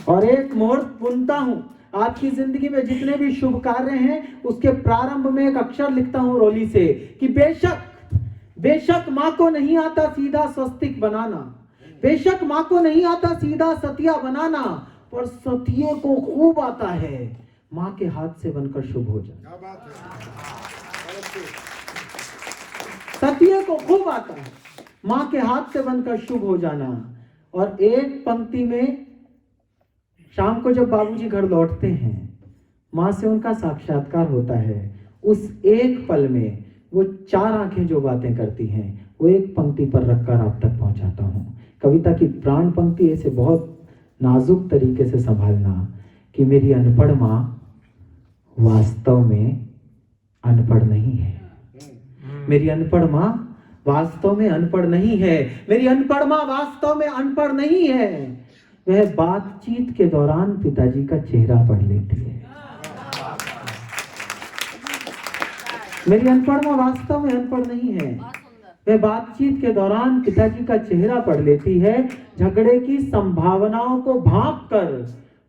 S2: और एक मोहर बुनता हूँ, आपकी जिंदगी में जितने भी शुभ कार्य हैं उसके प्रारंभ में एक अक्षर लिखता हूँ रोली से कि बेशक माँ को नहीं आता सीधा स्वस्तिक बनाना, बेशक माँ को नहीं आता सीधा सतिया बनाना, पर सतिये को खूब आता है माँ के हाथ से बनकर शुभ हो जाना। सतिये को खूब आता है माँ के हाथ से बनकर शुभ हो जाना। और एक पंक्ति में शाम को जब बाबूजी घर लौटते हैं, माँ से उनका साक्षात्कार होता है। उस एक पल में वो 4 आंखें जो बातें करती हैं वो एक पंक्ति पर रखकर आप तक पहुंचाता हूं। कविता की प्राण पंक्ति ऐसे बहुत नाजुक तरीके से संभालना कि मेरी अनपढ़ माँ वास्तव में अनपढ़ नहीं है, मेरी अनपढ़ माँ वास्तव में अनपढ़ नहीं है, मेरी अनपढ़ माँ वास्तव में अनपढ़ नहीं है। वह बातचीत के दौरान पिताजी का चेहरा पढ़ लेती है। मेरी अनपढ़ माँ वास्तव में अनपढ़ नहीं है, वह बातचीत के दौरान पिताजी का चेहरा पढ़ लेती है। झगड़े की संभावनाओं को भांप कर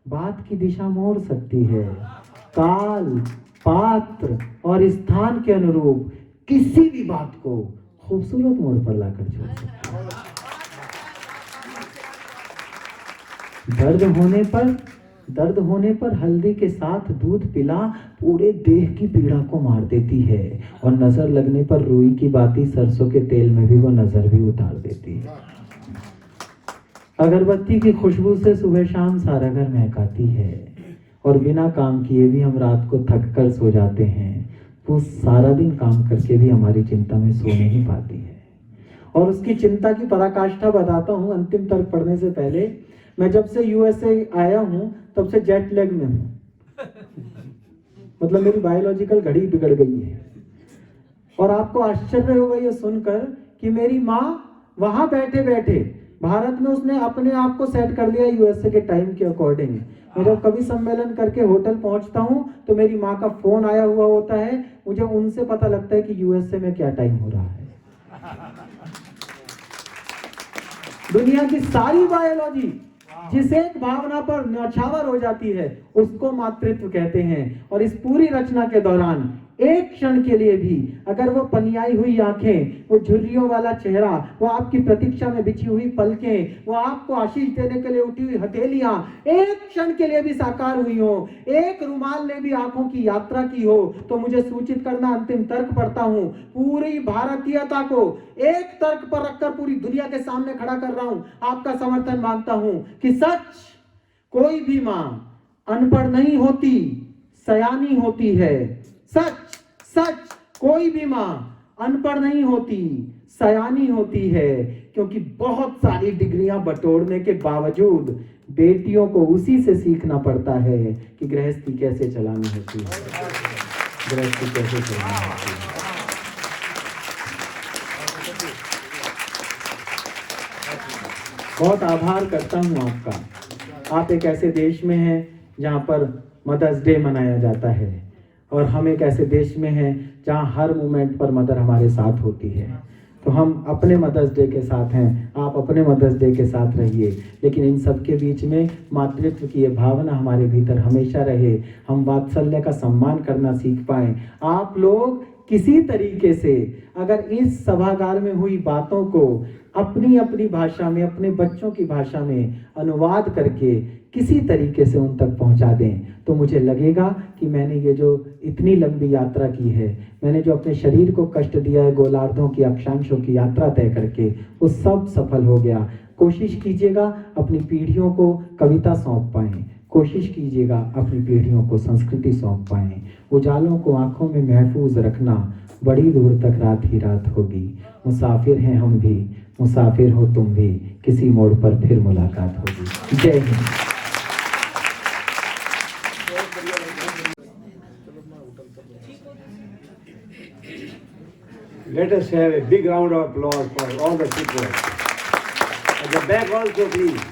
S2: बात की दिशा मोड़ सकती है। काल, पात्र और स्थान के अनुरूप किसी भी बात को खूबसूरत मोड़ पर लाकर छोड़ सकती है। दर्द होने पर हल्दी के साथ दूध पिला पूरे देह की पीड़ा को मार देती है, और नजर लगने पर रुई की बाती सरसों के तेल में भी वो नजर भी उतार देती है। अगरबत्ती की खुशबू से सुबह शाम सारा घर महकाती है, और बिना काम किए भी हम रात को थक कर सो जाते हैं। वो सारा दिन काम करके भी हमारी चिंता में सो नहीं पाती है। और उसकी चिंता की पराकाष्ठा बताता हूँ अंतिम तर्क पढ़ने से पहले। मैं जब से यूएसए आया हूँ तब से जेट लैग में हूँ, मतलब मेरी बायोलॉजिकल घड़ी बिगड़ गई है। और आपको आश्चर्य होगा ये सुनकर कि मेरी माँ वहां बैठे बैठे भारत में उसने अपने आप को सेट कर लिया यूएसए के टाइम के अकॉर्डिंग। मैं जब कभी सम्मेलन करके होटल पहुंचता हूं तो मेरी माँ का फोन आया हुआ होता है, मुझे उनसे पता लगता है कि यूएसए में क्या टाइम हो रहा है। दुनिया की सारी बायोलॉजी जिस एक भावना पर न्यौछावर हो जाती है उसको मातृत्व कहते हैं। और इस पूरी रचना के दौरान एक क्षण के लिए भी अगर वो पनियाई हुई आंखें, वो झुर्रियों वाला चेहरा, वो आपकी प्रतीक्षा में बिछी हुई पलकें, वो आपको आशीष देने के लिए उठी हुई हथेलियां एक क्षण के लिए भी साकार हुई हो, एक रुमाल ने भी आंखों की यात्रा की हो, तो मुझे सूचित करना। अंतिम तर्क पढ़ता हूं। पूरी भारतीयता को एक तर्क पर रखकर पूरी दुनिया के सामने खड़ा कर रहा हूं। आपका समर्थन मांगता हूं कि सच, कोई भी मां अनपढ़ नहीं होती, सयानी होती है। सच कोई भी मां अनपढ़ नहीं होती, सयानी होती है, क्योंकि बहुत सारी डिग्रियां बटोरने के बावजूद बेटियों को उसी से सीखना पड़ता है कि गृहस्थी कैसे चलानी होती है, गृहस्थी कैसे चलानी होती है। बहुत आभार करता हूं आपका। आप एक ऐसे देश में हैं जहां पर मदर्स डे मनाया जाता है, और हम एक ऐसे देश में हैं जहाँ हर मोमेंट पर मदर हमारे साथ होती है। तो हम अपने मदर्स डे के साथ हैं, आप अपने मदर्स डे के साथ रहिए, लेकिन इन सब के बीच में मातृत्व की ये भावना हमारे भीतर हमेशा रहे, हम वात्सल्य का सम्मान करना सीख पाएं। आप लोग किसी तरीके से अगर इस सभागार में हुई बातों को अपनी अपनी भाषा में, अपने बच्चों की भाषा में अनुवाद करके किसी तरीके से उन तक पहुंचा दें, तो मुझे लगेगा कि मैंने ये जो इतनी लंबी यात्रा की है, मैंने जो अपने शरीर को कष्ट दिया है गोलार्धों की, अक्षांशों की यात्रा तय करके, वो सब सफल हो गया। कोशिश कीजिएगा अपनी पीढ़ियों को कविता सौंप पाएं, कोशिश कीजिएगा अपनी पीढ़ियों को संस्कृति सौंप पाएं। उजालों को आंखों में महफूज रखना, बड़ी दूर तक रात ही रात होगी। मुसाफिर हैं हम भी, मुसाफिर हो तुम भी, किसी मोड़ पर फिर मुलाकात होगी। जय Hind.
S1: Let us have a big round of applause for all the people. At the back also, please.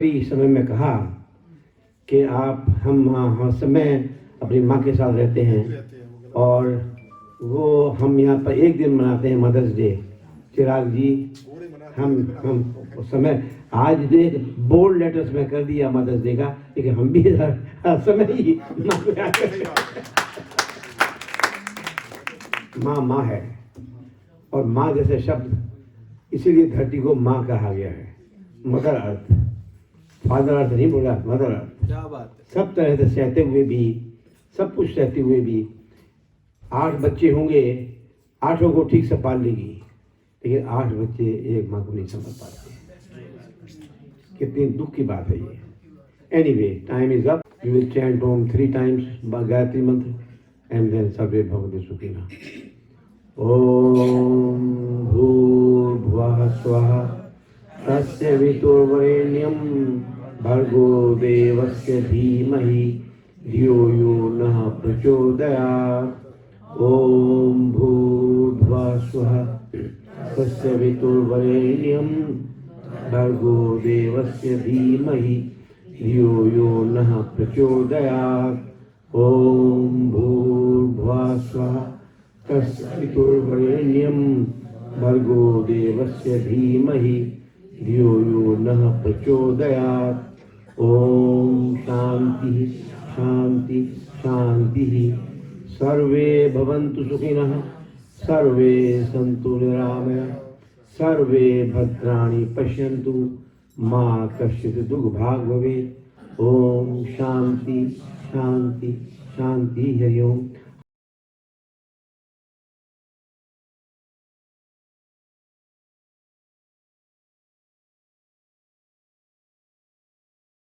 S1: इस समय में कहा कि हम समय अपनी माँ के साथ रहते हैं और वो हम यहाँ पर एक दिन मनाते हैं मदर्स डे। चिराग जी, हम उस समय आज देख बोल्ड लेटर्स में कर दिया मदर्स डे का, लेकिन हम भी हर समय ही माँ को याद करते हैं। माँ माँ है और माँ जैसे शब्द इसीलिए धरती को माँ कहा गया है। मदर अर्थ, फादर अर्थ नहीं बोला, मदर अर्थ।
S5: क्या बात है।
S1: सब तरह से सहते हुए भी, सब कुछ सहते हुए भी 8 बच्चे होंगे, 8 को ठीक से पाल लेगी, लेकिन 8 बच्चे एक माँ को नहीं समझ पाते। कितनी दुख की बात है ये। Anyway, time is up. You will chant home 3 times Gayatri मंत्र and then सर्वे भवन्तु सुखिनः। ओम भूर्भुवः स्वः तस्य वितुर्वरेण्यं भर्गो देवस्य धीमहि धियो यो नः प्रचोदयात्। ओम भूर्भुवः स्वः तस्य वितुर्वरेण्यं भर्गो देवस्य धीमहि धियो यो नः प्रचोदयात्। ओम भूर्भुवः स्वः तस्य वितुर्वरेण्यं भर्गो देवस्य धीमहि धियो यो नः प्रचोदयात्। ओम शांति शांति शांति। सर्वे भवन्तु सुखिनः, सर्वे सन्तु निरामया, सर्वे भद्राणि पश्यन्तु, मा कश्चित् दुर्भाग् भवेत्। ओम शांति शांति शांति। हरि ओम।